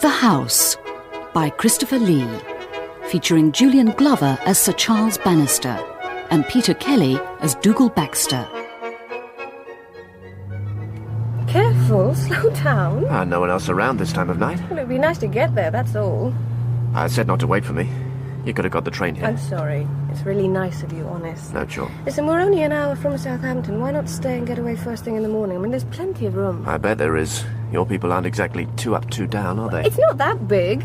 The House by Christopher Lee, featuring Julian Glover as Sir Charles Bannister and Peter Kelly as Dougal Baxter. Careful, slow down. No one else around this time of night. Well, it'd be nice to get there, that's all. I said not to wait for me. You could have got the train here. I'm sorry. It's really nice of you, honest. No, sure. Listen, we're only an hour from Southampton. Why not stay and get away first thing in the morning? I mean, there's plenty of room. I bet there is. Your people aren't exactly too up, too down, are they? It's not that big.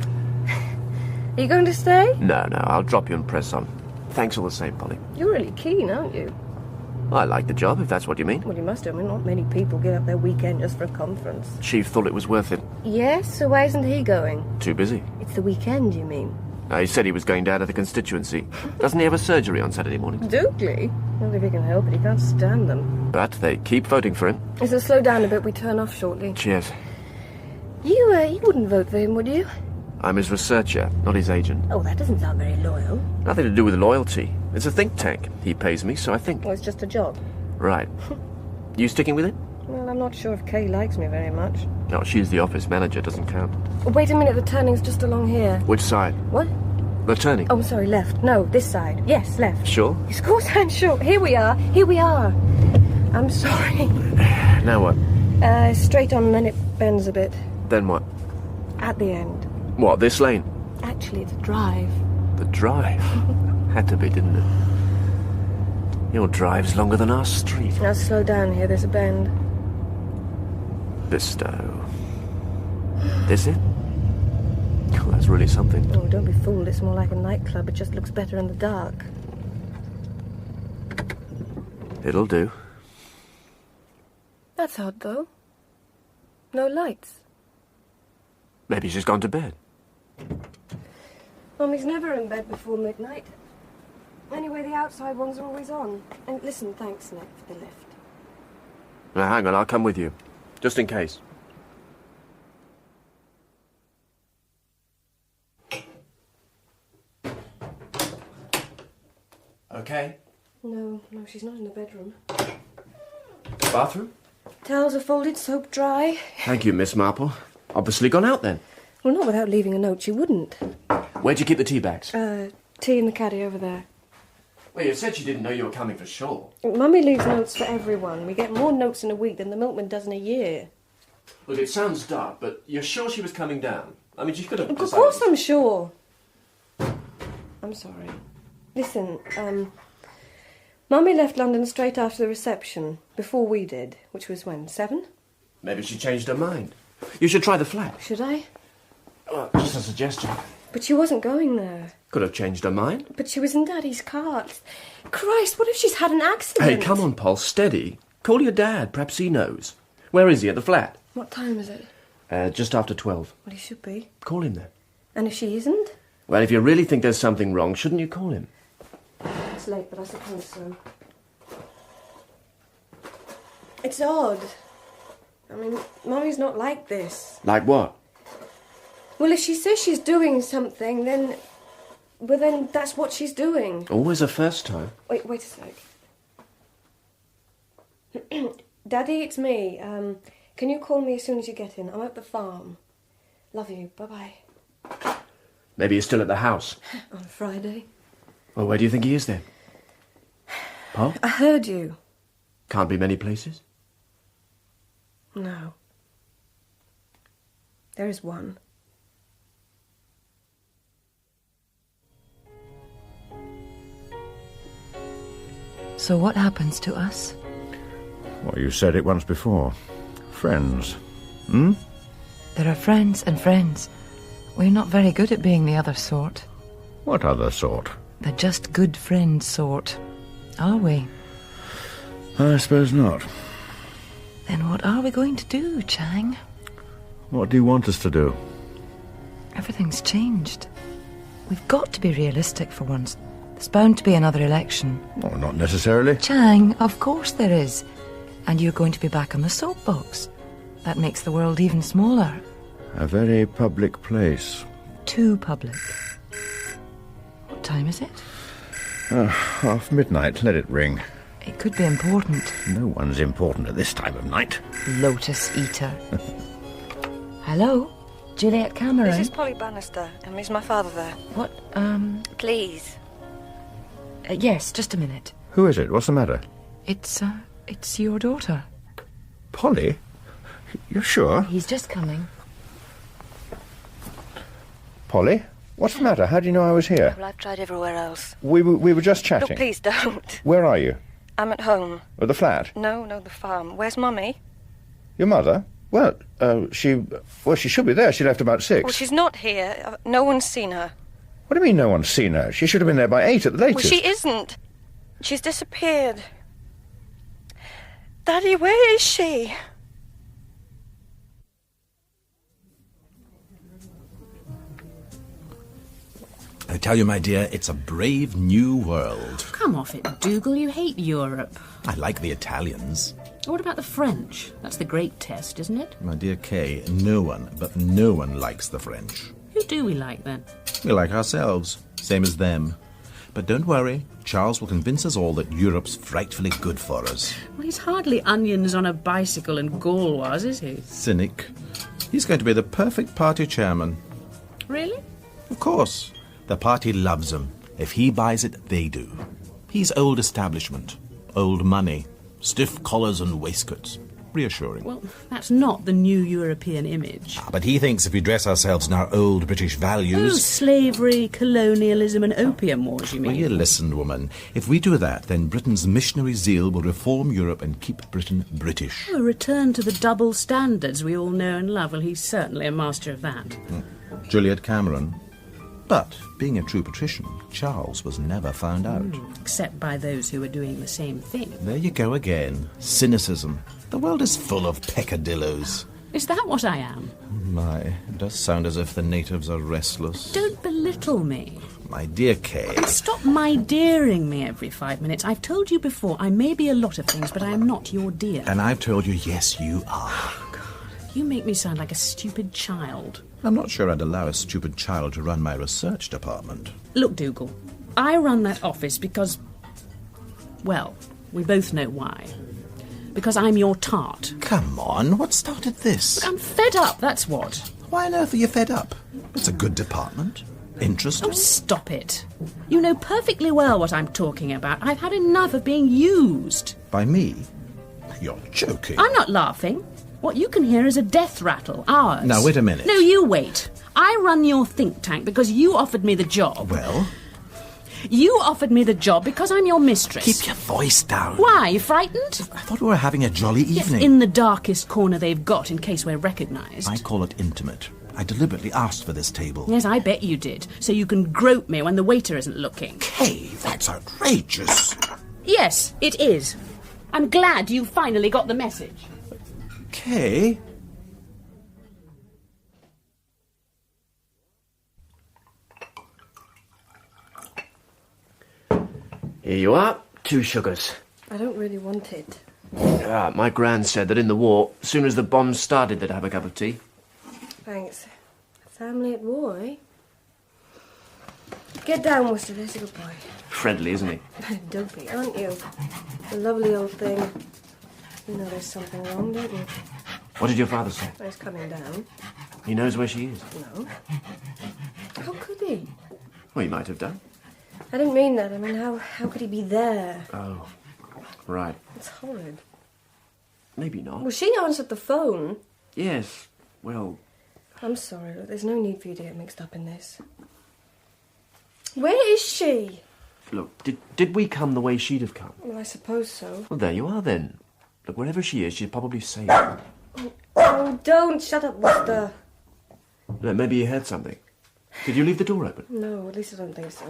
Are you going to stay? No, I'll drop you and press on. Thanks all the same, Polly. You're really keen, aren't you? I like the job, if that's what you mean. Well, you must have. I mean, not many people give up their weekend just for a conference. Chief thought it was worth it. Yes? So why isn't he going? Too busy. It's the weekend, you mean? He said he was going down to the constituency. Doesn't he have a surgery on Saturday morning? Dougal? Well, if he can help it, he can't stand them. But they keep voting for him. So slow down a bit, we turn off shortly. Cheers. You wouldn't vote for him, would you? I'm his researcher, not his agent. Oh, that doesn't sound very loyal. Nothing to do with loyalty. It's a think tank. He pays me, so I think. Well, it's just a job. Right. You sticking with it? Well, I'm not sure if Kay likes me very much. No, she's the office manager, doesn't count. Wait a minute, the turning's just along here. Which side? What? The turning. Oh, sorry, left. No, this side. Yes, left. Sure? Yes, of course I'm sure. Here we are. I'm sorry. Now what? Straight on and then it bends a bit. Then what? At the end. What, this lane? Actually, it's a drive. The drive? Had to be, didn't it? Your drive's longer than our street. Now slow down here, there's a bend. Bestow. This it? Oh, that's really something. Oh, don't be fooled, it's more like a nightclub. It just looks better in the dark. It'll do. That's odd, though. No lights. Maybe she's gone to bed. Mummy's never in bed before midnight. Anyway, the outside ones are always on. And listen, thanks, Nick, for the lift. Now, hang on, I'll come with you. Just in case. Okay. No, she's not in the bedroom. Bathroom? Towels are folded, soap dry. Thank you, Miss Marple. Obviously gone out, then. Well, not without leaving a note. She wouldn't. Where'd you keep the tea bags? Tea in the caddy over there. Well, you said she didn't know you were coming for sure. Mummy leaves notes for everyone. We get more notes in a week than the milkman does in a year. Look, it sounds dark, but you're sure she was coming down? I mean, she could have... Of course I'm sure. I'm sorry. Listen, Mummy left London straight after the reception, before we did, which was when, 7? Maybe she changed her mind. You should try the flat. Should I? Just a suggestion. But she wasn't going there. Could have changed her mind. But she was in Daddy's cart. Christ, what if she's had an accident? Hey, come on, Paul, steady. Call your dad, perhaps he knows. Where is he, at the flat? What time is it? Just after 12. Well, he should be. Call him then. And if she isn't? Well, if you really think there's something wrong, shouldn't you call him? It's late, but I suppose so. It's odd. I mean, Mummy's not like this. Like what? Well, if she says she's doing something, then... Well, then that's what she's doing. Always a first time. Wait a sec. Daddy, it's me. Can you call me as soon as you get in? I'm at the farm. Love you. Bye-bye. Maybe he's still at the house. On Friday. Well, where do you think he is then? Paul? I heard you. Can't be many places. No. There is one. So what happens to us? Well, you said it once before. Friends. Hmm? There are friends and friends. We're not very good at being the other sort. What other sort? The just good friend sort. Are we? I suppose not. Then what are we going to do, Chang? What do you want us to do? Everything's changed. We've got to be realistic for once. There's bound to be another election. Oh, not necessarily. Chang, of course there is. And you're going to be back on the soapbox. That makes the world even smaller. A very public place. Too public. What time is it? Half midnight. Let it ring. It could be important. No one's important at this time of night. Lotus eater. Hello? Juliet Cameron? This is Polly Bannister, and is my father there? What, Please. Yes, just a minute. Who is it? What's the matter? It's your daughter. Polly? You're sure? He's just coming. Polly? What's the matter? How do you know I was here? Well, I've tried everywhere else. We were just chatting. Look, please don't. Where are you? I'm at home. At the flat? No, the farm. Where's Mummy? Your mother? Well, she should be there. She left about 6. Well, she's not here. No one's seen her. What do you mean no one's seen her? She should have been there by 8 at the latest. Well, she isn't. She's disappeared. Daddy, where is she? I tell you, my dear, it's a brave new world. Come off it, Dougal. You hate Europe. I like the Italians. What about the French? That's the great test, isn't it? My dear Kay, no one likes the French. Who do we like, then? We like ourselves, same as them. But don't worry, Charles will convince us all that Europe's frightfully good for us. Well, he's hardly onions on a bicycle in Gauloise, is he? Cynic. He's going to be the perfect party chairman. Really? Of course. The party loves him. If he buys it, they do. He's old establishment, old money, stiff collars and waistcoats. Reassuring. Well, that's not the new European image. But he thinks if we dress ourselves in our old British Oh, values... slavery, colonialism and opium wars, you mean? Will you listen, woman? If we do that, then Britain's missionary zeal will reform Europe and keep Britain British. Oh, a return to the double standards we all know and love. Well, he's certainly a master of that. Juliet Cameron. But, being a true patrician, Charles was never found out. Except by those who were doing the same thing. There you go again. Cynicism. The world is full of peccadillos. Is that what I am? My, it does sound as if the natives are restless. Don't belittle me. My dear Kay. Stop my dearing me every 5 minutes. I've told you before, I may be a lot of things, but I am not your dear. And I've told you, yes, you are. You make me sound like a stupid child. I'm not sure I'd allow a stupid child to run my research department. Look, Dougal, I run that office because... well, we both know why. Because I'm your tart. Come on, what started this? I'm fed up, that's what. Why on earth are you fed up? It's a good department. Interesting. Oh, stop it. You know perfectly well what I'm talking about. I've had enough of being used. By me? You're joking. I'm not laughing. What you can hear is a death rattle, ours. Now, wait a minute. No, you wait. I run your think tank because you offered me the job. Well? You offered me the job because I'm your mistress. Keep your voice down. Why, you frightened? I thought we were having a jolly evening. Yes, in the darkest corner they've got, in case we're recognised. I call it intimate. I deliberately asked for this table. Yes, I bet you did. So you can grope me when the waiter isn't looking. Kay, that's outrageous. Yes, it is. I'm glad you finally got the message. Kay? Here you are, 2 sugars. I don't really want it. My gran said that in the war, as soon as the bombs started, they'd have a cup of tea. Thanks. Family at war, eh? Get down, Worcester. There's a good boy. Friendly, isn't he? Dopey, aren't you? A lovely old thing. You know there's something wrong, don't you? What did your father say? He's coming down. He knows where she is. No. How could he? Well, he might have done. I didn't mean that. I mean, how could he be there? Oh, right. It's horrid. Maybe not. Well, she answered the phone. Yes, well... I'm sorry, look, there's no need for you to get mixed up in this. Where is she? Look, did we come the way she'd have come? Well, I suppose so. Well, there you are, then. Look, wherever she is, she's probably safe. Oh, don't! Shut up, Worcester. No, maybe you heard something. Did you leave the door open? No, at least I don't think so.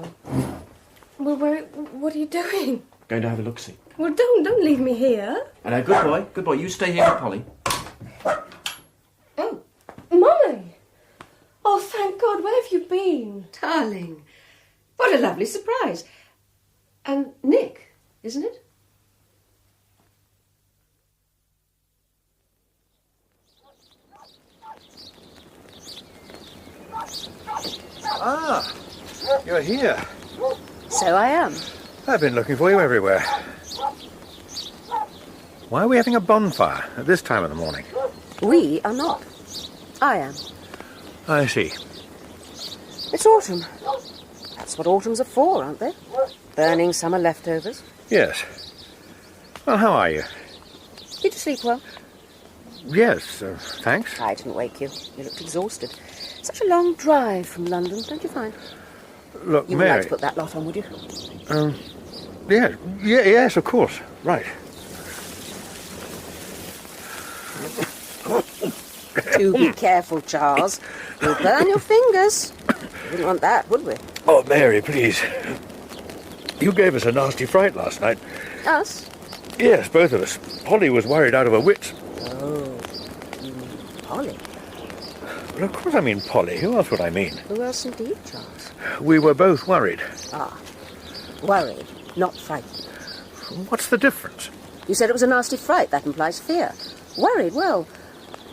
Well, what are you doing? Going to have a look-see. Well, don't leave me here. And good boy, you stay here with Polly. Oh, Mummy! Oh, thank God, where have you been? Darling, what a lovely surprise. And Nick, isn't it? Ah, you're here. So I am. I've been looking for you everywhere. Why are we having a bonfire at this time of the morning? We are not. I am. I see. It's autumn. That's what autumns are for, aren't they? Burning summer leftovers. Yes. Well, how are you? Did you sleep well? Yes, thanks. I didn't wake you. You looked exhausted. Such a long drive from London, don't you find? Look, You would Mary... like to put that lot on, would you? Yes, of course. Right. Do be careful, Charles. You'll burn your fingers. We wouldn't want that, would we? Oh, Mary, please. You gave us a nasty fright last night. Us? Yes, both of us. Polly was worried out of her wits. Oh, you mean Polly? Well, of course I mean Polly. Who else would I mean? Who else indeed, Charles? We were both worried. Ah, worried, not frightened. What's the difference? You said it was a nasty fright. That implies fear. Worried, well,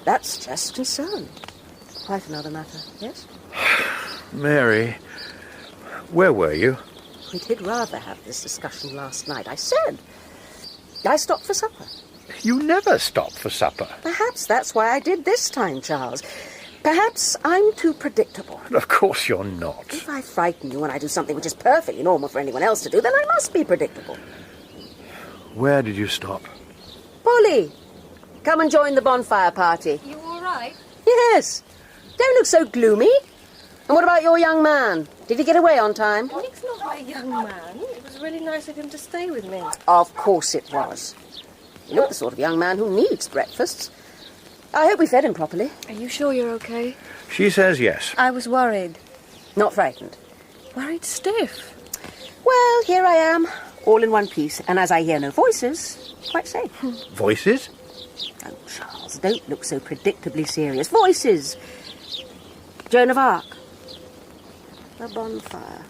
that's just concern. Quite another matter, yes? Mary, where were you? We did rather have this discussion last night. I said I stopped for supper. You never stop for supper. Perhaps that's why I did this time, Charles. Perhaps I'm too predictable. Of course you're not. If I frighten you when I do something which is perfectly normal for anyone else to do, then I must be predictable. Where did you stop? Polly, come and join the bonfire party. You all right? Yes. Don't look so gloomy. And what about your young man? Did he get away on time? Nick's not my young man. It was really nice of him to stay with me. Of course it was. You look the sort of young man who needs breakfasts. I hope we fed him properly. Are you sure you're okay? She says yes. I was worried. Not frightened. Worried stiff. Well, here I am, all in one piece, and as I hear no voices, quite safe. Voices? Oh, Charles, don't look so predictably serious. Voices! Joan of Arc. A bonfire.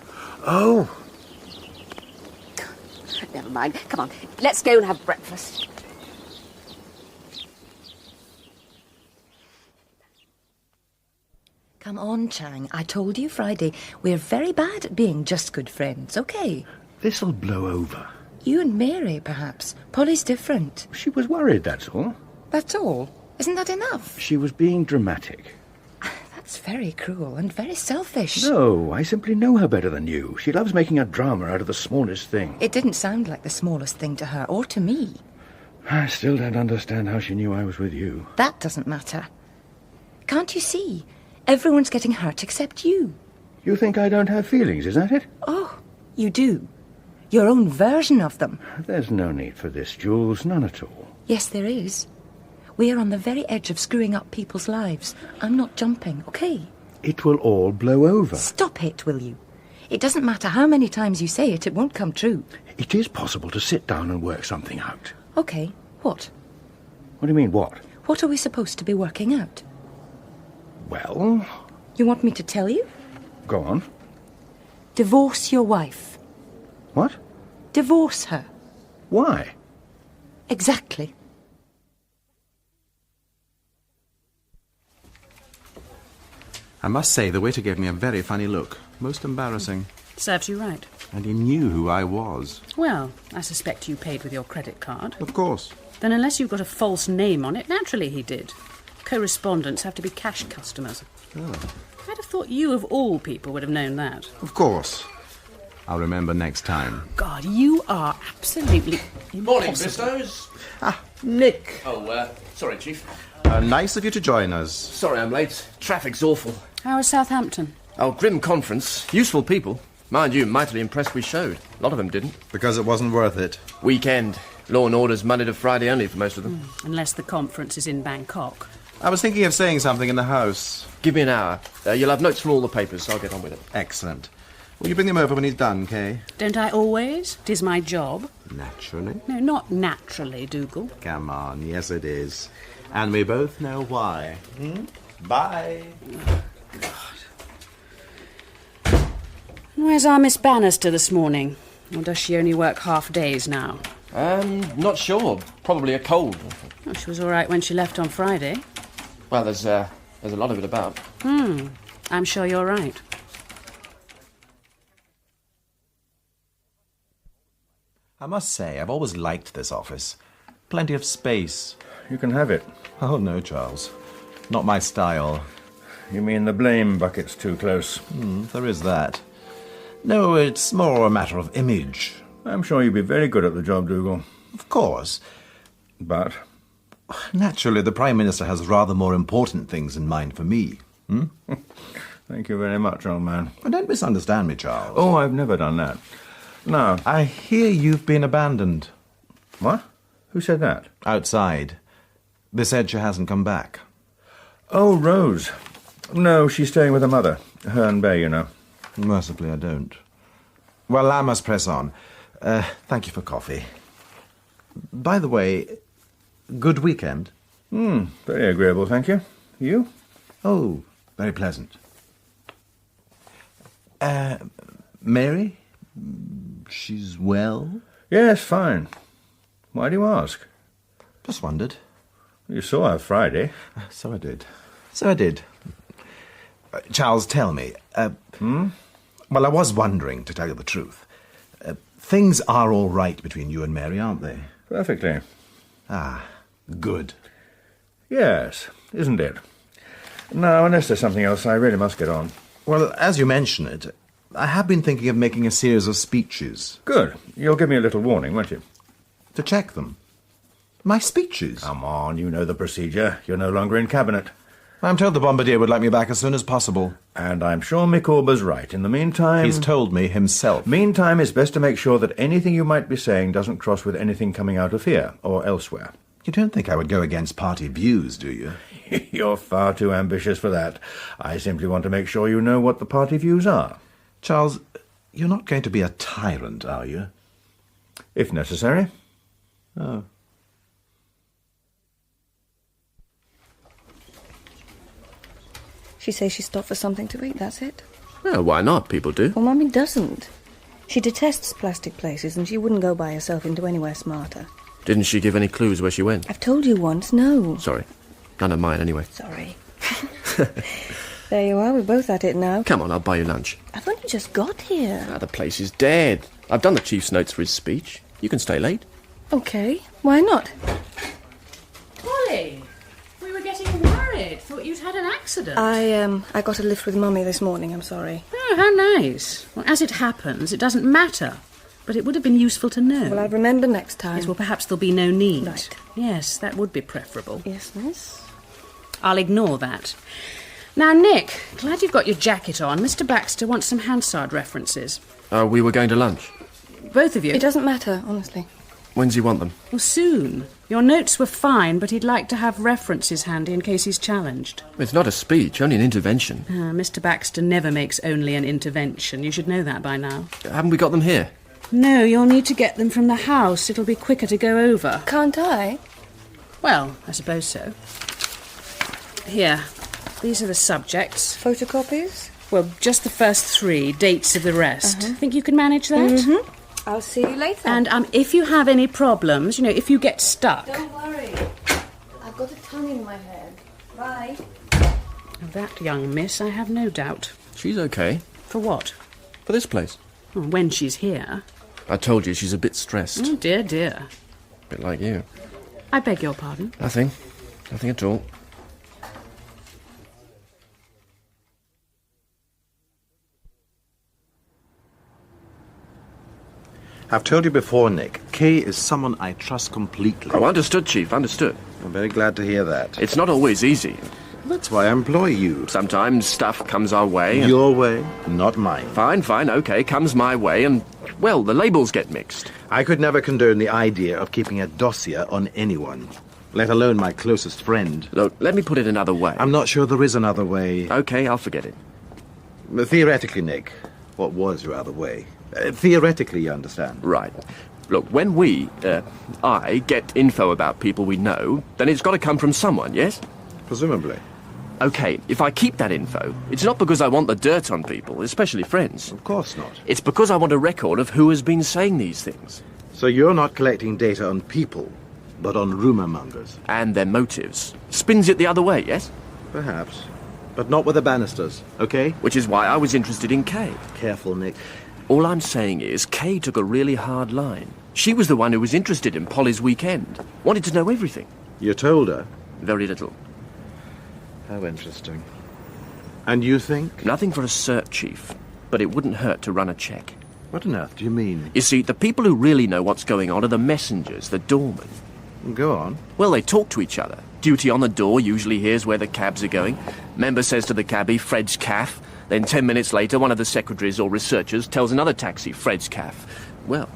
Oh. Never mind. Come on, let's go and have breakfast. Come on, Chang. I told you Friday. We're very bad at being just good friends, okay? This'll blow over. You and Mary, perhaps. Polly's different. She was worried, that's all. That's all? Isn't that enough? She was being dramatic. That's very cruel and very selfish. No, I simply know her better than you. She loves making a drama out of the smallest thing. It didn't sound like the smallest thing to her, or to me. I still don't understand how she knew I was with you. That doesn't matter. Can't you see? Everyone's getting hurt except you. You think I don't have feelings, is that it? Oh, you do. Your own version of them. There's no need for this, Jules, none at all. Yes, there is. We are on the very edge of screwing up people's lives. I'm not jumping, okay? It will all blow over. Stop it, will you? It doesn't matter how many times you say it, it won't come true. It is possible to sit down and work something out. Okay, what? What do you mean, what? What are we supposed to be working out? Well... You want me to tell you? Go on. Divorce your wife. What? Divorce her. Why? Exactly. I must say, the waiter gave me a very funny look. Most embarrassing. Serves you right. And he knew who I was. Well, I suspect you paid with your credit card. Of course. Then unless you've got a false name on it, naturally he did. Correspondents have to be cash customers. Oh. I'd have thought you, of all people, would have known that. Of course. I'll remember next time. God, you are absolutely Morning, impossible. Bistos. Ah, Nick. Oh, sorry, Chief. Nice of you to join us. Sorry I'm late. Traffic's awful. How was Southampton? Oh, grim conference. Useful people. Mind you, mightily impressed we showed. A lot of them didn't. Because it wasn't worth it. Weekend. Law and order's Monday to Friday only for most of them. Unless the conference is in Bangkok. I was thinking of saying something in the house. Give me an hour. You'll have notes from all the papers, so I'll get on with it. Excellent. Will you bring them over when he's done, Kay? Don't I always? It is my job. Naturally. No, not naturally, Dougal. Come on, yes it is. And we both know why. Bye. Where's our Miss Bannister this morning? Or does she only work half days now? Not sure. Probably a cold. Oh, she was all right when she left on Friday. Well, there's a lot of it about. I'm sure you're right. I must say, I've always liked this office. Plenty of space. You can have it. Oh, no, Charles. Not my style. You mean the blame bucket's too close? There is that. No, it's more a matter of image. I'm sure you'd be very good at the job, Dougal. Of course. But? Naturally, the Prime Minister has rather more important things in mind for me. Thank you very much, old man. Don't misunderstand me, Charles. Oh, I've never done that. No. I hear you've been abandoned. What? Who said that? Outside. They said she hasn't come back. Oh, Rose. No, she's staying with her mother. Herne Bay, you know. Mercifully, I don't. Well, I must press on. Thank you for coffee. By the way, good weekend? Very agreeable, thank you. You? Oh, very pleasant. Mary? She's well? Yes, fine. Why do you ask? Just wondered. You saw her Friday. So I did. Charles, tell me. Well, I was wondering, to tell you the truth. Things are all right between you and Mary, aren't they? Perfectly. Ah, good. Yes, isn't it? Now, unless there's something else, I really must get on. Well, as you mention it, I have been thinking of making a series of speeches. Good. You'll give me a little warning, won't you? To check them. My speeches? Come on, you know the procedure. You're no longer in Cabinet. I'm told the Bombardier would like me back as soon as possible. And I'm sure Micawber's right. In the meantime... He's told me himself. Meantime, it's best to make sure that anything you might be saying doesn't cross with anything coming out of here or elsewhere. You don't think I would go against party views, do you? You're far too ambitious for that. I simply want to make sure you know what the party views are. Charles, you're not going to be a tyrant, are you? If necessary. Oh. She says she stopped for something to eat, that's it. Well, why not? People do. Well, Mummy doesn't. She detests plastic places and she wouldn't go by herself into anywhere smarter. Didn't she give any clues where she went? I've told you once, no. Sorry. None of mine, anyway. Sorry. There you are, we're both at it now. Come on, I'll buy you lunch. I've only just got here. Ah, the place is dead. I've done the Chief's notes for his speech. You can stay late. Okay, why not? Polly, we were getting worried. Thought you'd had an accident. I got a lift with Mummy this morning, I'm sorry. Oh, how nice. Well, as it happens, it doesn't matter. But it would have been useful to know. Well, I'll remember next time. Yes, well, perhaps there'll be no need. Right. Yes, that would be preferable. Yes, miss. I'll ignore that. Now, Nick, glad you've got your jacket on. Mr. Baxter wants some Hansard references. We were going to lunch. Both of you? It doesn't matter, honestly. When's he want them? Well, soon. Your notes were fine, but he'd like to have references handy in case he's challenged. It's not a speech, only an intervention. Mr. Baxter never makes only an intervention. You should know that by now. Haven't we got them here? No, you'll need to get them from the house. It'll be quicker to go over. Can't I? Well, I suppose so. Here, these are the subjects. Photocopies? Well, just the first 3, dates of the rest. Think you can manage that? Mm-hmm. I'll see you later. And if you have any problems, if you get stuck... Don't worry. I've got a tongue in my head. Bye. Of that young miss, I have no doubt. She's okay. For what? For this place. Well, when she's here. I told you she's a bit stressed. Oh, dear, dear. A bit like you. I beg your pardon? Nothing. Nothing at all. I've told you before, Nick, Kay is someone I trust completely. Oh, understood, Chief, understood. I'm very glad to hear that. It's not always easy. That's why I employ you. Sometimes stuff comes our way. Your way, not mine. Fine, okay, comes my way, and, well, the labels get mixed. I could never condone the idea of keeping a dossier on anyone, let alone my closest friend. Look, let me put it another way. I'm not sure there is another way. Okay, I'll forget it. Theoretically, Nick, what was your other way? Theoretically, you understand. Right. Look, when I get info about people we know, then it's got to come from someone, yes? Presumably. Okay, if I keep that info, it's not because I want the dirt on people, especially friends. Of course not. It's because I want a record of who has been saying these things. So you're not collecting data on people, but on rumour mongers? And their motives. Spins it the other way, yes? Perhaps. But not with the Bannisters, okay? Which is why I was interested in Kay. Careful, Nick. All I'm saying is, Kay took a really hard line. She was the one who was interested in Polly's weekend. Wanted to know everything. You told her? Very little. How interesting. And you think? Nothing for a cert, Chief. But it wouldn't hurt to run a check. What on earth do you mean? You see, the people who really know what's going on are the messengers, the doormen. Go on. Well, they talk to each other. Duty on the door usually hears where the cabs are going. Member says to the cabbie, Fred's Caff. Then 10 minutes later, one of the secretaries or researchers tells another taxi, Fred's Caff. Well...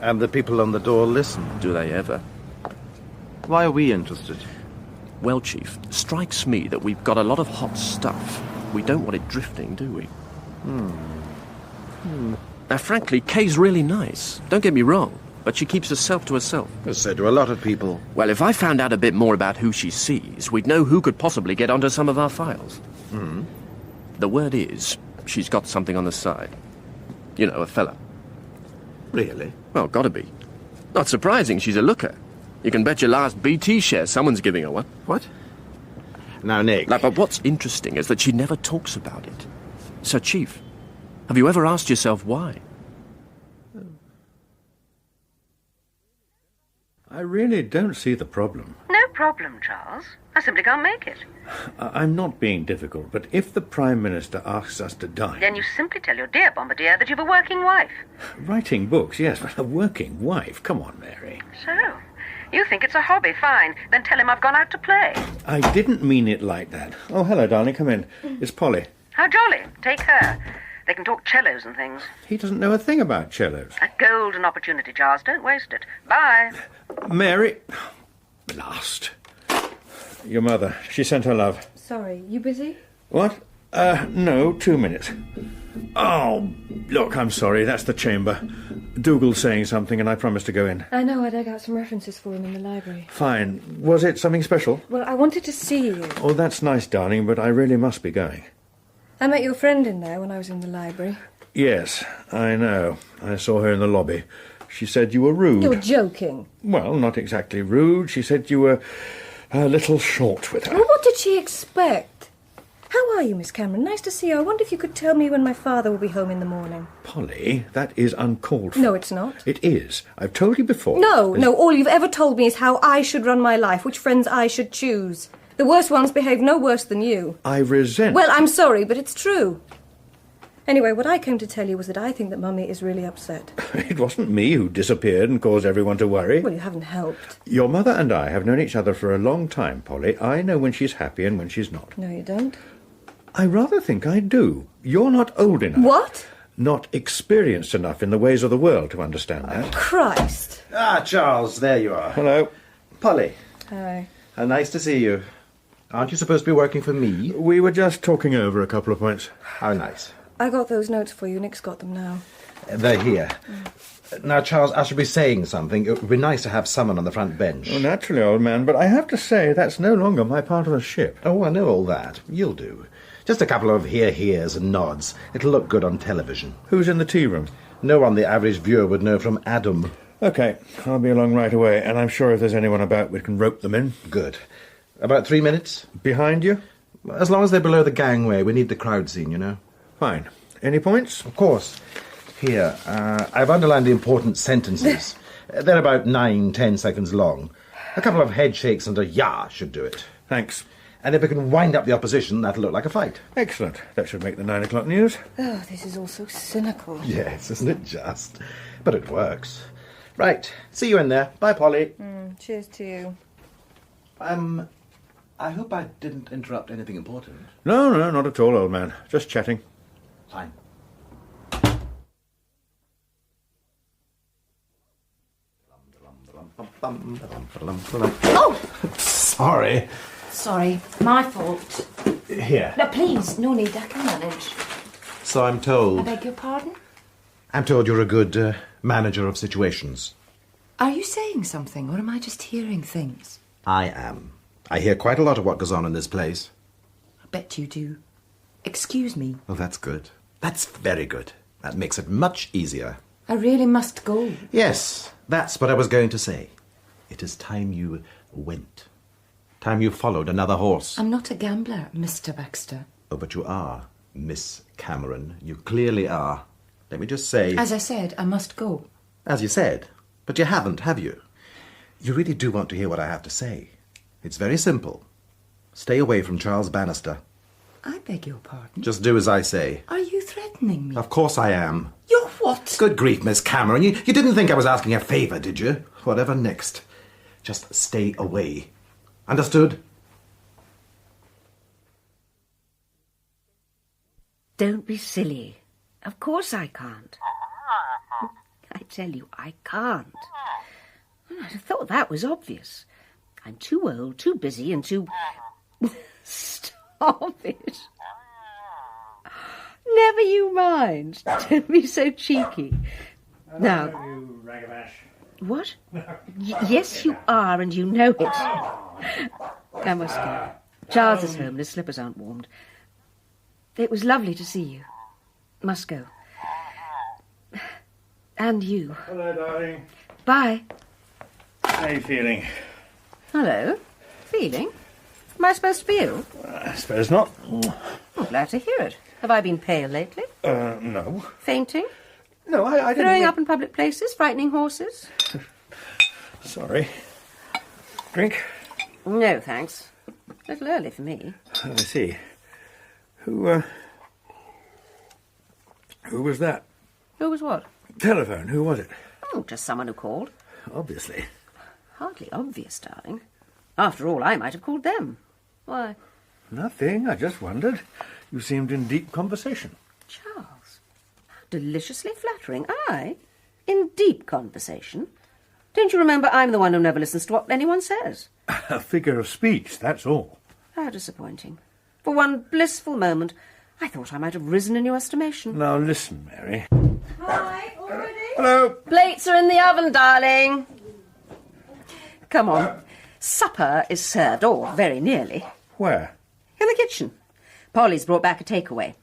And the people on the door listen. Do they ever? Why are we interested? Well, Chief, strikes me that we've got a lot of hot stuff. We don't want it drifting, do we? Now, frankly, Kay's really nice. Don't get me wrong. But she keeps herself to herself. So do a lot of people. Well, if I found out a bit more about who she sees, we'd know who could possibly get onto some of our files. The word is, she's got something on the side. You know, a fella. Really? Well, gotta be. Not surprising, she's a looker. You can bet your last BT share someone's giving her one. What? Now, Nick... But what's interesting is that she never talks about it. So, Chief, have you ever asked yourself why? I really don't see the problem. No problem, Charles. I simply can't make it. I'm not being difficult, but if the Prime Minister asks us to dine... Then you simply tell your dear Bombardier that you've a working wife. Writing books, yes, but a working wife. Come on, Mary. So, you think it's a hobby, fine. Then tell him I've gone out to play. I didn't mean it like that. Oh, hello, darling, come in. It's Polly. How jolly. Take her. They can talk cellos and things. He doesn't know a thing about cellos. A golden opportunity, Charles. Don't waste it. Bye. Mary... Blast. Your mother. She sent her love. Sorry, you busy? What? No, 2 minutes. Oh, look, I'm sorry. That's the chamber. Dougal's saying something and I promised to go in. I know, I dug out some references for him in the library. Fine. Was it something special? Well, I wanted to see you. Oh, that's nice, darling, but I really must be going. I met your friend in there when I was in the library. Yes, I know. I saw her in the lobby. She said you were rude. You're joking. Well, not exactly rude. She said you were a little short with her. Well, what did she expect? How are you, Miss Cameron? Nice to see you. I wonder if you could tell me when my father will be home in the morning. Polly, that is uncalled for. No, it's not. It is. I've told you before. No, all you've ever told me is how I should run my life, which friends I should choose. The worst ones behave no worse than you. I resent... Well, I'm sorry, but it's true. Anyway, what I came to tell you was that I think that Mummy is really upset. It wasn't me who disappeared and caused everyone to worry. Well, you haven't helped. Your mother and I have known each other for a long time, Polly. I know when she's happy and when she's not. No, you don't. I rather think I do. You're not old enough. What? Not experienced enough in the ways of the world to understand that. Christ. Ah, Charles, there you are. Hello. Polly. Hi. How nice to see you. Aren't you supposed to be working for me? We were just talking over a couple of points. How nice. I got those notes for you. Nick's got them now. They're here. Now, Charles, I should be saying something. It would be nice to have someone on the front bench. Oh, naturally, old man, but I have to say that's no longer my part of the ship. Oh, I know all that. You'll do. Just a couple of hears and nods. It'll look good on television. Who's in the tea room? No one the average viewer would know from Adam. OK, I'll be along right away, and I'm sure if there's anyone about, we can rope them in. Good. About 3 minutes? Behind you? As long as they're below the gangway. We need the crowd scene, you know. Fine. Any points? Of course. Here, I've underlined the important sentences. They're about 9-10 seconds long. A couple of head shakes and a yah should do it. Thanks. And if we can wind up the opposition, that'll look like a fight. Excellent. That should make the 9 o'clock news. Oh, this is all so cynical. Yes, isn't it just? But it works. Right. See you in there. Bye, Polly. Cheers to you. I hope I didn't interrupt anything important. No, not at all, old man. Just chatting. Fine. Oh! Sorry. Sorry, my fault. Here. No, please, no need, I can manage. So I'm I told. beg your pardon? I'm told you're a good manager of situations. Are you saying something, or am I just hearing things? I am. I hear quite a lot of what goes on in this place. I bet you do. Excuse me. Oh, that's good. That's very good. That makes it much easier. I really must go. Yes, that's what I was going to say. It is time you went. Time you followed another horse. I'm not a gambler, Mr. Baxter. Oh, but you are, Miss Cameron. You clearly are. Let me just say... As I said, I must go. As you said. But you haven't, have you? You really do want to hear what I have to say. It's very simple. Stay away from Charles Bannister. I beg your pardon? Just do as I say. Are you threatening me? Of course I am. You're what? Good grief, Miss Cameron. You didn't think I was asking a favour, did you? Whatever next. Just stay away. Understood? Don't be silly. Of course I can't. I tell you, I can't. I thought that was obvious. I'm too old, too busy, and too... Stop it. Never you mind. Don't be so cheeky. Now... You ragabash. What? Yes, you are, and you know it. I must go. Charles is home, and his slippers aren't warmed. It was lovely to see you. Must go. And you. Hello, darling. Bye. How are you feeling? Hello. Feeling? Am I supposed to be ill? I suppose not. I'm glad to hear it. Have I been pale lately? No. Fainting? No, I didn't... Throwing up in public places? Frightening horses? Sorry. Drink? No, thanks. A little early for me. I see. Who was that? Who was what? Telephone, who was it? Oh, just someone who called. Obviously. Hardly obvious, darling. After all, I might have called them. Why? Nothing, I just wondered. You seemed in deep conversation. Charles, how deliciously flattering. I? In deep conversation? Don't you remember I'm the one who never listens to what anyone says? A figure of speech, that's all. How disappointing. For one blissful moment, I thought I might have risen in your estimation. Now listen, Mary. Hi, already? Hello. Plates are in the oven, darling. Come on. Supper is served, or very nearly. Where? In the kitchen. Polly's brought back a takeaway.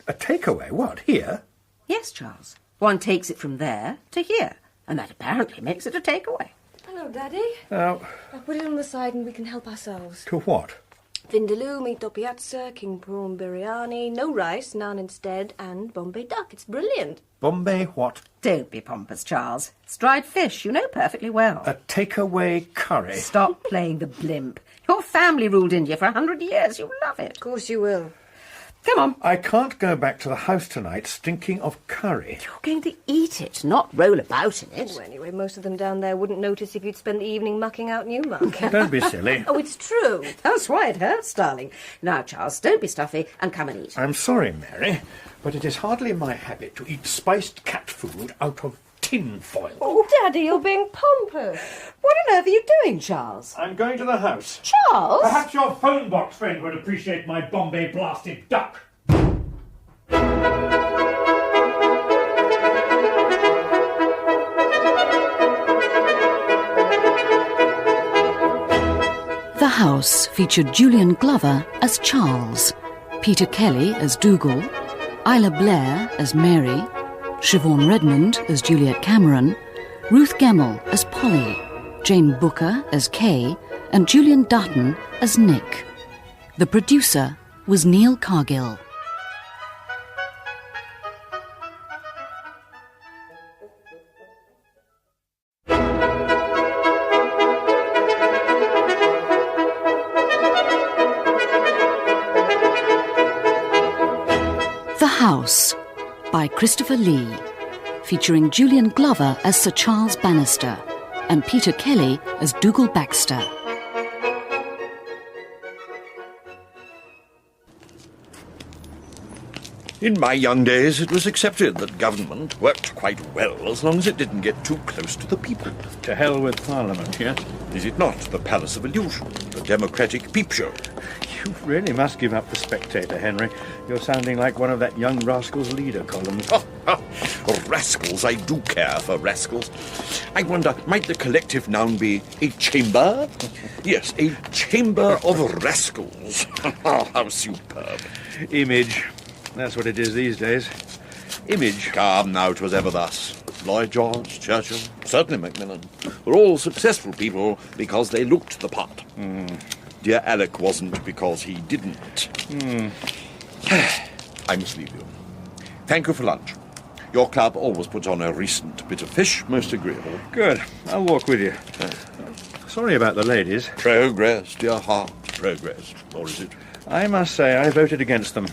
A takeaway? What, here? Yes, Charles. One takes it from there to here, and that apparently makes it a takeaway. Hello, Daddy. Now, I'll put it on the side and we can help ourselves. to what? Vindaloo, meat dopiazza, king prawn biryani, no rice, naan instead, and Bombay duck. It's brilliant. Bombay what? Don't be pompous, Charles. It's dried fish, you know perfectly well. A takeaway curry. Stop playing the blimp. Your family ruled India for 100 years. You'll love it. Of course you will. Come on. I can't go back to the house tonight stinking of curry. You're going to eat it, not roll about in it. Well, anyway, most of them down there wouldn't notice if you'd spend the evening mucking out Newmark. Don't be silly. Oh, it's true. That's why it hurts, darling. Now, Charles, don't be stuffy and come and eat. I'm sorry, Mary, but it is hardly my habit to eat spiced cat food out of tin foil. Oh, Daddy, you're being pompous. What on earth are you doing, Charles? I'm going to the house. Charles? Perhaps your phone box friend would appreciate my Bombay blasted duck. The House featured Julian Glover as Charles, Peter Kelly as Dougal, Isla Blair as Mary, Siobhan Redmond as Juliet Cameron, Ruth Gemmell as Polly, Jane Booker as Kay, and Julian Dutton as Nick. The producer was Neil Cargill. The House by Christopher Lee, featuring Julian Glover as Sir Charles Bannister and Peter Kelly as Dougal Baxter. In my young days, it was accepted that government worked quite well as long as it didn't get too close to the people. To hell with Parliament, yes? Is it not the Palace of Illusion, the democratic peep show? You really must give up the Spectator, Henry. You're sounding like one of that Young Rascals leader columns. Rascals, I do care for rascals. I wonder, might the collective noun be a chamber? Yes, a chamber of rascals. How superb. Image. That's what it is these days. Image. Come now, 'twas ever thus. Lloyd George, Churchill, certainly Macmillan, were all successful people because they looked the part. Dear Alec wasn't because he didn't. I must leave you. Thank you for lunch. Your club always puts on a recent bit of fish, most agreeable. Good. I'll walk with you. Sorry about the ladies. Progress, dear heart, progress. Or is it? I must say I voted against them.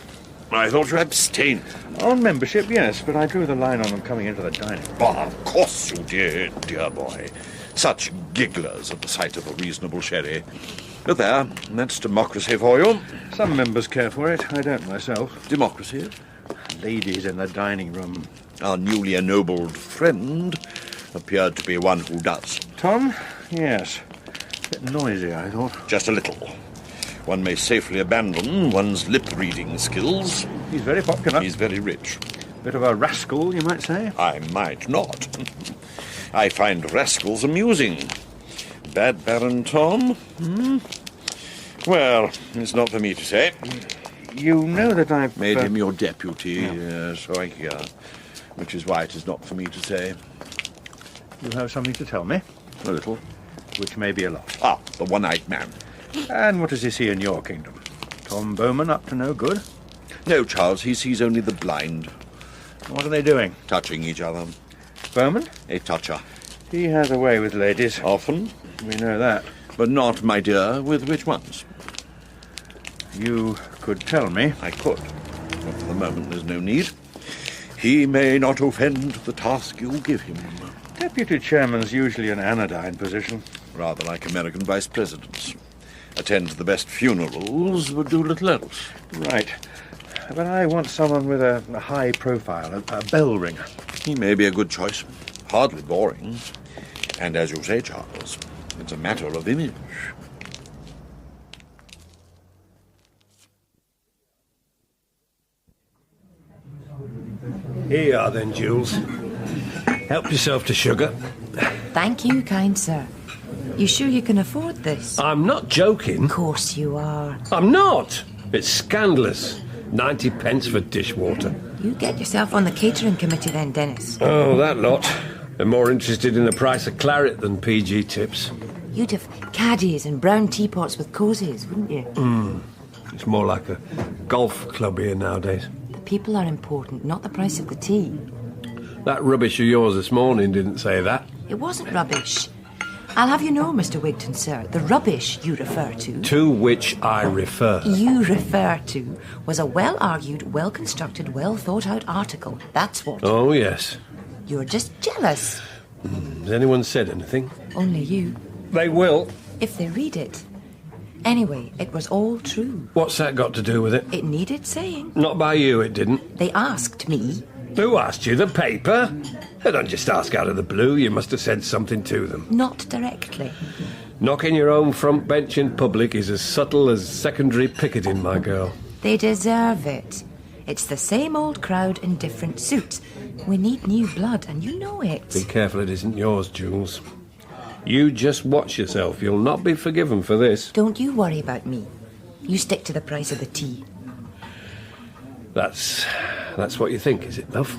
I thought you abstained. On membership, yes, but I drew the line on them coming into the dining room. Oh, of course you did, dear boy. Such gigglers at the sight of a reasonable sherry. But there, that's democracy for you. Some members care for it. I don't myself. Democracy? Ladies in the dining room. Our newly ennobled friend appeared to be one who does. Tom? Yes. A bit noisy, I thought. Just a little. One may safely abandon one's lip-reading skills. He's very popular. He's very rich. Bit of a rascal, you might say. I might not. I find rascals amusing. Bad Baron Tom? Well, it's not for me to say. You know that I've... Made him your deputy, so I hear. Which is why it is not for me to say. You have something to tell me? A little. Which may be a lot. Ah, the one-eyed man. And what does he see in your kingdom? Tom Bowman up to no good? No, Charles, he sees only the blind. What are they doing? Touching each other. Bowman? A toucher. He has a way with ladies. Often. We know that. But not, my dear, with which ones? You could tell me. I could. But for the moment there's no need. He may not offend the task you give him. Deputy chairman's usually an anodyne position. Rather like American vice presidents. Attend to the best funerals, but do little else. Right. But I want someone with a high profile, a bell ringer. He may be a good choice. Hardly boring. And as you say, Charles, it's a matter of image. Here you are then, Jules. Help yourself to sugar. Thank you, kind sir. You sure you can afford this? I'm not joking. Of course you are. I'm not. It's scandalous. 90 pence for dishwater. You get yourself on the catering committee then, Dennis. Oh, that lot. They're more interested in the price of claret than PG tips. You'd have caddies and brown teapots with cosies, wouldn't you? It's more like a golf club here nowadays. The people are important, not the price of the tea. That rubbish of yours this morning didn't say that. It wasn't rubbish. I'll have you know, Mr. Wigton, sir, the rubbish you refer to... To which I refer. You refer to was a well-argued, well-constructed, well-thought-out article. That's what. Oh, yes. You're just jealous. Has anyone said anything? Only you. They will. If they read it. Anyway, it was all true. What's that got to do with it? It needed saying. Not by you, it didn't. They asked me. Who asked you? The paper? They don't just ask out of the blue. You must have said something to them. Not directly. Knocking your own front bench in public is as subtle as secondary picketing, my girl. They deserve it. It's the same old crowd in different suits. We need new blood, and you know it. Be careful it isn't yours, Jules. You just watch yourself. You'll not be forgiven for this. Don't you worry about me. You stick to the price of the tea. That's what you think, is it, love?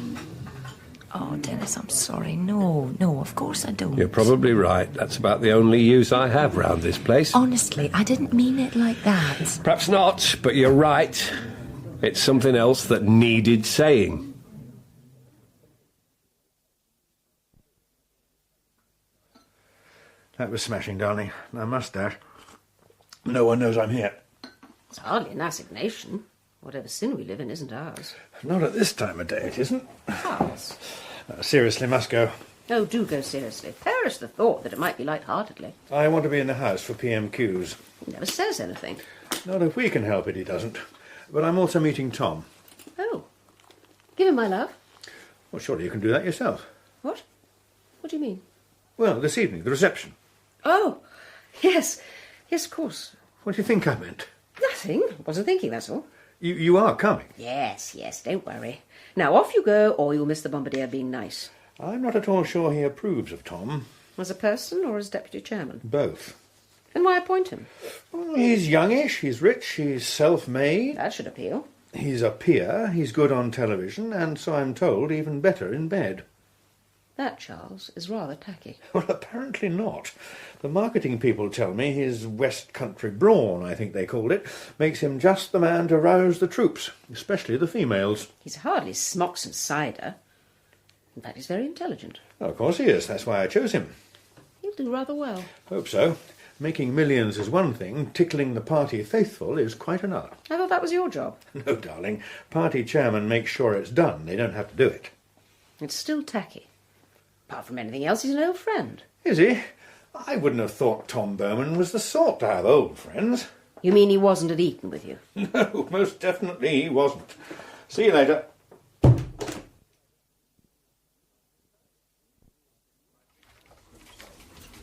Oh, Dennis, I'm sorry. No, of course I don't. You're probably right. That's about the only use I have round this place. Honestly, I didn't mean it like that. Perhaps not, but you're right. It's something else that needed saying. That was smashing, darling. No mustache. No one knows I'm here. It's hardly an assignation. Whatever sin we live in isn't ours. Not at this time of day, it isn't. Charles. Seriously, must go. Oh, do go seriously. Perish the thought that it might be light-heartedly. I want to be in the house for PMQs. He never says anything. Not if we can help it, he doesn't. But I'm also meeting Tom. Oh. Give him my love. Well, surely you can do that yourself. What? What do you mean? Well, this evening, the reception. Oh, yes. Yes, of course. What do you think I meant? Nothing. Wasn't thinking, that's all. You are coming? Yes, don't worry. Now, off you go, or you'll miss the bombardier being nice. I'm not at all sure he approves of Tom. As a person or as deputy chairman? Both. Then why appoint him? Well, he's youngish, he's rich, he's self-made. That should appeal. He's a peer, he's good on television, and so I'm told even better in bed. That, Charles, is rather tacky. Well, apparently not. The marketing people tell me his West Country brawn, I think they called it, makes him just the man to rouse the troops, especially the females. He's hardly smocks and cider. In fact, he's very intelligent. Oh, of course he is. That's why I chose him. He'll do rather well. Hope so. Making millions is one thing. Tickling the party faithful is quite another. I thought that was your job. No, darling. Party chairman makes sure it's done. They don't have to do it. It's still tacky. Apart from anything else, he's an old friend. Is he? I wouldn't have thought Tom Bowman was the sort to have old friends. You mean he wasn't at Eton with you? No, most definitely he wasn't. See you later.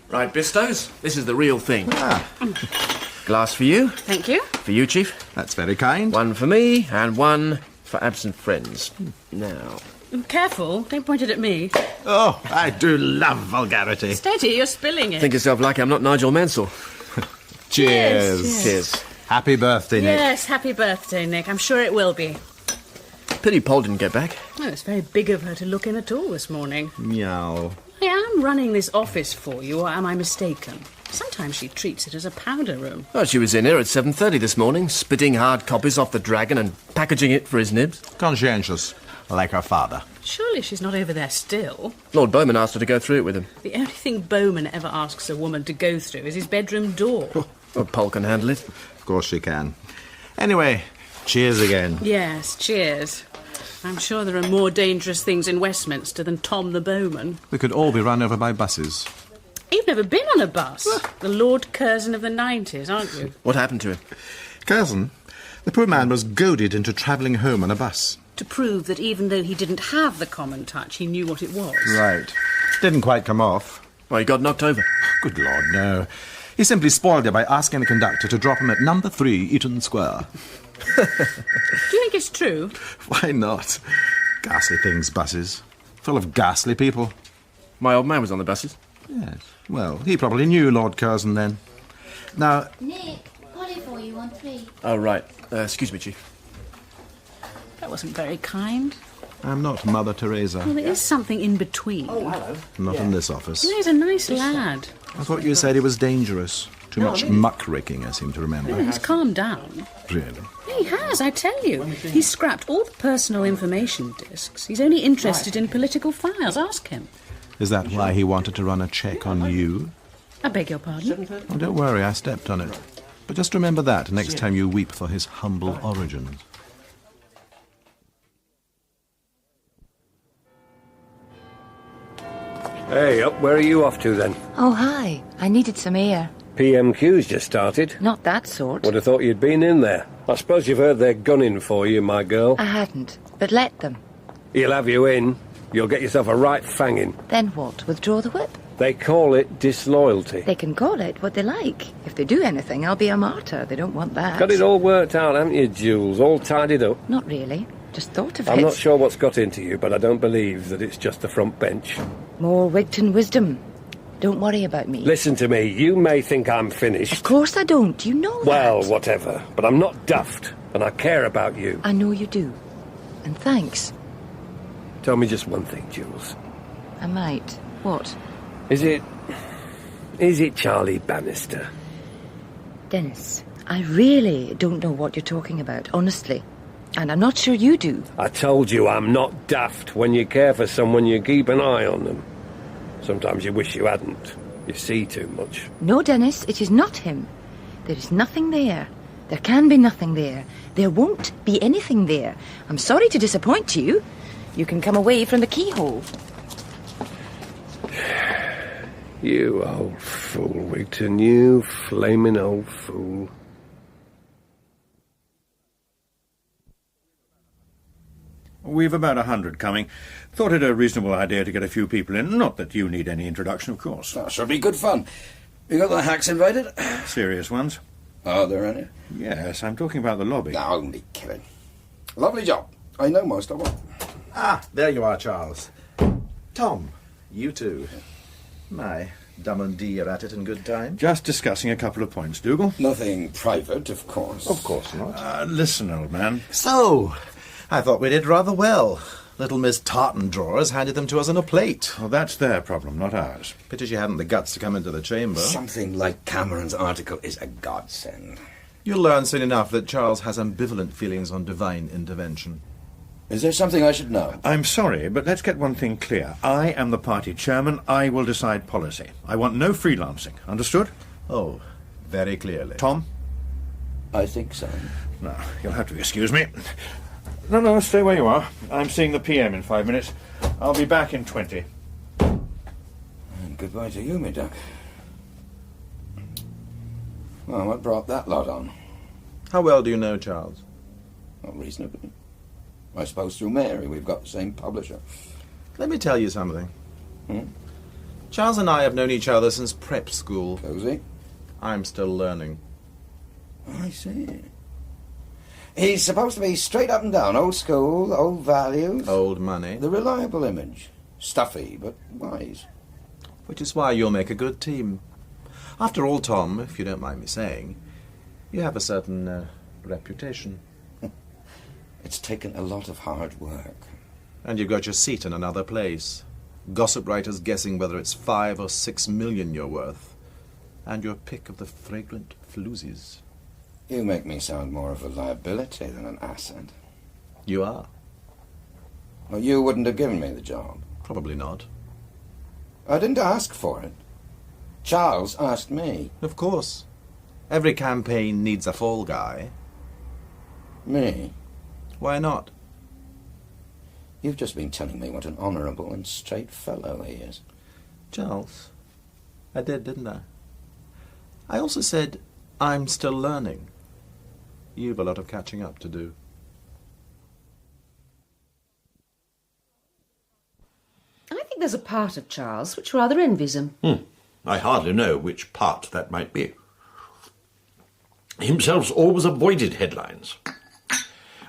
Right, Bistos, this is the real thing. Ah. Glass for you. Thank you. For you, Chief. That's very kind. One for me, and one for absent friends. Now... Careful, don't point it at me. Oh, I do love vulgarity. Steady, you're spilling it. Think yourself lucky I'm not Nigel Mansell. Cheers. Cheers. Happy birthday, Nick. Yes, happy birthday, Nick. I'm sure it will be. Pity Paul didn't get back. Oh, it's very big of her to look in at all this morning. Meow. I am running this office for you, or am I mistaken? Sometimes she treats it as a powder room. Oh, she was in here at 7:30 this morning, spitting hard copies off the dragon and packaging it for his nibs. Conscientious, like her father. Surely she's not over there still. Lord Bowman asked her to go through it with him. The only thing Bowman ever asks a woman to go through is his bedroom door. Well, Paul can handle it. Of course she can. Anyway, cheers again. Yes, cheers. I'm sure there are more dangerous things in Westminster than Tom the Bowman. We could all be run over by buses. You've never been on a bus. The Lord Curzon of the 90s, aren't you? What happened to him? Curzon? The poor man was goaded into travelling home on a bus. To prove that even though he didn't have the common touch, he knew what it was. Right. Didn't quite come off. Well, he got knocked over. Good Lord, no. He simply spoiled it by asking the conductor to drop him at number 3 Eaton Square. Do you think it's true? Why not? Ghastly things, buses. Full of ghastly people. My old man was on the buses. Yes. Well, he probably knew Lord Curzon then. Now... Nick, Polly for you on 3. Oh, right. Excuse me, Chief. That wasn't very kind. I'm not Mother Teresa. Well, there is something in between. Oh, hello. Not in this office. He's a nice lad. I thought you said he was dangerous. Too much muckraking, I seem to remember. Oh, he's calmed down. Really? He has, I tell you. He's scrapped all the personal information discs. He's only interested in political files. Ask him. Is that why he wanted to run a check on you? I beg your pardon? Oh, don't worry, I stepped on it. But just remember that next time you weep for his humble origins. Hey, up, where are you off to then? Oh, hi. I needed some air. PMQ's just started. Not that sort. Would have thought you'd been in there. I suppose you've heard they're gunning for you, my girl. I hadn't, but let them. He'll have you in. You'll get yourself a right fanging. Then what? Withdraw the whip? They call it disloyalty. They can call it what they like. If they do anything, I'll be a martyr. They don't want that. Got it all worked out, haven't you, Jules? All tidied up? Not really. Just thought of it. I'm not sure what's got into you, but I don't believe that it's just the front bench. More Wigton wisdom. Don't worry about me. Listen to me. You may think I'm finished. Of course I don't. You know that. Well, whatever. But I'm not daft, and I care about you. I know you do. And thanks. Tell me just one thing, Jules. I might. What? Is it Charlie Bannister? Dennis, I really don't know what you're talking about, honestly. And I'm not sure you do. I told you I'm not daft. When you care for someone, you keep an eye on them. Sometimes you wish you hadn't. You see too much. No, Dennis, it is not him. There is nothing there. There can be nothing there. There won't be anything there. I'm sorry to disappoint you. You can come away from the keyhole. You old fool, Wigton. You flaming old fool. We've about 100 coming. Thought it a reasonable idea to get a few people in. Not that you need any introduction, of course. That should be good fun. You got the hacks invited? Serious ones. Are there any? Yes, I'm talking about the lobby. No, only kidding. Lovely job. I know most of them. Ah, there you are, Charles. Tom, you too. My, Dum and Dee are at it in good time. Just discussing a couple of points, Dougal. Nothing private, of course. Of course not. Listen, old man. So, I thought we did rather well. Little Miss Tartan Drawers handed them to us on a plate. Well, that's their problem, not ours. Pity she hadn't the guts to come into the chamber. Something like Cameron's article is a godsend. You'll learn soon enough that Charles has ambivalent feelings on divine intervention. Is there something I should know? I'm sorry, but let's get one thing clear. I am the party chairman. I will decide policy. I want no freelancing. Understood? Oh, very clearly. Tom? I think so. No, you'll have to excuse me. No, stay where you are. I'm seeing the PM in 5 minutes. I'll be back in 20. And goodbye to you, me duck. Well, what brought that lot on? How well do you know Charles? Well, reasonably. I suppose through Mary we've got the same publisher. Let me tell you something. Hmm? Charles and I have known each other since prep school. Cozy? I'm still learning. I see. He's supposed to be straight up and down, old school, old values. Old money. The reliable image. Stuffy, but wise. Which is why you'll make a good team. After all, Tom, if you don't mind me saying, you have a certain reputation. It's taken a lot of hard work. And you've got your seat in another place. Gossip writers guessing whether it's 5 or 6 million you're worth. And your pick of the fragrant floozies. You make me sound more of a liability than an asset. You are. Well, you wouldn't have given me the job. Probably not. I didn't ask for it. Charles asked me. Of course. Every campaign needs a fall guy. Me? Why not? You've just been telling me what an honourable and straight fellow he is. Charles, I did, didn't I? I also said, I'm still learning. You've a lot of catching up to do. I think there's a part of Charles which rather envies him. I hardly know which part that might be. Himself's always avoided headlines.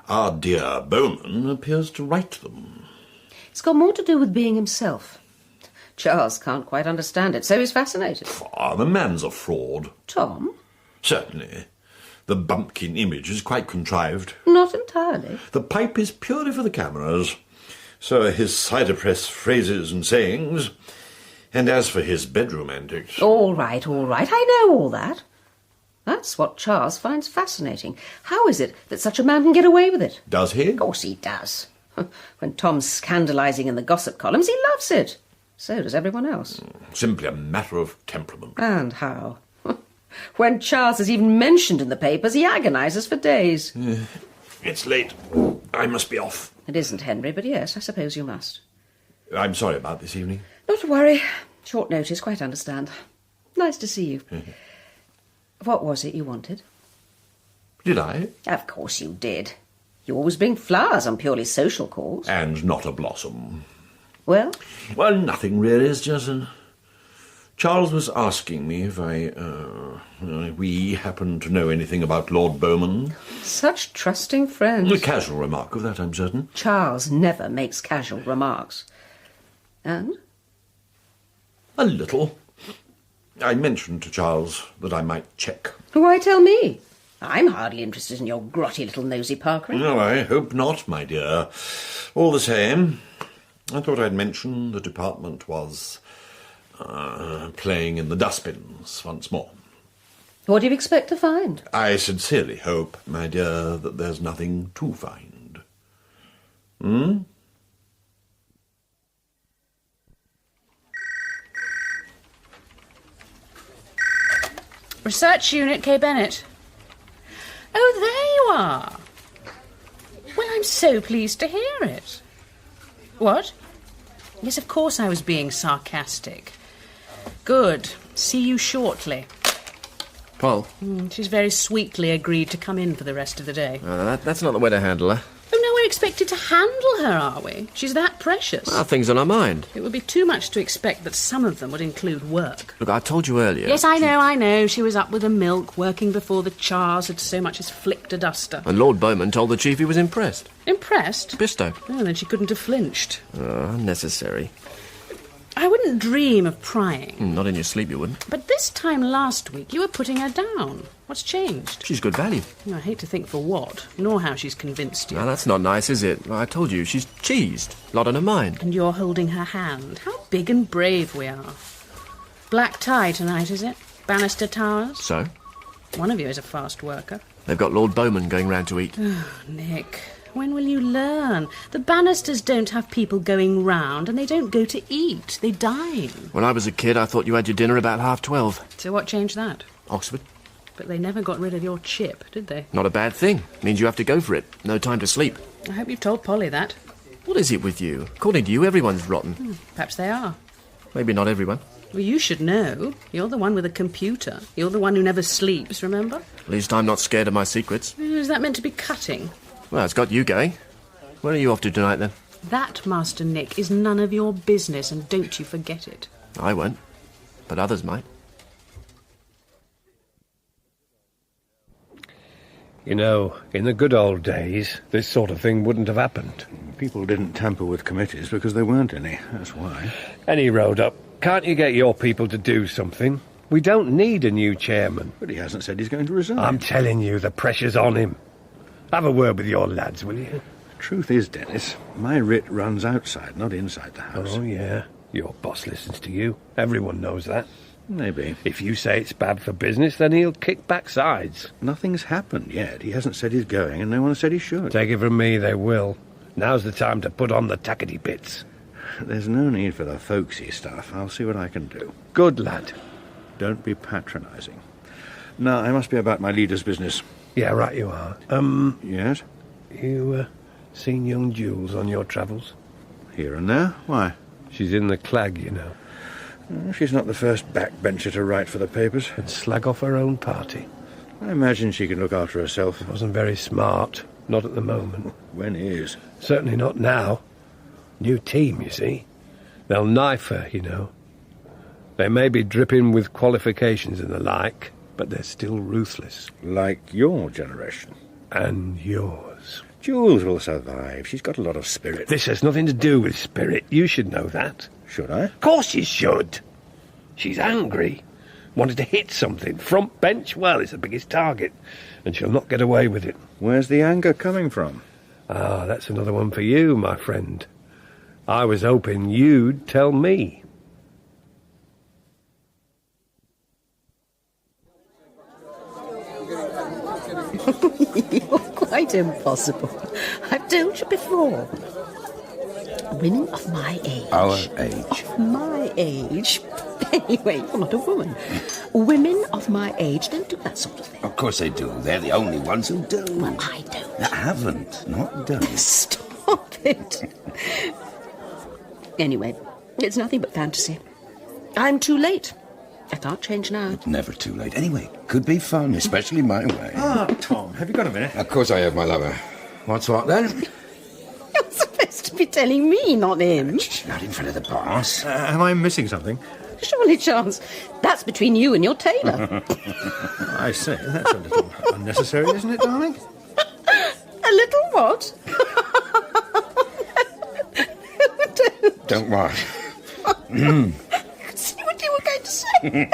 Our dear Bowman appears to write them. It's got more to do with being himself. Charles can't quite understand it, so he's fascinated. The man's a fraud. Tom? Certainly. The bumpkin image is quite contrived. Not entirely. The pipe is purely for the cameras. So are his cider press phrases and sayings. And as for his bedroom antics... All right, I know all that. That's what Charles finds fascinating. How is it that such a man can get away with it? Does he? Of course he does. When Tom's scandalising in the gossip columns, he loves it. So does everyone else. Simply a matter of temperament. And how? When Charles is even mentioned in the papers, he agonises for days. It's late. I must be off. It isn't, Henry, but yes, I suppose you must. I'm sorry about this evening. Not to worry. Short notice, quite understand. Nice to see you. What was it you wanted? Did I? Of course you did. You always bring flowers on purely social calls. And not a blossom. Well? Well, nothing really. It's just... Charles was asking me if we happen to know anything about Lord Bowman. Such trusting friends. A casual remark of that, I'm certain. Charles never makes casual remarks. And? A little. I mentioned to Charles that I might check. Why tell me? I'm hardly interested in your grotty little nosy parkery. No, I hope not, my dear. All the same, I thought I'd mention the department was playing in the dustbins once more. What do you expect to find? I sincerely hope, my dear, that there's nothing to find. Research Unit, K. Bennett. Oh, there you are. Well, I'm so pleased to hear it. What? Yes, of course I was being sarcastic. Good. See you shortly. Paul? She's very sweetly agreed to come in for the rest of the day. That's not the way to handle her. Oh, no, we're expected to handle her, are we? She's that precious. Well, things on her mind. It would be too much to expect that some of them would include work. Look, I told you earlier. Yes, I know. She was up with the milk, working before the Charles had so much as flicked a duster. And Lord Bowman told the chief he was impressed. Impressed? Bisto. Oh, then she couldn't have flinched. Unnecessary. I wouldn't dream of prying. Not in your sleep, you wouldn't. But this time last week, you were putting her down. What's changed? She's good value. I hate to think for what, nor how she's convinced you. Now, that's not nice, is it? I told you, she's cheesed. A lot on her mind. And you're holding her hand. How big and brave we are. Black tie tonight, is it? Bannister Towers? So? One of you is a fast worker. They've got Lord Bowman going round to eat. Oh, Nick. When will you learn? The Bannisters don't have people going round, and they don't go to eat. They dine. When I was a kid, I thought you had your dinner about 12:30. So what changed that? Oxford. But they never got rid of your chip, did they? Not a bad thing. Means you have to go for it. No time to sleep. I hope you've told Polly that. What is it with you? According to you, everyone's rotten. Perhaps they are. Maybe not everyone. Well, you should know. You're the one with a computer. You're the one who never sleeps, remember? At least I'm not scared of my secrets. Is that meant to be cutting? Well, it's got you going. Where are you off to tonight, then? That, Master Nick, is none of your business, and don't you forget it. I won't. But others might. You know, in the good old days, this sort of thing wouldn't have happened. People didn't tamper with committees because there weren't any. That's why. Any road up. Can't you get your people to do something? We don't need a new chairman. But he hasn't said he's going to resign. I'm telling you, the pressure's on him. Have a word with your lads, will you? Truth is, Dennis, my writ runs outside, not inside the house. Oh, yeah. Your boss listens to you. Everyone knows that. Maybe. If you say it's bad for business, then he'll kick back sides. Nothing's happened yet. He hasn't said he's going, and no one said he should. Take it from me, they will. Now's the time to put on the tackety bits. There's no need for the folksy stuff. I'll see what I can do. Good lad. Don't be patronising. Now, I must be about my leader's business. Yeah, right you are. Yes? You, seen young Jules on your travels? Here and there. Why? She's in the Clag, you know. She's not the first backbencher to write for the papers. And slag off her own party. I imagine she can look after herself. Wasn't very smart. Not at the moment. When is? Certainly not now. New team, you see. They'll knife her, you know. They may be dripping with qualifications and the like, but they're still ruthless. Like your generation. And yours. Jules will survive. She's got a lot of spirit. This has nothing to do with spirit. You should know that. Should I? Of course you should. She's angry. Wanted to hit something. Front bench, well, it's the biggest target. And she'll not get away with it. Where's the anger coming from? Ah, that's another one for you, my friend. I was hoping you'd tell me. You're quite impossible. I've told you before. Women of my age. Our age. Of my age. Anyway, you're not a woman. Women of my age don't do that sort of thing. Of course they do. They're the only ones who do. Well, I don't. That haven't. Not done. Stop it. Anyway, it's nothing but fantasy. I'm too late. I can't change now. It's never too late. Anyway, could be fun, especially my way. Ah, Tom, have you got a minute? Of course I have, my lover. What's what, then? You're supposed to be telling me, not him. Not in front of the boss. Am I missing something? Surely, Charles, that's between you and your tailor. I say, that's a little unnecessary, isn't it, darling? A little what? Don't worry. See what you were going to say.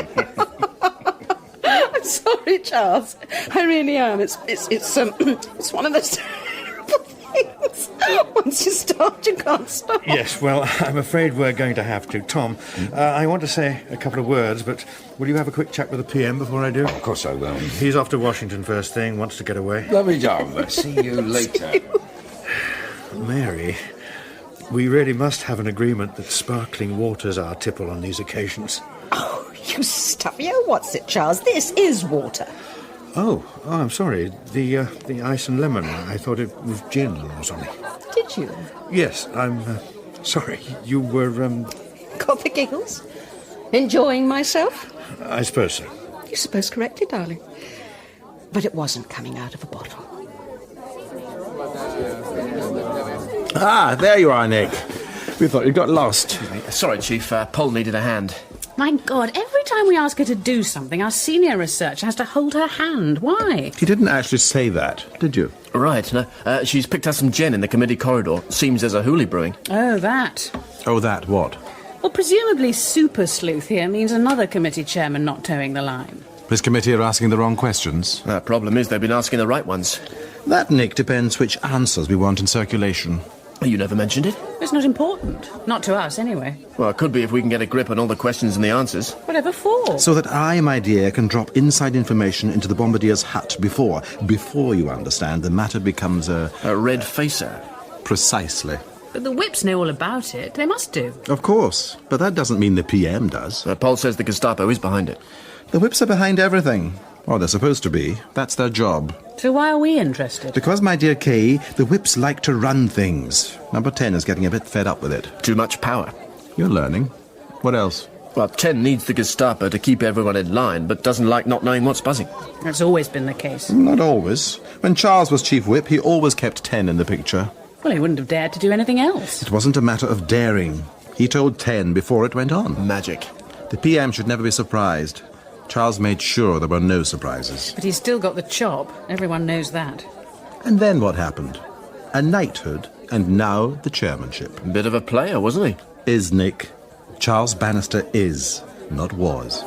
I'm sorry, Charles. I really am. It's one of those terrible things. Once you start, you can't stop. Yes, well, I'm afraid we're going to have to. Tom, I want to say a couple of words, but will you have a quick chat with the PM before I do? Of course I will. He's off to Washington first thing, wants to get away. Lovely job. See you later. Mary, we really must have an agreement that sparkling water's our tipple on these occasions. Oh, you stuffy old what's it, Charles? This is water. Oh, I'm sorry. The ice and lemon. I thought it was gin or something. Did you? Yes, I'm sorry. You were, Got the giggles? Enjoying myself? I suppose so. You suppose correctly, darling. But it wasn't coming out of a bottle. Ah, there you are, Nick. We thought you'd got lost. Sorry, Chief. Paul needed a hand. My God, every time we ask her to do something, our senior researcher has to hold her hand. Why? You didn't actually say that, did you? Right, no. She's picked up some gin in the committee corridor. Seems there's a hooly brewing. Oh, that. Oh, that what? Well, presumably super sleuth here means another committee chairman not towing the line. This committee are asking the wrong questions. Problem is they've been asking the right ones. That, Nick, depends which answers we want in circulation. You never mentioned it? It's not important. Not to us, anyway. Well, it could be if we can get a grip on all the questions and the answers. Whatever for? So that I, my dear, can drop inside information into the bombardier's hut before, you understand, the matter becomes a red facer. Precisely. But the whips know all about it. They must do. Of course, but that doesn't mean the PM does. Paul says the Gestapo is behind it. The whips are behind everything. Or they're supposed to be. That's their job. So why are we interested? Because, my dear Kay, the whips like to run things. Number 10 is getting a bit fed up with it. Too much power. You're learning. What else? Well, 10 needs the Gestapo to keep everyone in line, but doesn't like not knowing what's buzzing. That's always been the case. Not always. When Charles was chief whip, he always kept 10 in the picture. Well, he wouldn't have dared to do anything else. It wasn't a matter of daring. He told 10 before it went on. Magic. The PM should never be surprised. Charles made sure there were no surprises. But he's still got the chop. Everyone knows that. And then what happened? A knighthood, and now the chairmanship. Bit of a player, wasn't he? Is Nick. Charles Bannister is, not was.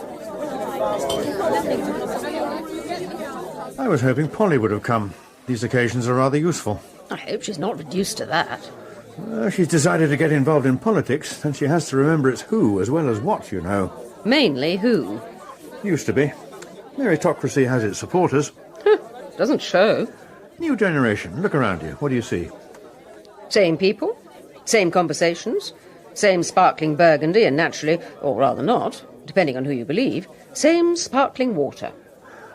I was hoping Polly would have come. These occasions are rather useful. I hope she's not reduced to that. She's decided to get involved in politics, and she has to remember it's who as well as what, you know. Mainly who? Used to be. Meritocracy has its supporters. Doesn't show. New generation. Look around you. What do you see? Same people, same conversations, same sparkling burgundy, and naturally, or rather not, depending on who you believe, same sparkling water.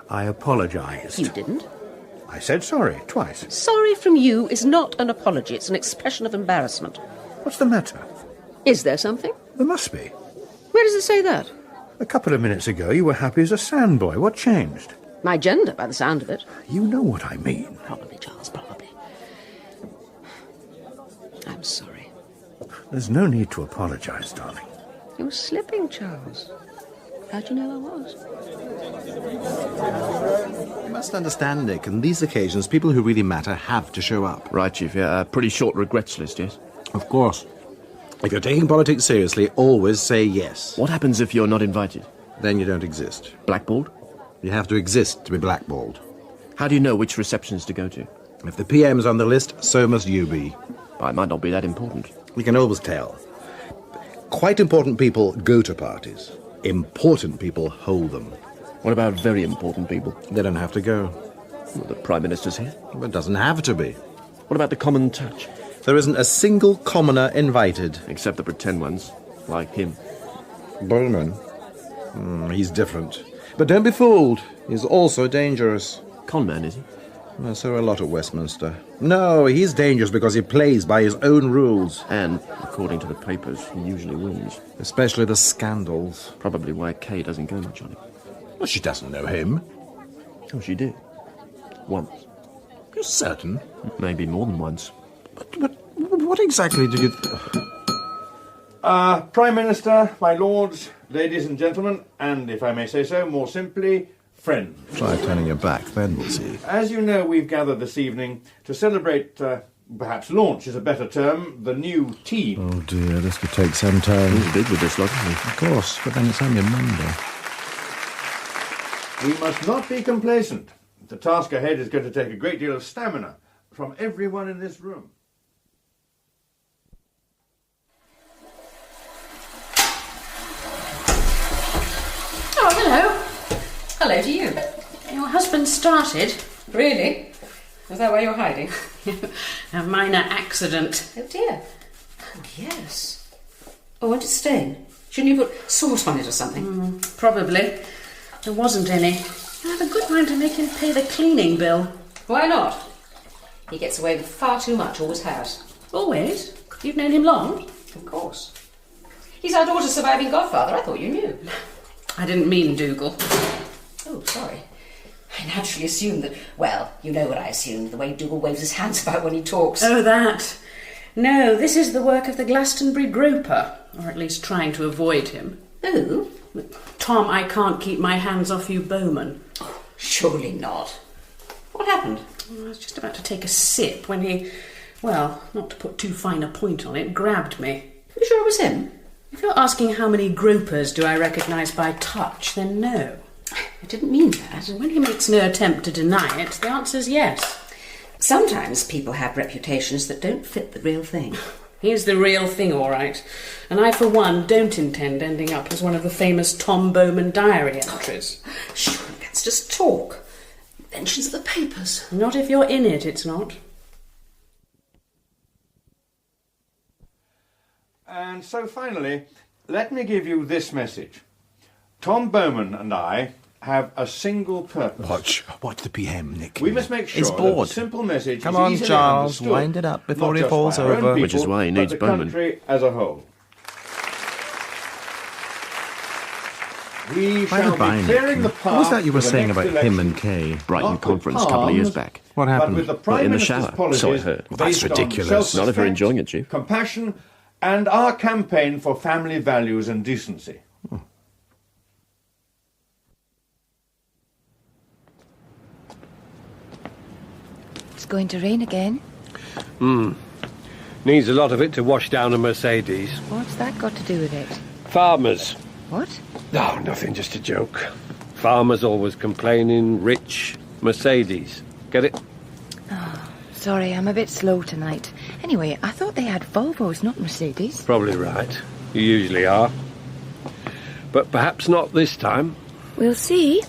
I apologised. You didn't. I said sorry, twice. Sorry from you is not an apology. It's an expression of embarrassment. What's the matter? Is there something? There must be. Where does it say that? A couple of minutes ago, you were happy as a sandboy. What changed? My gender, by the sound of it. You know what I mean. Probably, Charles, probably. I'm sorry. There's no need to apologise, darling. You were slipping, Charles. How'd you know I was? You must understand, Nick, on these occasions, people who really matter have to show up. Right, Chief, yeah, a pretty short regrets list, yes? Of course. If you're taking politics seriously, always say yes. What happens if you're not invited? Then you don't exist. Blackballed? You have to exist to be blackballed. How do you know which receptions to go to? If the PM's on the list, so must you be. It might not be that important. You can always tell. Quite important people go to parties. Important people hold them. What about very important people? They don't have to go. Well, the Prime Minister's here. But it doesn't have to be. What about the common touch? There isn't a single commoner invited. Except the pretend ones, like him. Bowman? He's different. But don't be fooled. He's also dangerous. Con man, is he? Well, so are a lot at Westminster. No, he's dangerous because he plays by his own rules. And, according to the papers, he usually wins. Especially the scandals. Probably why Kay doesn't go much on it. Well, she doesn't know him. Oh, she did. Once. You're certain? Maybe more than once. But what exactly did you... Prime Minister, my lords, ladies and gentlemen, and, if I may say so, more simply, friends. Try turning your back, then we'll see. As you know, we've gathered this evening to celebrate, perhaps launch is a better term, the new team. Oh dear, this could take some time. He's big with this lot, isn't he? Of course, but then it's only Monday. We must not be complacent. The task ahead is going to take a great deal of stamina from everyone in this room. Oh, hello. Hello to you. Your husband started. Really? Is that why you're hiding? A minor accident. Oh, dear. Oh, yes. Oh, won't it stain? Shouldn't you put sauce on it or something? Probably. There wasn't any. I have a good mind to make him pay the cleaning bill. Why not? He gets away with far too much, always has. Always? You've known him long? Of course. He's our daughter's surviving godfather. I thought you knew. I didn't mean Dougal. Oh, sorry. I naturally assumed that... Well, you know what I assumed, the way Dougal waves his hands about when he talks. Oh, that. No, this is the work of the Glastonbury groper, or at least trying to avoid him. Who? Tom, I can't keep my hands off you, Bowman. Oh, surely not. What happened? I was just about to take a sip when he, well, not to put too fine a point on it, grabbed me. You sure it was him? If you're asking how many gropers do I recognise by touch, then no. I didn't mean that. And when he makes no attempt to deny it, the answer's yes. Sometimes people have reputations that don't fit the real thing. He's the real thing, all right. And I, for one, don't intend ending up as one of the famous Tom Bowman diary entries. Sure, that's just talk. Mentions of the papers. Not if you're in it, it's not. And so finally, let me give you this message. Tom Bowman and I have a single purpose. Watch the PM, Nick. We must make sure He's bored. that the simple message Come is on, easily Charles, understood, wind it up before not he just falls by our own over. people, Which is why he needs but the Bowman. country as a whole. We By shall the by, be clearing the Nick, path what was that you were for the saying next about election, him and Kay? Brighton not conference with a couple of years arms, back. What but happened? with the Well, Prime in the Minister's shower. policies So I heard. Well, that's based on ridiculous. Not if you're self-respect, enjoying it, Chief. compassion, and our campaign for family values and decency. It's going to rain again. Needs a lot of it to wash down a Mercedes. What's that got to do with it? Farmers. What? No, nothing, just a joke. Farmers always complaining, rich, Mercedes. Get it? Sorry, I'm a bit slow tonight. Anyway, I thought they had Volvos, not Mercedes. Probably right. You usually are. But perhaps not this time. We'll see.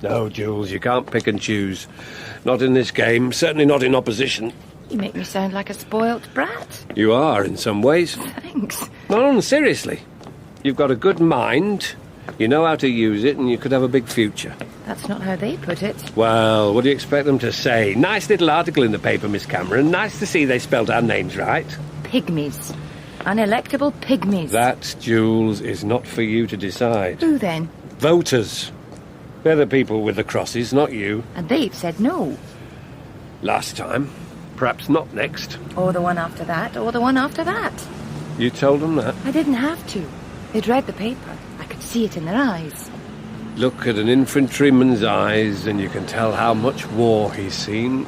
No, Jules, you can't pick and choose. Not in this game, certainly not in opposition. You make me sound like a spoilt brat. You are, in some ways. Thanks. No, seriously. You've got a good mind, you know how to use it, and you could have a big future. That's not how they put it. Well, what do you expect them to say? Nice little article in the paper, Miss Cameron. Nice to see they spelled our names right. Pygmies. Unelectable pygmies. That, Jules, is not for you to decide. Who then? Voters. They're the people with the crosses, not you. And they've said no. Last time. Perhaps not next. Or the one after that, or the one after that. You told them that? I didn't have to. They'd read the paper. I could see it in their eyes. Look at an infantryman's eyes and you can tell how much war he's seen.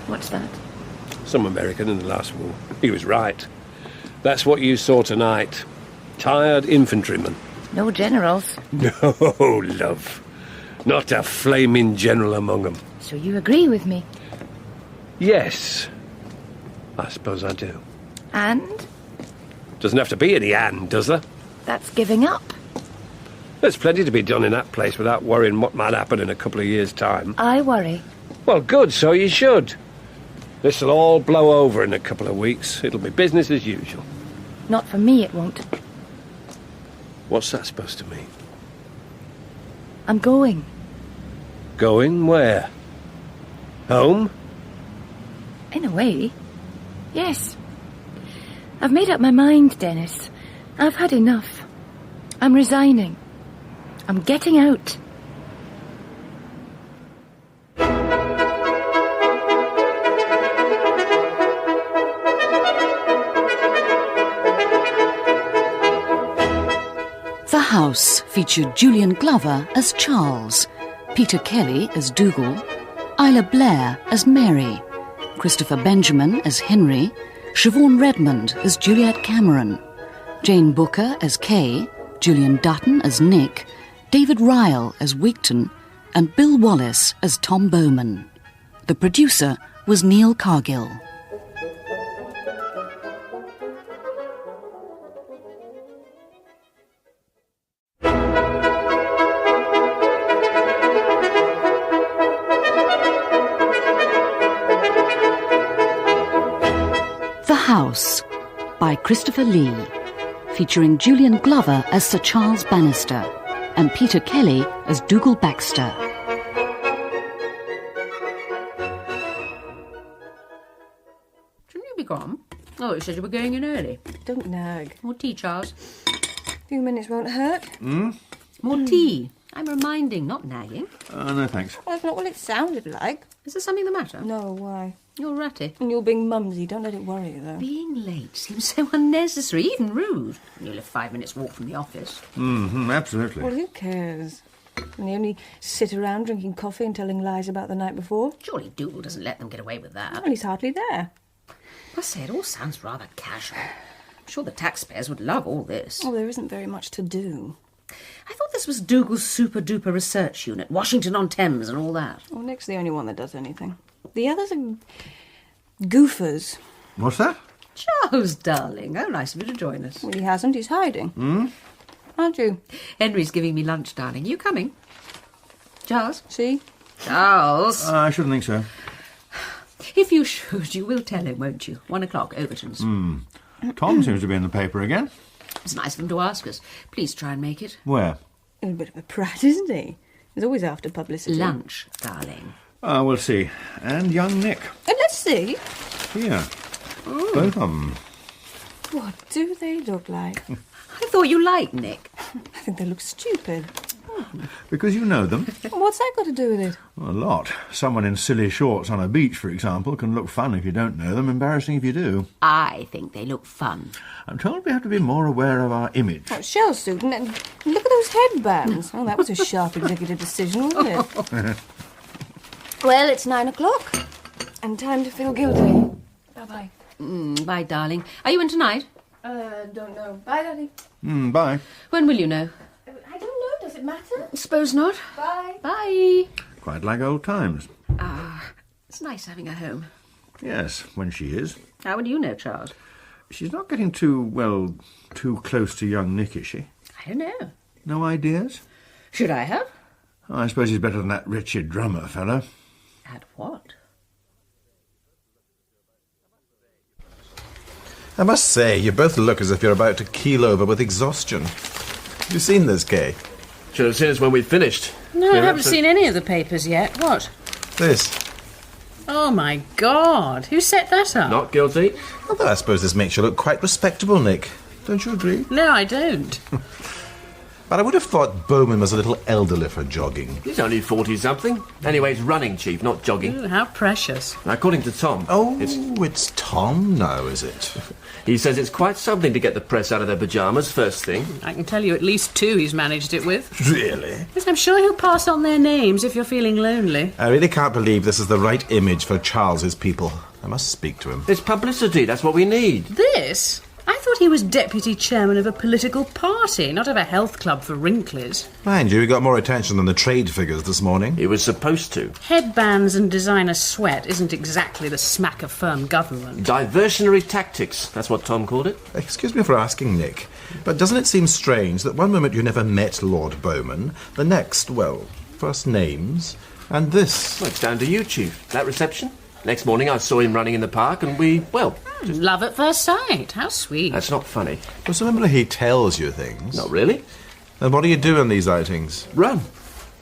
What's that? Some American in the last war. He was right. That's what you saw tonight. Tired infantrymen. No generals. No, love. Not a flaming general among them. So you agree with me? Yes. I suppose I do. And? Doesn't have to be any and, does there? That's giving up. There's plenty to be done in that place without worrying what might happen in a couple of years' time. I worry. Well, good, so you should. This'll all blow over in a couple of weeks. It'll be business as usual. Not for me, it won't. What's that supposed to mean? I'm going. Going where? Home? In a way, yes. I've made up my mind, Dennis. I've had enough. I'm resigning. I'm getting out. The House featured Julian Glover as Charles, Peter Kelly as Dougal, Isla Blair as Mary, Christopher Benjamin as Henry, Siobhan Redmond as Juliet Cameron, Jane Booker as Kay, Julian Dutton as Nick, David Ryle as Wigton, and Bill Wallace as Tom Bowman. The producer was Neil Cargill. The House by Christopher Lee, featuring Julian Glover as Sir Charles Bannister and Peter Kelly as Dougal Baxter. Shouldn't you be gone? Oh, it said you were going in early. Don't nag. More tea, Charles. A few minutes won't hurt. More tea. I'm reminding, not nagging. No, thanks. Well, that's not what it sounded like. Is there something the matter? No, why? You're ratty. And you're being mumsy. Don't let it worry you, though. Being late seems so unnecessary, even rude. You live 5 minutes walk from the office. Absolutely. Well, who cares? And they only sit around drinking coffee and telling lies about the night before. Surely Dougal doesn't let them get away with that. Well, he's hardly there. I say, it all sounds rather casual. I'm sure the taxpayers would love all this. Oh, there isn't very much to do. I thought this was Dougal's super-duper research unit, Washington-on-Thames and all that. Well, Nick's the only one that does anything. The others are goofers. What's that? Charles, darling, how nice of you to join us. Well, he hasn't. He's hiding. Aren't you? Henry's giving me lunch, darling. You coming? Charles? See? Charles! I shouldn't think so. If you should, you will tell him, won't you? 1 o'clock, Overton's. Tom seems to be in the paper again. It's nice of him to ask us. Please try and make it. Where? He's a bit of a prat, isn't he? He's always after publicity. Lunch, darling. We'll see. And young Nick. Let's see. Here. Both of them. What do they look like? I thought you liked Nick. I think they look stupid. Because you know them. What's that got to do with it? Well, a lot. Someone in silly shorts on a beach, for example, can look fun if you don't know them, embarrassing if you do. I think they look fun. I'm told we have to be more aware of our image. Oh, shell suit, and look at those headbands. Oh, that was a sharp executive decision, wasn't it? Well, it's 9 o'clock, and time to feel guilty. Bye-bye. Bye, darling. Are you in tonight? Don't know. Bye, Daddy. Bye. When will you know? I don't know. Does it matter? Suppose not. Bye. Bye. Quite like old times. It's nice having her home. Yes, when she is. How would you know, Charles? She's not getting too close to young Nick, is she? I don't know. No ideas? Should I have? Oh, I suppose he's better than that wretched drummer fellow. At what? I must say, you both look as if you're about to keel over with exhaustion. Have you seen this, Kay? Should have seen us when we finished. No, I haven't seen any of the papers yet. What? This. Oh, my God. Who set that up? Not guilty. Although I suppose this makes you look quite respectable, Nick. Don't you agree? No, I don't. But I would have thought Bowman was a little elderly for jogging. He's only 40-something. Anyway, he's running, Chief, not jogging. Ooh, how precious. According to Tom... Oh, it's Tom now, is it? He says it's quite something to get the press out of their pyjamas first thing. I can tell you at least 2 he's managed it with. Really? Yes, I'm sure he'll pass on their names if you're feeling lonely. I really can't believe this is the right image for Charles's people. I must speak to him. It's publicity, that's what we need. This? I thought he was deputy chairman of a political party, not of a health club for wrinklies. Mind you, he got more attention than the trade figures this morning. He was supposed to. Headbands and designer sweat isn't exactly the smack of firm government. Diversionary tactics, that's what Tom called it. Excuse me for asking, Nick, but doesn't it seem strange that one moment you never met Lord Bowman, the next, well, first names, and this? Well, it's down to you, Chief. That reception? Next morning I saw him running in the park and we, well... Love at first sight. How sweet. That's not funny. Well, so remember he tells you things. Not really. Then what do you do in these outings? Run.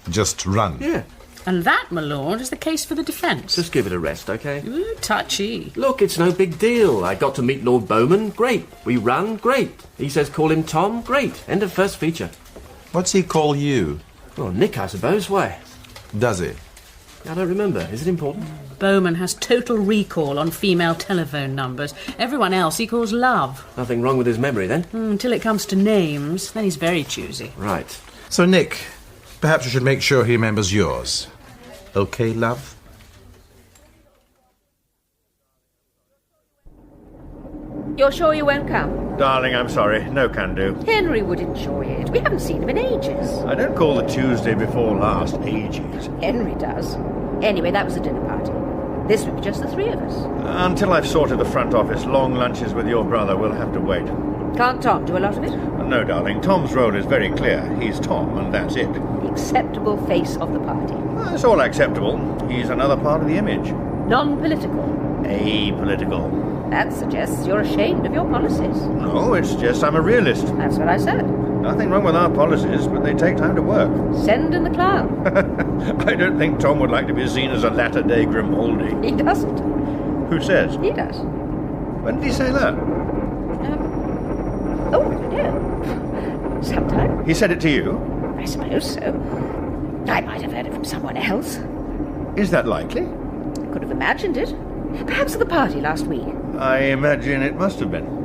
Just run? Yeah. And that, my lord, is the case for the defence. Just give it a rest, OK? Ooh, touchy. Look, it's no big deal. I got to meet Lord Bowman. Great. We run. Great. He says call him Tom. Great. End of first feature. What's he call you? Well, Nick, I suppose. Why? Does he? I don't remember. Is it important? Bowman has total recall on female telephone numbers. Everyone else he calls love. Nothing wrong with his memory, then? Until it comes to names, then he's very choosy. Right. So, Nick, perhaps you should make sure he remembers yours. OK, love? You're sure you won't come? Darling, I'm sorry. No can do. Henry would enjoy it. We haven't seen him in ages. I don't call the Tuesday before last ages. Henry does. Anyway, that was a dinner party. This would be just the 3 of us. Until I've sorted the front office, long lunches with your brother will have to wait. Can't Tom do a lot of it? No, darling. Tom's role is very clear. He's Tom, and that's it. The acceptable face of the party. It's all acceptable. He's another part of the image. Non-political. Apolitical. That suggests you're ashamed of your policies. No, it's just I'm a realist. That's what I said. Nothing wrong with our policies, but they take time to work. Send in the clown. I don't think Tom would like to be seen as a latter-day Grimaldi. He doesn't. Who says? He does. When did he say that? Oh, I don't know. Sometime. He said it to you? I suppose so. I might have heard it from someone else. Is that likely? Could have imagined it. Perhaps at the party last week. I imagine it must have been.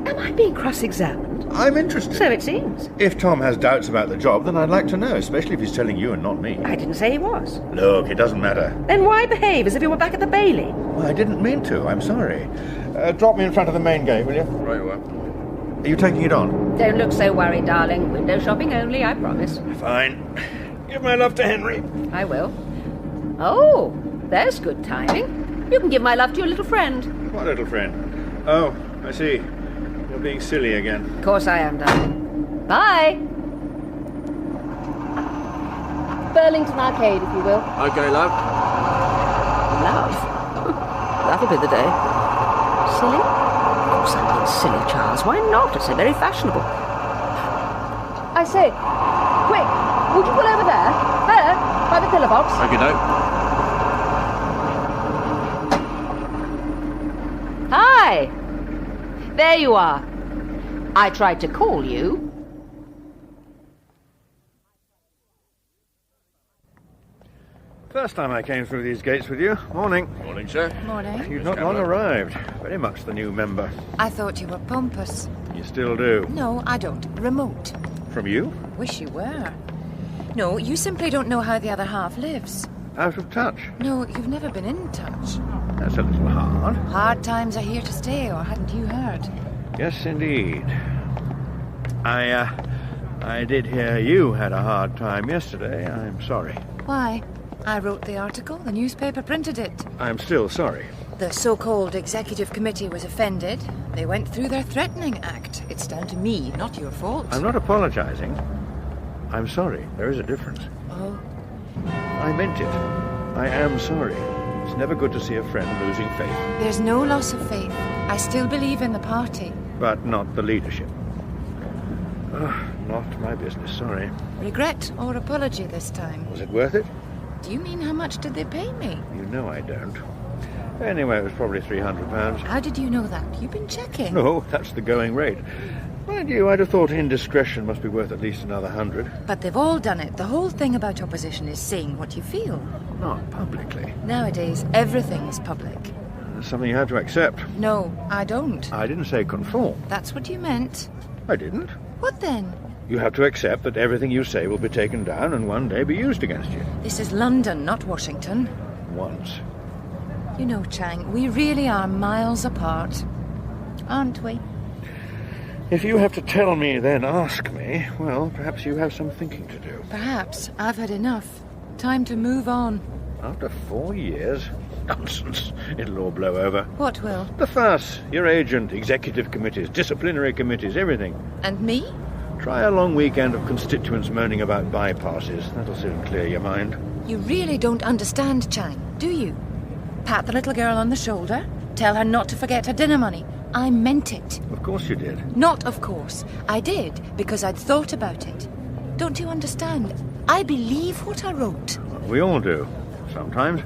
Am I being cross-examined? I'm interested. So it seems. If Tom has doubts about the job, then I'd like to know, especially if he's telling you and not me. I didn't say he was. Look, it doesn't matter. Then why behave as if you were back at the Bailey? Well, I didn't mean to. I'm sorry. Drop me in front of the main gate, will you? Right, you are. Are you taking it on? Don't look so worried, darling. Window shopping only, I promise. Fine. Give my love to Henry. I will. Oh, there's good timing. You can give my love to your little friend. What little friend? Oh, I see. You're being silly again. Of course I am, darling. Bye. Burlington Arcade, if you will. Okay, love. Love? That'll be the day. Silly? Of course I'm being silly, Charles. Why not? It's so very fashionable. I say, quick, would you pull over there? There, by the pillar box. Okay, no. Hi! There you are. I tried to call you. First time I came through these gates with you. Morning. Morning, sir. Morning. You've not long arrived. Very much the new member. I thought you were pompous. You still do. No, I don't. Remote. From you? Wish you were. No, you simply don't know how the other half lives. Out of touch. No, you've never been in touch. That's a little hard. Hard times are here to stay, or hadn't you heard? Yes, indeed. I did hear you had a hard time yesterday. I'm sorry. Why? I wrote the article. The newspaper printed it. I'm still sorry. The so-called executive committee was offended. They went through their threatening act. It's down to me, not your fault. I'm not apologizing. I'm sorry. There is a difference. Oh? I meant it. I am sorry. It's never good to see a friend losing faith. There's no loss of faith. I still believe in the party. But not the leadership. Not my business, sorry. Regret or apology this time? Was it worth it? Do you mean how much did they pay me? You know I don't. Anyway, it was probably £300. How did you know that? You've been checking. No, that's the going rate. Mind you, I'd have thought indiscretion must be worth at least another 100. But they've all done it. The whole thing about opposition is saying what you feel. Not publicly. Nowadays, everything is public. That's something you have to accept. No, I don't. I didn't say conform. That's what you meant. I didn't. What then? You have to accept that everything you say will be taken down and one day be used against you. This is London, not Washington. Once. You know, Chang, we really are miles apart. Aren't we? If you have to tell me, then ask me, well, perhaps you have some thinking to do. Perhaps. I've had enough. Time to move on. After 4 years? Nonsense. It'll all blow over. What will? The fuss. Your agent, executive committees, disciplinary committees, everything. And me? Try a long weekend of constituents moaning about bypasses. That'll soon clear your mind. You really don't understand, Chang, do you? Pat the little girl on the shoulder. Tell her not to forget her dinner money. I meant it. Of course you did. Not of course. I did, because I'd thought about it. Don't you understand? I believe what I wrote. We all do. Sometimes.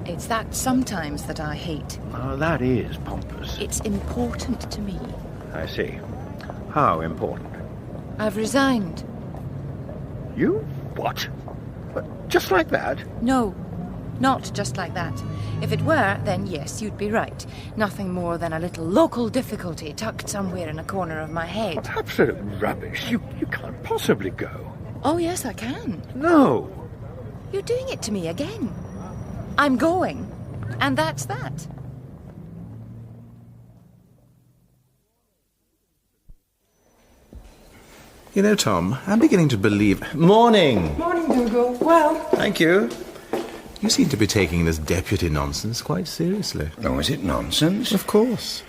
It's that sometimes that I hate. Oh, that is pompous. It's important to me. I see. How important? I've resigned. You? What? Just like that? No, not just like that. If it were, then yes, you'd be right. Nothing more than a little local difficulty tucked somewhere in a corner of my head. Absolute rubbish. You can't possibly go. Oh, yes, I can. No. You're doing it to me again. I'm going, and that's that. You know, Tom, I'm beginning to believe... Morning! Morning, Dougal. Well... Thank you. You seem to be taking this deputy nonsense quite seriously. Oh, is it nonsense? Of course.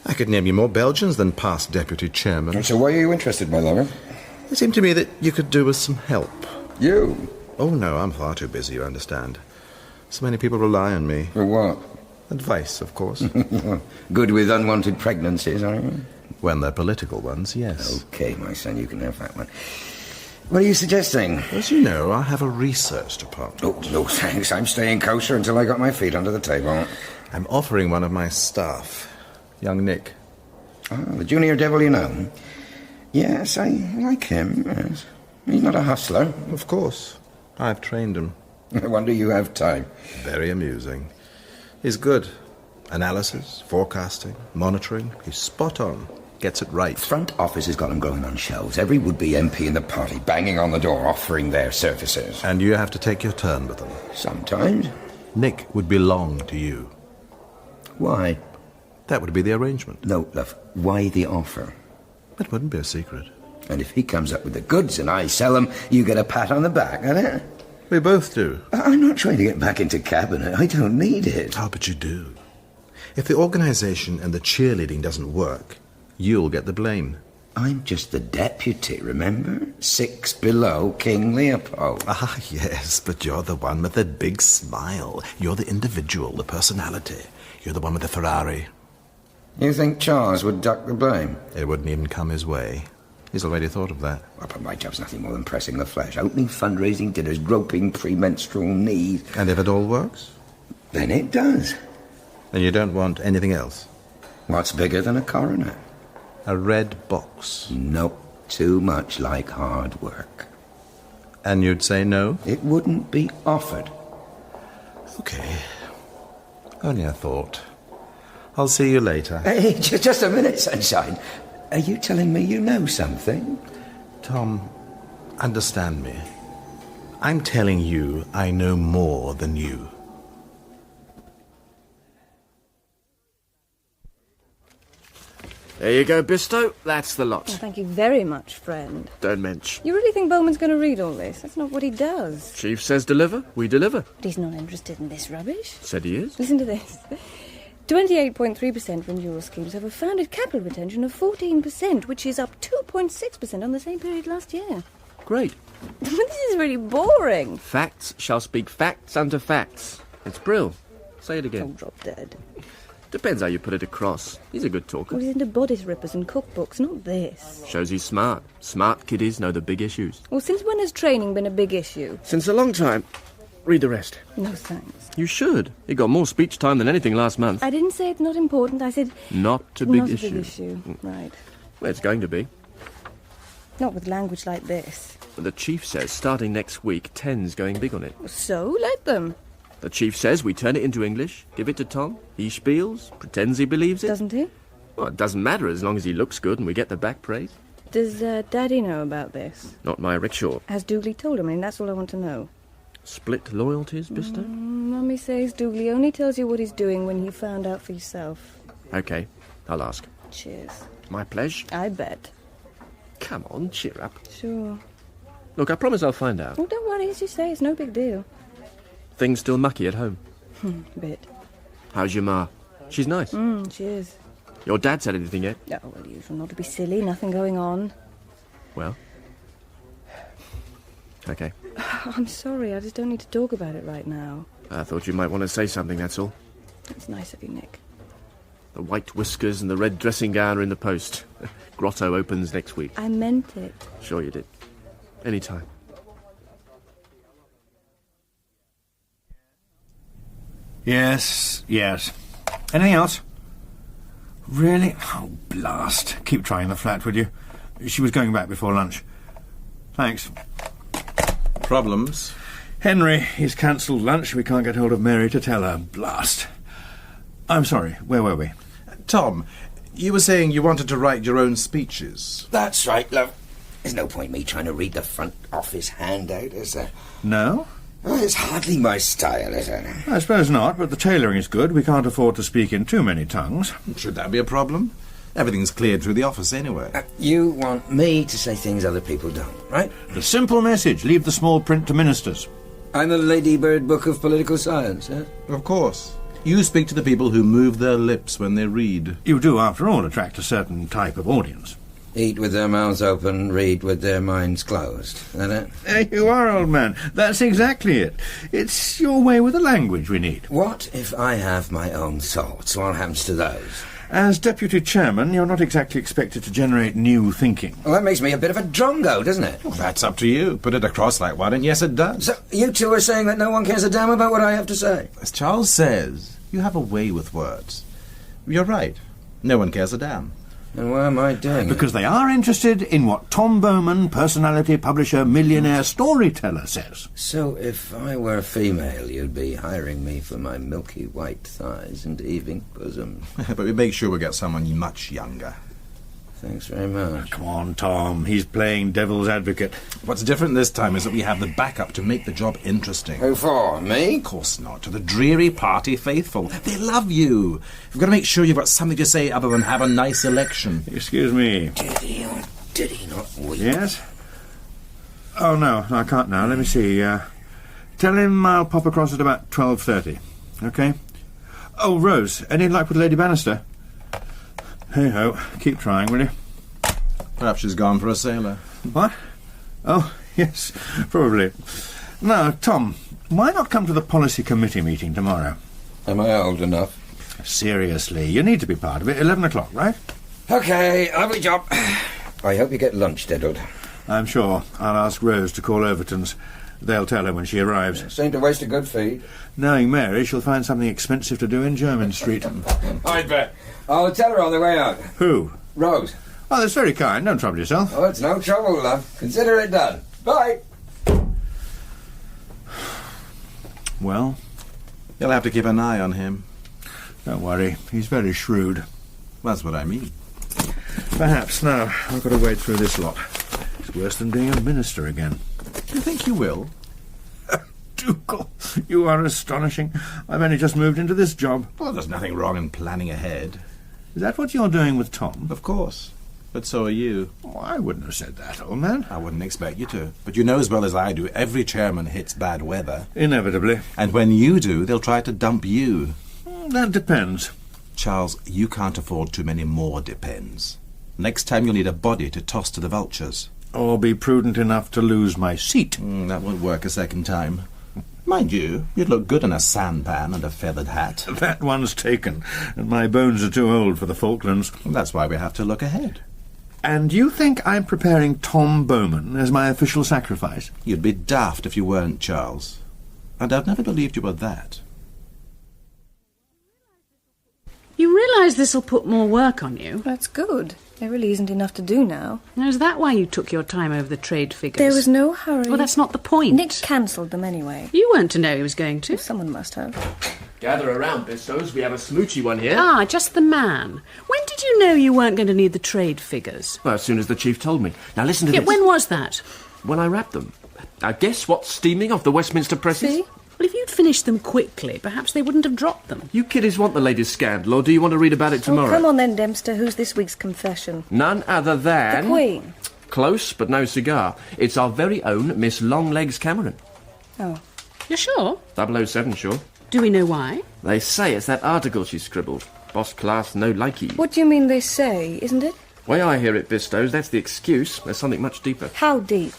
I could name you more Belgians than past deputy chairman. And so why are you interested, my lover? It seemed to me that you could do with some help. You? Oh, no, I'm far too busy, you understand. So many people rely on me. For what? Advice, of course. Good with unwanted pregnancies, are you? When they're political ones, yes. Okay, my son, you can have that one. What are you suggesting? As you know, I have a research department. Oh, no thanks. I'm staying kosher until I got my feet under the table. I'm offering one of my staff, young Nick. Ah, the junior devil you know. Yes, I like him, yes. He's not a hustler. Of course. I've trained him. I wonder you have time. Very amusing. He's good. Analysis, forecasting, monitoring. He's spot on. Gets it right. Front office has got him growing on shelves. Every would-be MP in the party banging on the door offering their services. And you have to take your turn with them. Sometimes. Nick would belong to you. Why? That would be the arrangement. No, love. Why the offer? It wouldn't be a secret. And if he comes up with the goods and I sell them, you get a pat on the back, eh? We both do. I'm not trying to get back into cabinet. I don't need it. Oh, but you do. If the organisation and the cheerleading doesn't work, you'll get the blame. I'm just the deputy, remember? 6 below King Leopold. Ah, yes, but you're the one with the big smile. You're the individual, the personality. You're the one with the Ferrari. You think Charles would duck the blame? It wouldn't even come his way. He's already thought of that. Well, but my job's nothing more than pressing the flesh. Opening fundraising dinners, groping premenstrual needs. And if it all works? Then it does. And you don't want anything else? What's bigger than a coroner? A red box. Nope. Too much like hard work. And you'd say no? It wouldn't be offered. Okay. Only a thought. I'll see you later. Hey, just a minute, sunshine. Are you telling me you know something? Tom, understand me. I'm telling you I know more than you. There you go, Bisto. That's the lot. Oh, thank you very much, friend. Don't mention. You really think Bowman's going to read all this? That's not what he does. Chief says deliver, we deliver. But he's not interested in this rubbish. Said he is. Listen to this. 28.3% renewal schemes have a founded capital retention of 14%, which is up 2.6% on the same period last year. Great. This is really boring. Facts shall speak facts unto facts. It's brill. Say it again. I'll drop dead. Depends how you put it across. He's a good talker. Well, he's into bodice rippers and cookbooks, not this. Shows he's smart. Smart kiddies know the big issues. Well, since when has training been a big issue? Since a long time. Read the rest. No thanks. You should. He got more speech time than anything last month. I didn't say it's not important. I said... Not a big not issue. a big issue. Right. Well, it's going to be. Not with language like this. The chief says starting next week, 10's going big on it. So, let them. The chief says we turn it into English, give it to Tom. He spiels, pretends he believes it. Doesn't he? Well, it doesn't matter as long as he looks good and we get the back praise. Does Daddy know about this? Not my rickshaw. Has Dougal told him? I mean, that's all I want to know. Split loyalties, Bisto? Mummy says Dougal only tells you what he's doing when you found out for yourself. OK, I'll ask. Cheers. My pleasure. I bet. Come on, cheer up. Sure. Look, I promise I'll find out. Oh, don't worry, as you say, it's no big deal. Things still mucky at home? A bit. How's your ma? She's nice. She is. Your dad said anything yet? Oh, well, usual, not to be silly, nothing going on. Well. OK. I'm sorry, I just don't need to talk about it right now. I thought you might want to say something, that's all. It's nice of you, Nick. The white whiskers and the red dressing gown are in the post. Grotto opens next week. I meant it. Sure you did. Any time. Yes. Anything else? Really? Oh, blast. Keep trying the flat, would you? She was going back before lunch. Thanks. Problems? Henry, he's cancelled lunch. We can't get hold of Mary to tell her. Blast. I'm sorry. Where were we? Tom, you were saying you wanted to write your own speeches. That's right, love. There's no point me trying to read the front office handout, is there? No? Oh, it's hardly my style, is it? I suppose not, but the tailoring is good. We can't afford to speak in too many tongues. Should that be a problem? Everything's cleared through the office anyway. You want me to say things other people don't, right? The simple message, leave the small print to ministers. I'm the Ladybird Book of Political Science, eh? Of course. You speak to the people who move their lips when they read. You do, after all, attract a certain type of audience. Eat with their mouths open, read with their minds closed. Is that it? There you are, old man. That's exactly it. It's your way with the language we need. What if I have my own thoughts? What happens to those? As deputy chairman, you're not exactly expected to generate new thinking. Well, that makes me a bit of a drongo, doesn't it? Well, that's up to you. Put it across like one, and yes, it does. So you two are saying that no one cares a damn about what I have to say? As Charles says, you have a way with words. You're right. No one cares a damn. And why am I doing it? Because they are interested in what Tom Bowman, personality, publisher, millionaire, storyteller, says. So if I were a female, you'd be hiring me for my milky white thighs and heaving bosom. But we make sure we get someone much younger. Thanks very much. Come on, Tom. He's playing devil's advocate. What's different this time is that we have the backup to make the job interesting. Who for? Me? Of course not. To the dreary party faithful. They love you. We've got to make sure you've got something to say other than have a nice election. Excuse me. Did he or did he not weep? Yes? Oh, no, I can't now. Let me see. Tell him I'll pop across at about 12:30. OK? Oh, Rose, any luck with Lady Bannister? Hey-ho, keep trying, will you? Perhaps she's gone for a sailor. What? Oh, yes, probably. Now, Tom, why not come to the policy committee meeting tomorrow? Am I old enough? Seriously, you need to be part of it. 11 o'clock, right? OK, lovely job. I hope you get lunch diddled. I'm sure. I'll ask Rose to call Overton's. They'll tell her when she arrives. Seem to waste a good feed. Knowing Mary, she'll find something expensive to do in Jermyn Street. I bet. I'll tell her on the way out. Who? Rose. Oh, that's very kind. Don't trouble yourself. Oh, it's no trouble, love. Consider it done. Bye. Well? You'll have to keep an eye on him. Don't worry. He's very shrewd. That's what I mean. Perhaps. Now, I've got to wade through this lot. It's worse than being a minister again. Do you think you will? Dougal, you are astonishing. I've only just moved into this job. Well, there's nothing wrong in planning ahead. Is that what you're doing with Tom? Of course. But so are you. Oh, I wouldn't have said that, old man. I wouldn't expect you to. But you know as well as I do, every chairman hits bad weather. Inevitably. And when you do, they'll try to dump you. That depends. Charles, you can't afford too many more depends. Next time you'll need a body to toss to the vultures. Or be prudent enough to lose my seat. That won't work a second time. Mind you, you'd look good in a sampan and a feathered hat. That one's taken, and my bones are too old for the Falklands. That's why we have to look ahead. And you think I'm preparing Tom Bowman as my official sacrifice? You'd be daft if you weren't, Charles. And I've never believed you were that. You realise this'll put more work on you? That's good. There really isn't enough to do now. Is that why you took your time over the trade figures? There was no hurry. Well, that's not the point. Nick cancelled them anyway. You weren't to know he was going to. Well, someone must have. Gather around, Bistos. We have a smoochy one here. Ah, just the man. When did you know you weren't going to need the trade figures? Well, as soon as the chief told me. Now listen to this. When was that? When I wrapped them. Now guess what's steaming off the Westminster presses? See? Well, if you'd finished them quickly, perhaps they wouldn't have dropped them. You kiddies want the latest scandal, or do you want to read about it tomorrow? Oh, come on then, Dempster. Who's this week's confession? None other than... The Queen. Close, but no cigar. It's our very own Miss Longlegs Cameron. Oh. You're sure? 007, sure. Do we know why? They say it's that article she scribbled. Boss class, no likey. What do you mean they say, isn't it? Way I hear it, Bistos, that's the excuse. There's something much deeper. How deep?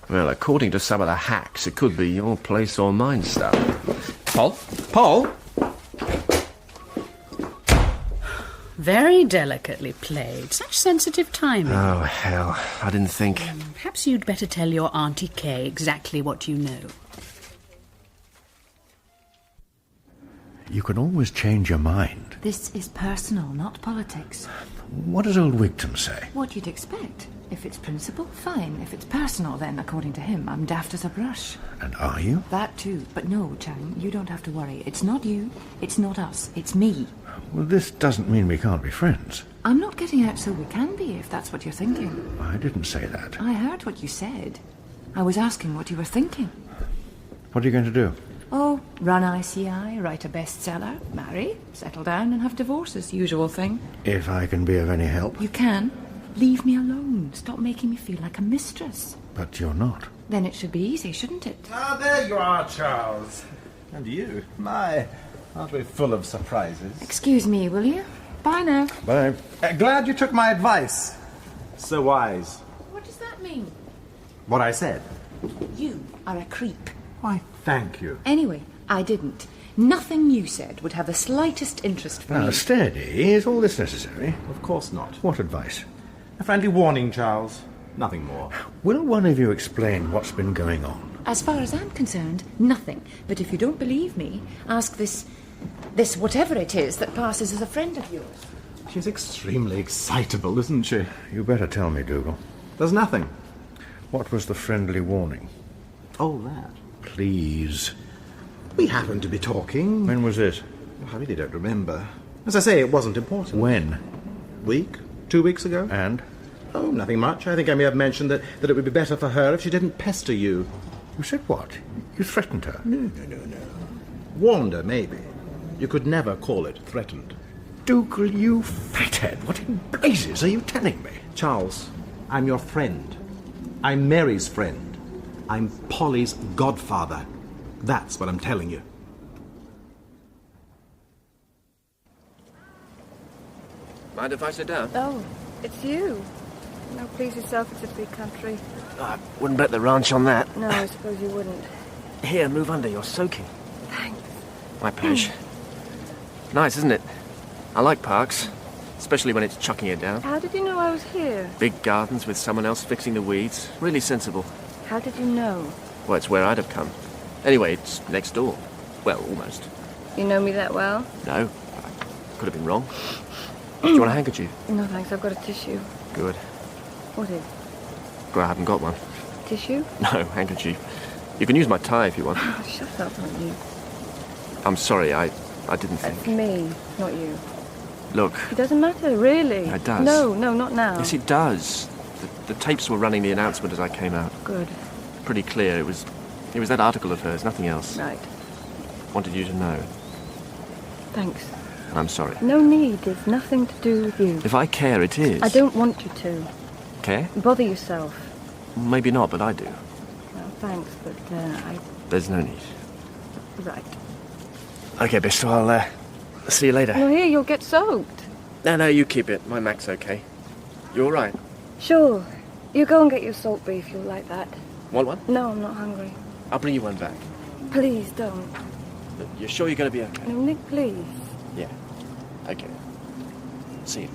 Well, according to some of the hacks, it could be your place or mine stuff. Paul? Paul? Very delicately played. Such sensitive timing. Oh, hell. I didn't think. Perhaps you'd better tell your Auntie Kay exactly what you know. You can always change your mind. This is personal, not politics. What does old Wigton say? What you'd expect. If it's principle, fine. If it's personal, then, according to him, I'm daft as a brush. And are you? That too. But no, Chang, you don't have to worry. It's not you, it's not us, it's me. Well, this doesn't mean we can't be friends. I'm not getting out so we can be, if that's what you're thinking. I didn't say that. I heard what you said. I was asking what you were thinking. What are you going to do? Oh, run ICI, write a bestseller, marry, settle down and have divorces, usual thing. If I can be of any help. You can. Leave me alone. Stop making me feel like a mistress. But you're not. Then it should be easy, shouldn't it? Ah, there you are, Charles. And you. My, aren't we full of surprises? Excuse me, will you? Bye now. Bye. Glad you took my advice. So wise. What does that mean? What I said. You are a creep. Why, thank you. Anyway, I didn't. Nothing you said would have the slightest interest for Now, me. steady. Is all this necessary? Of course not. What advice? A friendly warning, Charles. Nothing more. Will one of you explain what's been going on? As far as I'm concerned, nothing. But if you don't believe me, ask this whatever it is that passes as a friend of yours. She's extremely excitable, isn't she? You better tell me, Dougal. There's nothing. What was the friendly warning? Oh, that. Please. We happened to be talking. When was this? I really don't remember. As I say, it wasn't important. When? Week? 2 weeks ago. And? Oh, nothing much. I think I may have mentioned that it would be better for her if she didn't pester you. You said what? You threatened her? No. Warned her, maybe. You could never call it threatened. Dougal, you fathead. What in blazes are you telling me? Charles, I'm your friend. I'm Mary's friend. I'm Polly's godfather. That's what I'm telling you. Mind if I sit down? Oh, it's you. No, please yourself, it's a big country. I wouldn't bet the ranch on that. No, I suppose you wouldn't. Here, move under, you're soaking. Thanks. My pleasure. Nice, isn't it? I like parks, especially when it's chucking it down. How did you know I was here? Big gardens with someone else fixing the weeds. Really sensible. How did you know? Well, it's where I'd have come. Anyway, it's next door. Well, almost. You know me that well? No, I could have been wrong. Do you want a handkerchief? No, thanks, I've got a tissue. Good. What is? Well, I haven't got one. Tissue? No, handkerchief. You can use my tie if you want. Oh, shut up, not you. I'm sorry, I didn't think. It's me, not you. Look. It doesn't matter, really. It does. No, not now. Yes, it does. The tapes were running the announcement as I came out. Good. Pretty clear. It was that article of hers, nothing else. Right. Wanted you to know. Thanks. I'm sorry. No need. It's nothing to do with you. If I care, it is. I don't want you to. Care? Bother yourself. Maybe not, but I do. Well, thanks, but There's no need. Right. Okay, Baxter, I'll see you later. Well, here, you'll get soaked. No, you keep it. My Mac's okay. You all right? Sure. You go and get your salt beef. You'll like that. Want one? No, I'm not hungry. I'll bring you one back. Please don't. You're sure you're going to be okay? No, Nick, please. Yeah. Okay. See you.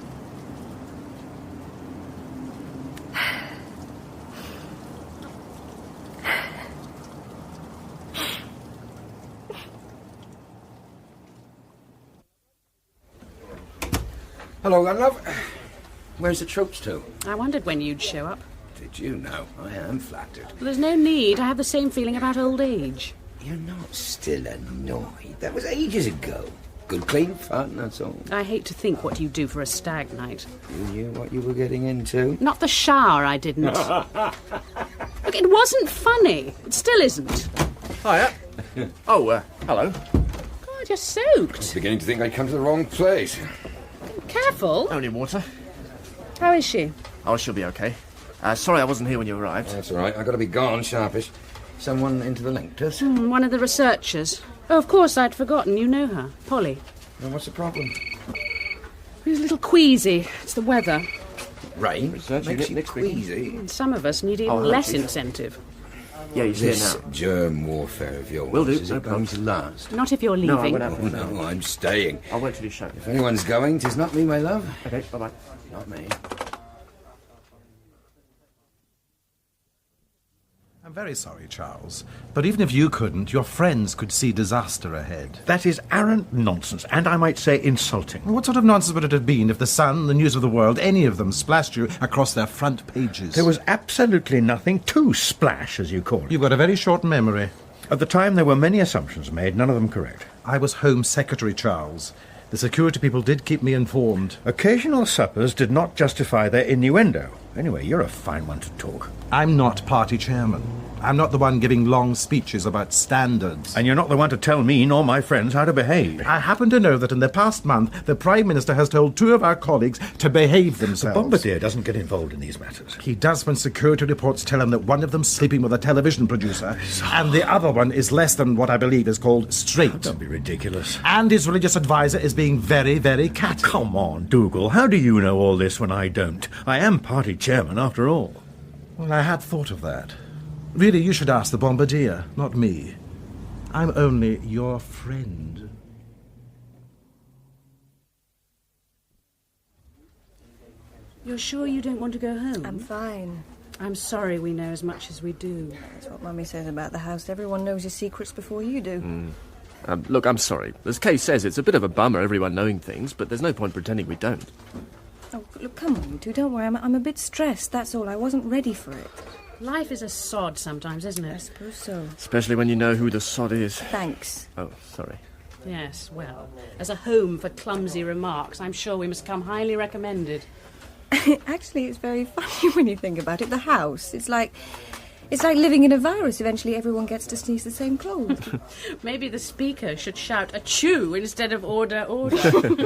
Hello, love. Where's the troops to? I wondered when you'd show up. Did you know? I am flattered. Well, there's no need. I have the same feeling about old age. You're not still annoyed. That was ages ago. Good, clean fun, that's all. I hate to think what you do for a stag night. You knew what you were getting into? Not the shower, I didn't. Look, it wasn't funny. It still isn't. Hiya. Oh, hello. God, you're soaked. I was beginning to think I'd come to the wrong place. Careful. Only water. How is she? Oh, she'll be okay. Sorry I wasn't here when you arrived. That's all right. I've got to be gone sharpish. Someone into the lectures? One of the researchers. Oh, of course, I'd forgotten. You know her. Polly. Well, what's the problem? She's a little queasy. It's the weather. Rain? Research Makes unit you next week. queasy. Some of us need even less incentive. Yeah, he's here This now. germ warfare of yours, Will do, is no it going problem. to last? Not if you're leaving. No, I won't have Oh, no, I'm staying. I'll wait till you show. If anyone's going, 'tis not me, my love. Okay, bye-bye. Not me. I'm very sorry, Charles, but even if you couldn't, your friends could see disaster ahead. That is arrant nonsense, and I might say insulting. What sort of nonsense would it have been if the Sun, the News of the World, any of them splashed you across their front pages? There was absolutely nothing to splash, as you call it. You've got a very short memory. At the time, there were many assumptions made, none of them correct. I was Home Secretary, Charles. The security people did keep me informed. Occasional suppers did not justify their innuendo. Anyway, you're a fine one to talk. I'm not party chairman. I'm not the one giving long speeches about standards. And you're not the one to tell me nor my friends how to behave. I happen to know that in the past month, the Prime Minister has told two of our colleagues to behave The themselves. Bombardier doesn't get involved in these matters. He does when security reports tell him that one of them's sleeping with a television producer, and the other one is less than what I believe is called straight. Don't be ridiculous. And his religious advisor is being very, very catty. Come on, Dougal. How do you know all this when I don't? I am party chairman, after all. Well, I had thought of that. Really, you should ask the Bombardier, not me. I'm only your friend. You're sure you don't want to go home? I'm fine. I'm sorry we know as much as we do. That's what Mummy says about the house. Everyone knows your secrets before you do. Look, I'm sorry. As Kay says, it's a bit of a bummer, everyone knowing things, but there's no point pretending we don't. Oh, look, come on, you two. Don't worry. I'm a bit stressed, that's all. I wasn't ready for it. Life is a sod sometimes, isn't I it? suppose so. Especially when you know who the sod is. Thanks. Oh, sorry. Yes, well, as a home for clumsy remarks, I'm sure we must come highly recommended. Actually, it's very funny when you think about it. The house, it's like It's like living in a virus. Eventually everyone gets to sneeze the same cold. Maybe the speaker should shout achoo instead of order, order.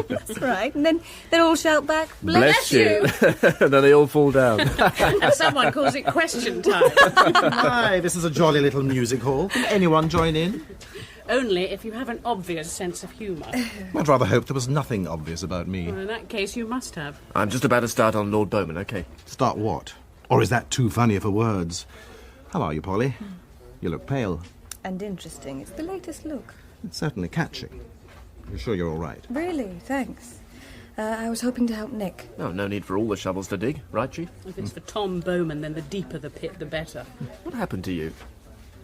That's right. And then they'll all shout back, bless you. Then they all fall down. And someone calls it question time. Hi, this is a jolly little music hall. Can anyone join in? Only if you have an obvious sense of humour. I'd rather hope there was nothing obvious about me. Well, in that case, you must have. I'm just about to start on Lord Bowman, OK? Start what? Or is that too funny for words? How are you, Polly? You look pale. And interesting. It's the latest look. It's certainly catching. You're sure you're all right? Really, thanks. I was hoping to help Nick. Oh, no need for all the shovels to dig, right, Chief? If it's for Tom Bowman, then the deeper the pit, the better. What happened to you?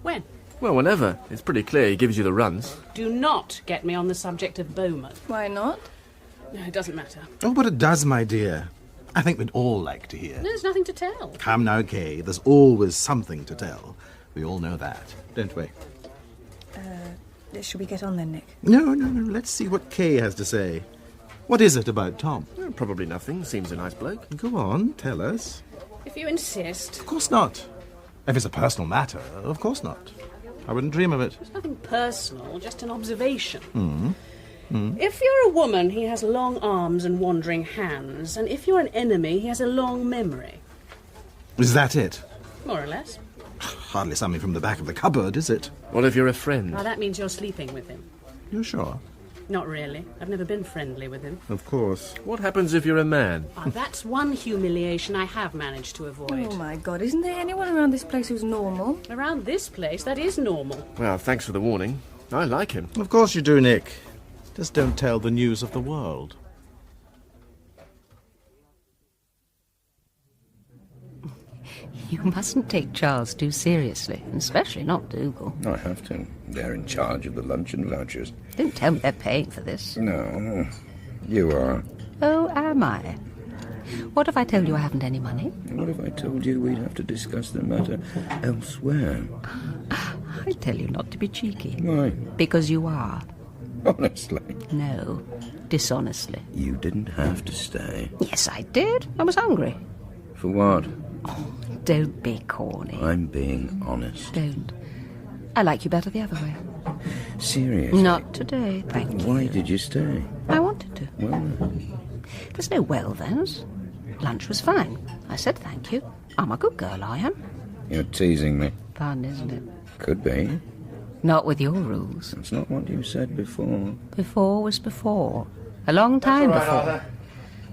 When? Well, whenever. It's pretty clear he gives you the runs. Do not get me on the subject of Bowman. Why not? No, it doesn't matter. Oh, but it does, my dear. I think we'd all like to hear. There's nothing to tell. Come now, Kay. There's always something to tell. We all know that, don't we? Should we get on then, Nick? No. Let's see what Kay has to say. What is it about Tom? Well, probably nothing. Seems a nice bloke. Go on, tell us. If you insist. Of course not. If it's a personal matter, of course not. I wouldn't dream of it. There's nothing personal, just an observation. Mm. If you're a woman, he has long arms and wandering hands, and if you're an enemy, he has a long memory. Is that it? More or less. Hardly something from the back of the cupboard, is it? What if you're a friend? Well, that means you're sleeping with him. You're sure? Not really. I've never been friendly with him. Of course. What happens if you're a man? That's one humiliation I have managed to avoid. Oh, my God. Isn't there anyone around this place who's normal? Around this place, that is normal. Well, thanks for the warning. I like him. Of course you do, Nick. Just don't tell the news of the world. You mustn't take Charles too seriously, especially not Dougal. I have to. They're in charge of the luncheon vouchers. Don't tell me they're paying for this. No, you are. Oh, am I? What if I tell you I haven't any money? What if I told you we'd have to discuss the matter elsewhere? I tell you not to be cheeky. Why? Because you are. Honestly? No, dishonestly. You didn't have to stay. Yes, I did. I was hungry. For what? Oh, don't be corny. I'm being honest. Don't. I like you better the other way. Seriously? Not today, thank you. Why did you stay? I wanted to. Well, There's no well-thens. Lunch was fine. I said thank you. I'm a good girl, I am. you're teasing me. Fun, isn't it? Could be. Not with your rules. That's not what you said before. Before was before. A long time That's all right, before. Arthur.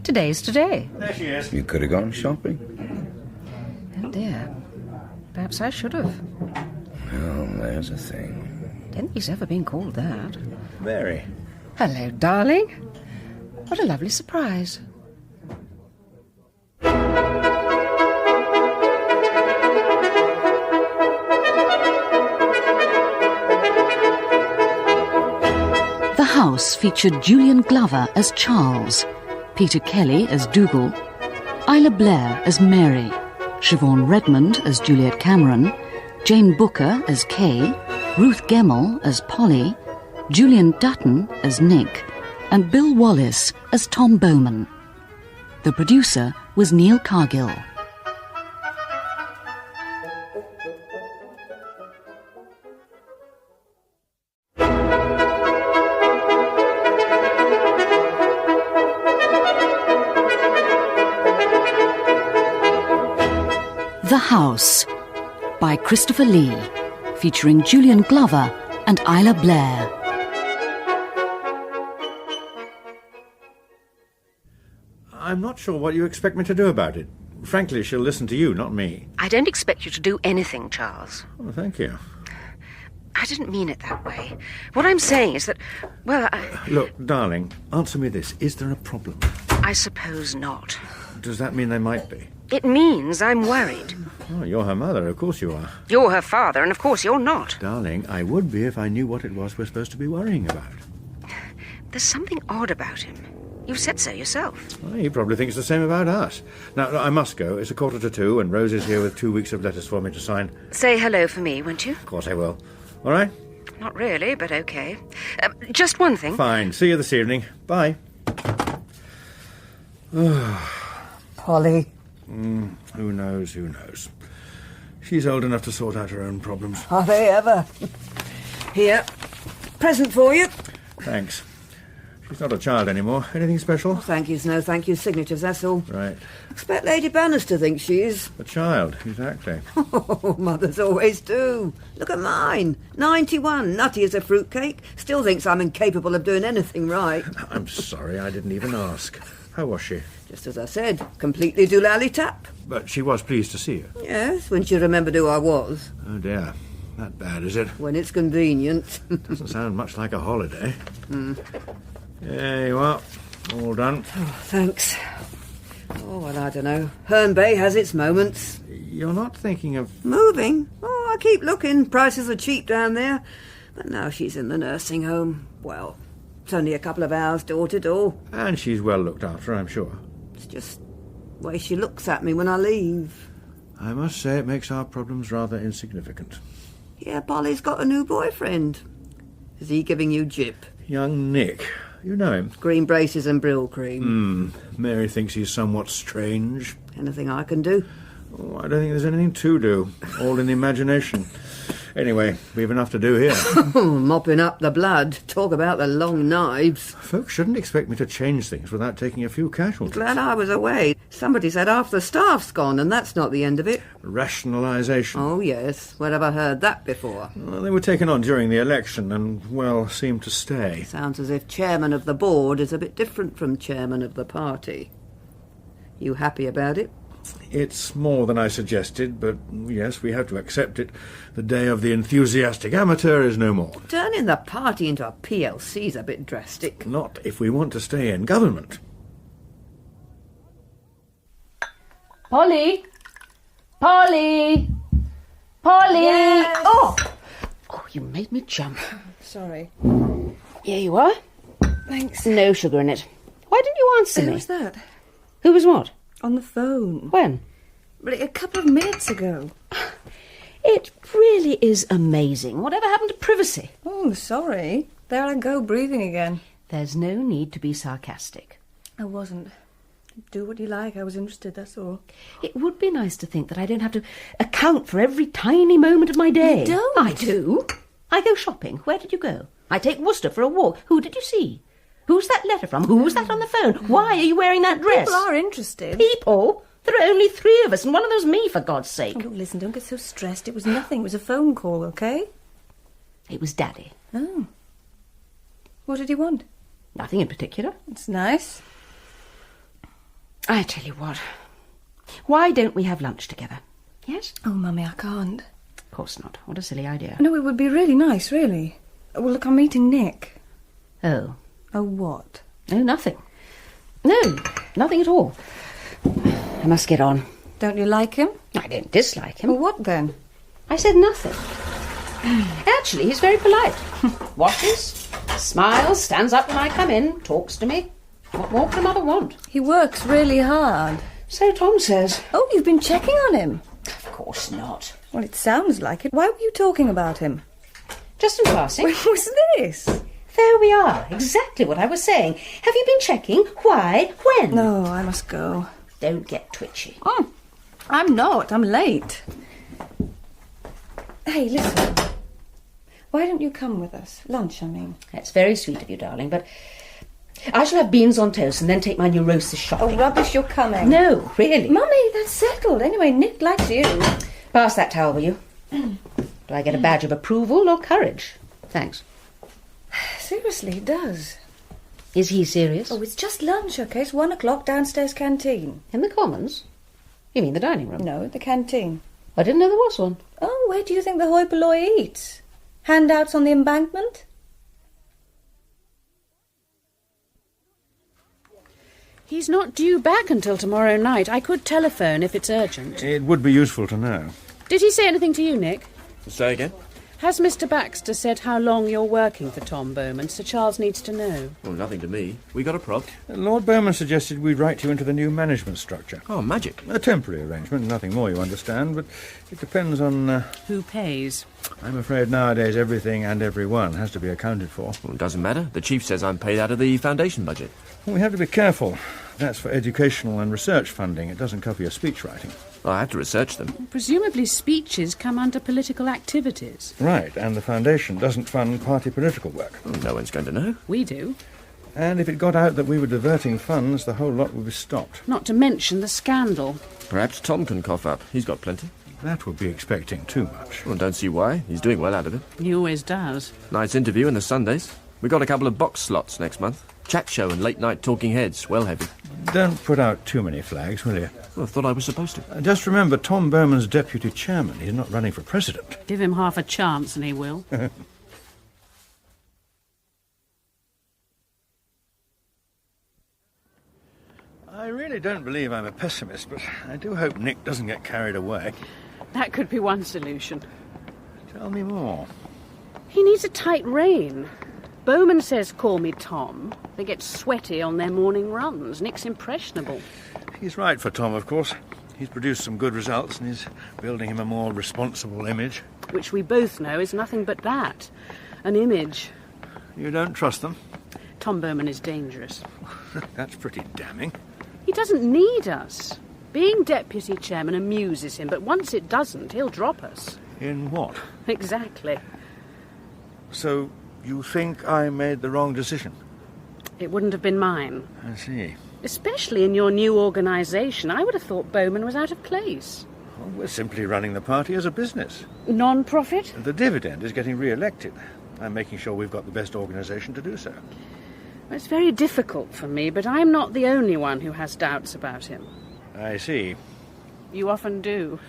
Today's today. There she is. You could have gone shopping. Oh dear. Perhaps I should have. Well, there's a thing. Don't think he's ever been called that. Very. Hello, darling. What a lovely surprise. The House featured Julian Glover as Charles, Peter Kelly as Dougal, Isla Blair as Mary, Siobhan Redmond as Juliet Cameron, Jane Booker as Kay, Ruth Gemmell as Polly, Julian Dutton as Nick, and Bill Wallace as Tom Bowman. The producer was Neil Cargill. The House by Christopher Lee, featuring Julian Glover and Isla Blair. I'm not sure what you expect me to do about it. Frankly, she'll listen to you, not me. I don't expect you to do anything, Charles. Oh, thank you. I didn't mean it that way. What I'm saying is that, well, Look, darling, answer me this. Is there a problem? I suppose not. Does that mean there might be? It means I'm worried. Oh, you're her mother, of course you are. You're her father, and of course you're not. Darling, I would be if I knew what it was we're supposed to be worrying about. There's something odd about him. You said so yourself. Well, he probably thinks the same about us. Now, I must go. It's 1:45, and Rose is here with 2 weeks of letters for me to sign. Say hello for me, won't you? Of course I will. All right? Not really, but okay. Just one thing. Fine. See you this evening. Bye. Polly. Who knows, who knows? She's old enough to sort out her own problems. Are they ever? Here, present for you. Thanks. She's not a child anymore. Anything special? Thank yous, no thank you signatures, that's all. Right. Expect Lady Bannister thinks she is. A child, exactly. Oh, mothers always do. Look at mine. 91, nutty as a fruitcake. Still thinks I'm incapable of doing anything right. I'm sorry, I didn't even ask. How was she? Just as I said, completely doolally tap. But she was pleased to see you. Yes, when she remembered who I was. Oh dear. That bad, is it? When it's convenient. Doesn't sound much like a holiday. Mm. There you are. All done. Oh, thanks. Oh, well, I don't know. Herne Bay has its moments. You're not thinking of... Moving? Oh, I keep looking. Prices are cheap down there. But now she's in the nursing home. Well, it's only a couple of hours door to door. And she's well looked after, I'm sure. It's just the way she looks at me when I leave. I must say it makes our problems rather insignificant. Yeah, Polly's got a new boyfriend. Is he giving you jip? Young Nick. You know him? Green braces and brill cream. Mary thinks he's somewhat strange. Anything I can do? Oh, I don't think there's anything to do. All in the imagination. Anyway, we've enough to do here. Mopping up the blood. Talk about the long knives. Folks shouldn't expect me to change things without taking a few casualties. Glad I was away. Somebody said half the staff's gone, and that's not the end of it. Rationalisation. Oh, yes. Where have I heard that before? Well, they were taken on during the election and, well, seem to stay. Sounds as if chairman of the board is a bit different from chairman of the party. You happy about it? It's more than I suggested, but yes, we have to accept it. The day of the enthusiastic amateur is no more. Turning the party into a PLC's a bit drastic. Not if we want to stay in government. Polly! Polly! Polly! Yes. Oh, you made me jump. Sorry. Here you are. Thanks. No sugar in it. Why didn't you answer me? Who was that? Who was what? On the phone. When? A couple of minutes ago. It really is amazing. Whatever happened to privacy? Oh, sorry. There I go, breathing again. There's no need to be sarcastic. I wasn't. Do what you like. I was interested, that's all. It would be nice to think that I don't have to account for every tiny moment of my day. You don't? I do. I go shopping. Where did you go? I take Worcester for a walk. Who did you see? Who's that letter from? Who was that on the phone? Why are you wearing that dress? People are interested. People? There are only 3 of us, and one of them's me, for God's sake. Oh, listen, don't get so stressed. It was nothing. It was a phone call, OK? It was Daddy. Oh. What did he want? Nothing in particular. It's nice. I tell you what. Why don't we have lunch together? Yes? Oh, Mummy, I can't. Of course not. What a silly idea. No, it would be really nice, really. Well, look, I'm meeting Nick. Oh. Oh, what? Oh, nothing. No, nothing at all. I must get on. Don't you like him? I don't dislike him. Well, what then? I said nothing. Actually, he's very polite. Watches, smiles, stands up when I come in, talks to me. What more could a mother want? He works really hard. So Tom says. Oh, you've been checking on him? Of course not. Well, it sounds like it. Why were you talking about him? Just in passing. When was this? There we are. Exactly what I was saying. Have you been checking? Why? When? No, I must go. Don't get twitchy. I'm not. I'm late. Hey, listen. Why don't you come with us? Lunch, I mean. That's very sweet of you, darling, but I shall have beans on toast and then take my neurosis shopping. Oh, rubbish, you're coming. No, really. Mummy, that's settled. Anyway, Nick likes you. Pass that towel, will you? Do I get a badge of approval or courage? Thanks. Seriously, it does. Is he serious? Oh, it's just lunch, OK? It's 1 o'clock, downstairs canteen. In the Commons? You mean the dining room? No, the canteen. I didn't know there was one. Oh, where do you think the hoi polloi eats? Handouts on the embankment? He's not due back until tomorrow night. I could telephone if it's urgent. It would be useful to know. Did he say anything to you, Nick? Say again? Has Mr. Baxter said how long you're working for Tom Bowman? Sir Charles needs to know. Well, nothing to me. We got a prop. Lord Bowman suggested we write you into the new management structure. Oh, magic. A temporary arrangement, nothing more, you understand, but it depends on... Who pays? I'm afraid nowadays everything and everyone has to be accounted for. Well, it doesn't matter. The chief says I'm paid out of the foundation budget. Well, we have to be careful. That's for educational and research funding. It doesn't cover your speech writing. I had to research them. Presumably speeches come under political activities. Right, and the Foundation doesn't fund party political work. Well, no one's going to know. We do. And if it got out that we were diverting funds, the whole lot would be stopped. Not to mention the scandal. Perhaps Tom can cough up. He's got plenty. That would be expecting too much. Well, don't see why. He's doing well out of it. He always does. Nice interview in the Sundays. We got a couple of box slots next month. Chat show and late-night talking heads. Well heavy. Don't put out too many flags, will you? Well, I thought I was supposed to. Just remember, Tom Bowman's deputy chairman. He's not running for president. Give him half a chance and he will. I really don't believe I'm a pessimist, but I do hope Nick doesn't get carried away. That could be one solution. Tell me more. He needs a tight rein. Bowman says call me Tom. They get sweaty on their morning runs. Nick's impressionable. He's right for Tom, of course. He's produced some good results and is building him a more responsible image. Which we both know is nothing but that. An image. You don't trust them? Tom Bowman is dangerous. That's pretty damning. He doesn't need us. Being deputy chairman amuses him, but once it doesn't, he'll drop us. In what? Exactly. So, you think I made the wrong decision? It wouldn't have been mine. I see. Especially in your new organisation. I would have thought Bowman was out of place. Well, we're simply running the party as a business. Non-profit? The dividend is getting re-elected. I'm making sure we've got the best organisation to do so. It's very difficult for me, but I'm not the only one who has doubts about him. I see. You often do.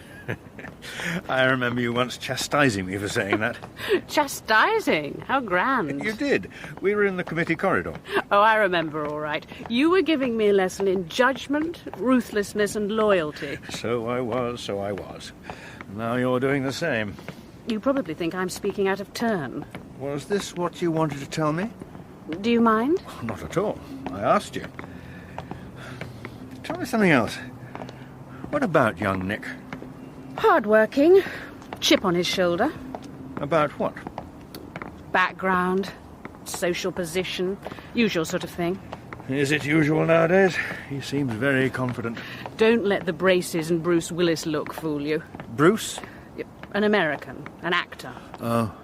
I remember you once chastising me for saying that. Chastising? How grand. You did. We were in the committee corridor. Oh, I remember all right. You were giving me a lesson in judgment, ruthlessness and loyalty. So I was. Now you're doing the same. You probably think I'm speaking out of turn. Was this what you wanted to tell me? Do you mind? Not at all. I asked you. Tell me something else. What about young Nick? Hard-working. Chip on his shoulder. About what? Background. Social position. Usual sort of thing. Is it usual nowadays? He seems very confident. Don't let the braces and Bruce Willis look fool you. Bruce? An American. An actor. Oh.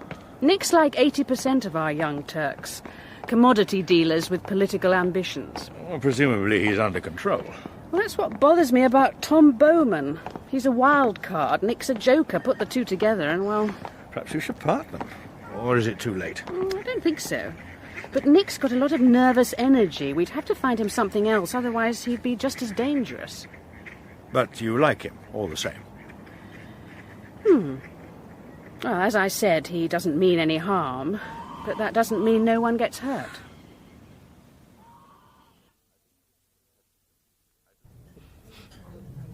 Nick's like 80% of our young Turks. Commodity dealers with political ambitions. Well, presumably he's under control. Well, that's what bothers me about Tom Bowman. He's a wild card. Nick's a joker. Put the two together and, well... Perhaps you should part them. Or is it too late? I don't think so. But Nick's got a lot of nervous energy. We'd have to find him something else, otherwise he'd be just as dangerous. But you like him, all the same? Well, as I said, he doesn't mean any harm. But that doesn't mean no one gets hurt.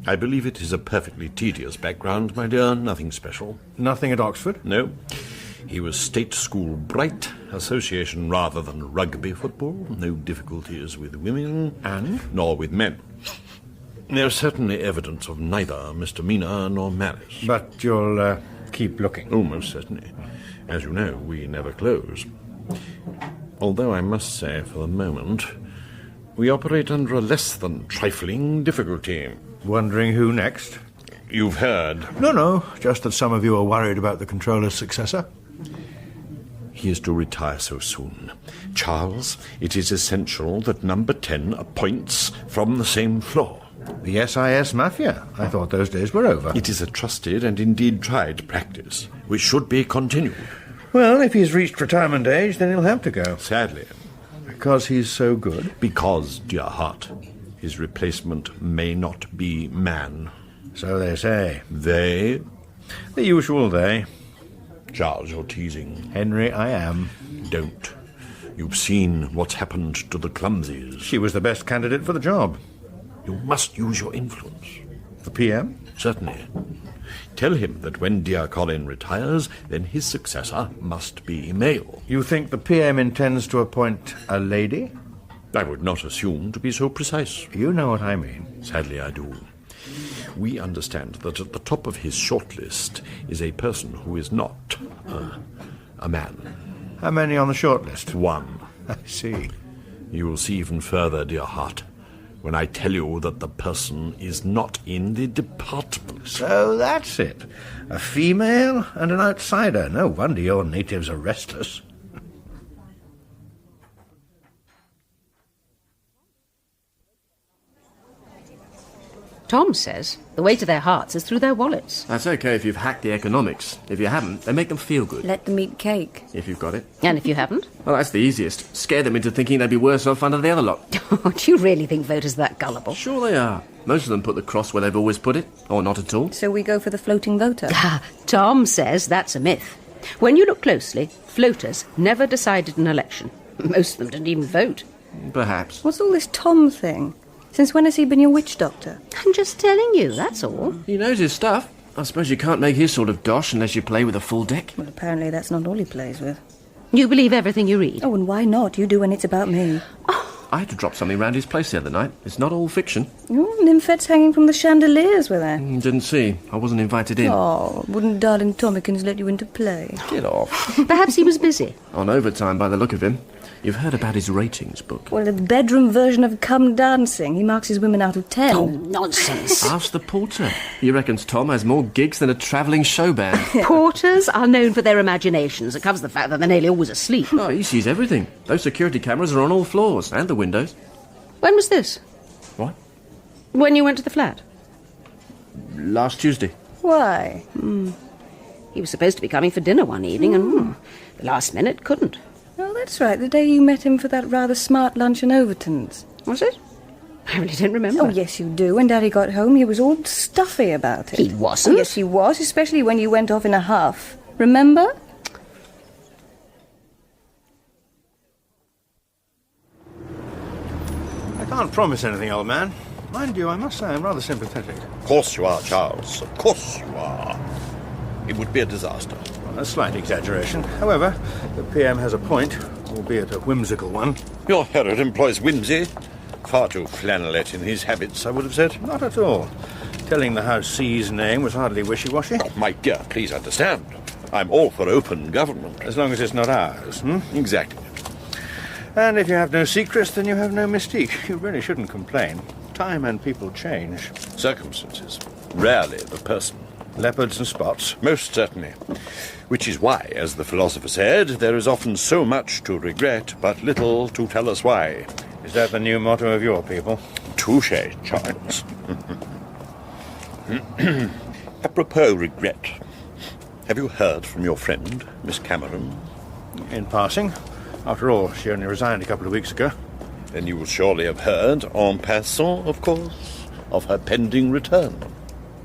I believe it is a perfectly tedious background, my dear. Nothing special. Nothing at Oxford? No. He was state school bright, association rather than rugby football. No difficulties with women. And? Nor with men. There's certainly evidence of neither misdemeanour nor malice. But you'll keep looking? Oh, most certainly. As you know, we never close. Although I must say, for the moment, we operate under a less than trifling difficulty. Wondering who next? You've heard. No, just that some of you are worried about the Controller's successor. He is to retire so soon. Charles, it is essential that number 10 appoints from the same floor. The SIS Mafia? I thought those days were over. It is a trusted and indeed tried practice, which should be continued. Well, if he's reached retirement age, then he'll have to go. Sadly. Because he's so good? Because, dear heart, his replacement may not be man. So they say. They? The usual they. Charles, you're teasing. Henry, I am. Don't. You've seen what's happened to the Clumsies. She was the best candidate for the job. You must use your influence. The PM? Certainly. Tell him that when dear Colin retires, then his successor must be male. You think the PM intends to appoint a lady? I would not assume to be so precise. You know what I mean. Sadly, I do. We understand that at the top of his shortlist is a person who is not a man. How many on the shortlist? 1. I see. You will see even further, dear heart. when I tell you that the person is not in the department. So that's it. A female and an outsider. No wonder your natives are restless. Tom says the way to their hearts is through their wallets. That's okay if you've hacked the economics. If you haven't, they make them feel good. Let them eat cake. If you've got it. And if you haven't? Well, that's the easiest. Scare them into thinking they'd be worse off under the other lot. Do you really think voters are that gullible? Sure they are. Most of them put the cross where they've always put it, or not at all. So we go for the floating voter. Tom says that's a myth. When you look closely, floaters never decided an election. Most of them didn't even vote. Perhaps. What's all this Tom thing? Since when has he been your witch doctor? I'm just telling you, that's all. He knows his stuff. I suppose you can't make his sort of dosh unless you play with a full deck. Well, apparently that's not all he plays with. You believe everything you read? Oh, and why not? You do when it's about me. I had to drop something round his place the other night. It's not all fiction. Oh, nymphets hanging from the chandeliers were there. Didn't see. I wasn't invited in. Oh, wouldn't darling Tommykins let you into play? Get off. Perhaps he was busy. On overtime by the look of him. You've heard about his ratings book. Well, the bedroom version of Come Dancing. He marks his women out of 10. Oh, nonsense. Ask the porter. He reckons Tom has more gigs than a travelling show band. Porters are known for their imaginations. It covers the fact that they're nearly always asleep. Oh, he sees everything. Those security cameras are on all floors, and the windows. When was this? What? When you went to the flat? Last Tuesday. Why? He was supposed to be coming for dinner one evening, and the last minute couldn't. Oh, that's right. The day you met him for that rather smart lunch in Overton's. Was it? I really don't remember. Oh, yes, you do. When Daddy got home, he was all stuffy about it. He wasn't. Oh, yes, he was, especially when you went off in a huff. Remember? I can't promise anything, old man. Mind you, I must say I'm rather sympathetic. Of course you are, Charles. Of course you are. It would be a disaster. Well, a slight exaggeration. However, the PM has a point, albeit a whimsical one. Your Herod employs whimsy. Far too flannelette in his habits, I would have said. Not at all. Telling the House C's name was hardly wishy-washy. Oh, my dear, please understand. I'm all for open government. As long as it's not ours, Exactly. And if you have no secrets, then you have no mystique. You really shouldn't complain. Time and people change. Circumstances. Rarely the person. Leopards and spots. Most certainly. Which is why, as the philosopher said, there is often so much to regret, but little to tell us why. Is that the new motto of your people? Touché, Charles. Apropos regret, have you heard from your friend, Miss Cameron? In passing. After all, she only resigned a couple of weeks ago. Then you will surely have heard, en passant, of course, of her pending return.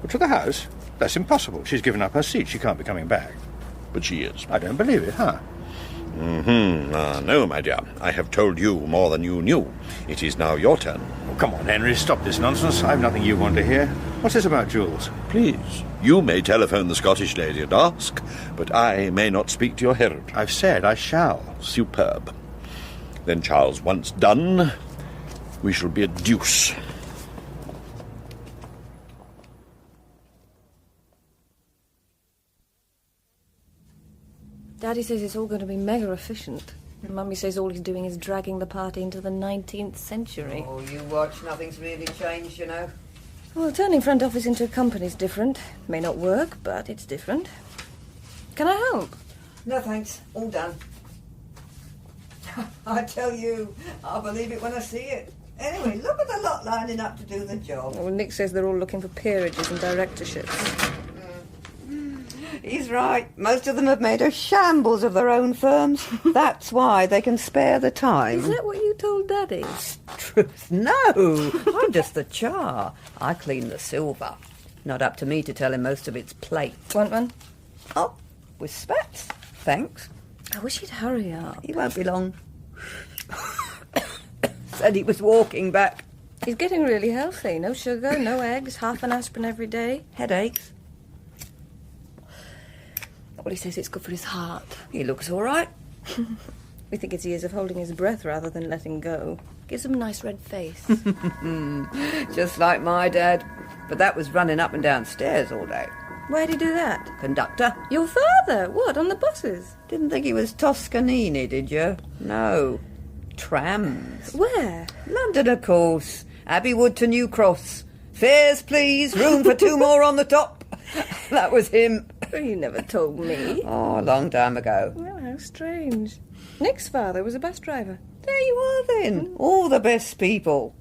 To the House? That's impossible. She's given up her seat. She can't be coming back. But she is. I don't believe it, huh? No, my dear. I have told you more than you knew. It is now your turn. Oh, come on, Henry. Stop this nonsense. I've nothing you want to hear. What's this about Jules? Please. You may telephone the Scottish lady and ask, but I may not speak to your Herod. I've said I shall. Superb. Then, Charles, once done, we shall be a deuce. Daddy says it's all going to be mega efficient. And Mummy says all he's doing is dragging the party into the 19th century. Oh, you watch. Nothing's really changed, you know. Well, turning front office into a company's different. May not work, but it's different. Can I help? No, thanks. All done. I tell you, I'll believe it when I see it. Anyway, look at the lot lining up to do the job. Well, Nick says they're all looking for peerages and directorships. He's right. Most of them have made a shambles of their own firms. That's why they can spare the time. Is that what you told Daddy? Truth, no. I'm just the char. I clean the silver. Not up to me to tell him most of it's plate. Want one? Oh, with spats. Thanks. I wish he'd hurry up. He won't be long. Said he was walking back. He's getting really healthy. No sugar, no eggs, half an aspirin every day. Headaches. Well, he says it's good for his heart. He looks all right. We think it's years of holding his breath rather than letting go. Gives him a nice red face. Just like my dad. But that was running up and down stairs all day. Where'd he do that? Conductor. Your father? What, on the buses? Didn't think he was Toscanini, did you? No. Trams. Where? London, of course. Abbeywood to New Cross. Fares, please. Room for 2 more on the top. That was him. You never told me. Oh, a long time ago. Oh, how strange. Nick's father was a bus driver. There you are, then. All the best people.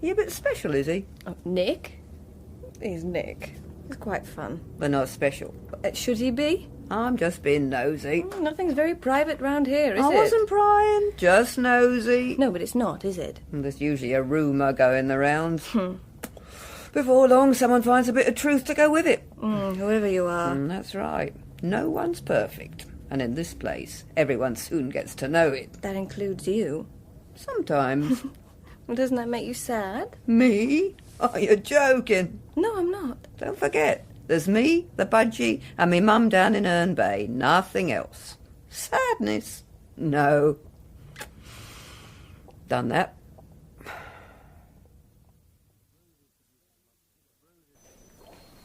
He a bit special, is he? Oh, Nick? He's Nick. He's quite fun. But not special. Should he be? I'm just being nosy. Nothing's very private round here, is it? I wasn't prying, just nosy. No, but it's not, is it? There's usually a rumour going the rounds. Before long, someone finds a bit of truth to go with it. Whoever you are. That's right. No one's perfect. And in this place, everyone soon gets to know it. That includes you. Sometimes. Well, doesn't that make you sad? Me? Oh, you're joking. No, I'm not. Don't forget, there's me, the budgie, and me mum down in Herne Bay. Nothing else. Sadness? No. Done that.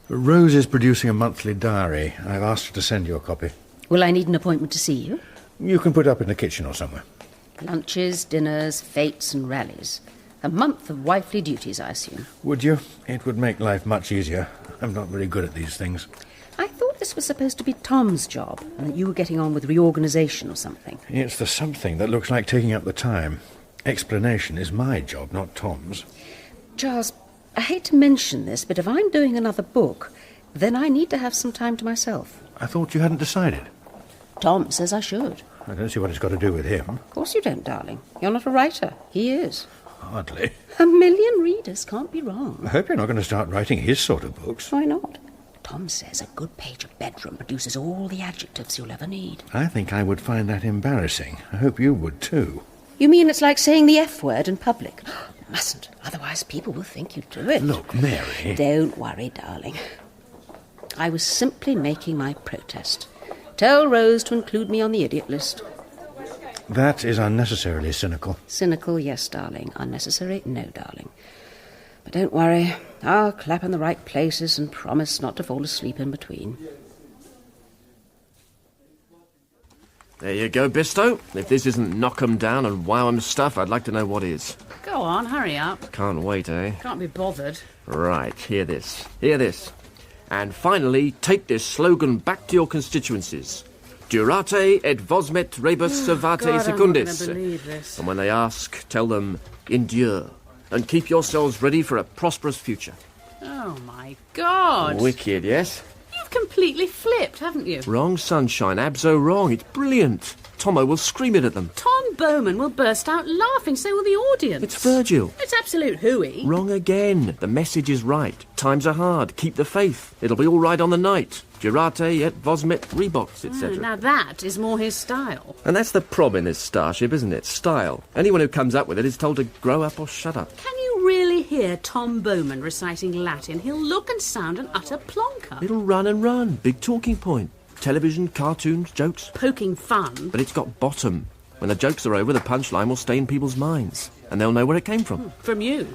Rose is producing a monthly diary. I've asked her to send you a copy. Will I need an appointment to see you? You can put up in the kitchen or somewhere. Lunches, dinners, fetes and rallies. A month of wifely duties, I assume. Would you? It would make life much easier. I'm not very good at these things. I thought this was supposed to be Tom's job, and that you were getting on with reorganisation or something. It's the something that looks like taking up the time. Explanation is my job, not Tom's. Charles, I hate to mention this, but if I'm doing another book, then I need to have some time to myself. I thought you hadn't decided. Tom says I should. I don't see what it's got to do with him. Of course you don't, darling. You're not a writer. He is. Hardly. 1 million readers can't be wrong. I hope you're not going to start writing his sort of books. Why not? Tom says a good page of bedroom produces all the adjectives you'll ever need. I think I would find that embarrassing. I hope you would too. You mean it's like saying the F word in public? Mustn't, otherwise people will think you do it. Look, Mary... Don't worry, darling. I was simply making my protest. Tell Rose to include me on the idiot list. That is unnecessarily cynical. Cynical, yes, darling. Unnecessary, no, darling. But don't worry. I'll clap in the right places and promise not to fall asleep in between. There you go, Bisto. If this isn't knock 'em down and wow 'em stuff, I'd like to know what is. Go on, hurry up. Can't wait, eh? Can't be bothered. Right, hear this. Hear this. And finally, take this slogan back to your constituencies. Durate et vosmet rebus servate God, secundis. I'm not going to believe this. And when they ask, tell them, endure, and keep yourselves ready for a prosperous future. Oh, my God. Wicked, yes? You've completely flipped, haven't you? Wrong, sunshine. Abso wrong. It's brilliant. Tomo will scream it at them. Tom Bowman will burst out laughing, so will the audience. It's Virgil. It's absolute hooey. Wrong again. The message is right. Times are hard. Keep the faith. It'll be all right on the night. Durate et vosmet Reeboks, etc. Now that is more his style. And that's the prob in this starship, isn't it? Style. Anyone who comes up with it is told to grow up or shut up. Can you really hear Tom Bowman reciting Latin? He'll look and sound an utter plonker. It'll run and run. Big talking point. Television, cartoons, jokes. Poking fun. But it's got bottom. When the jokes are over, the punchline will stay in people's minds. And they'll know where it came from. From you?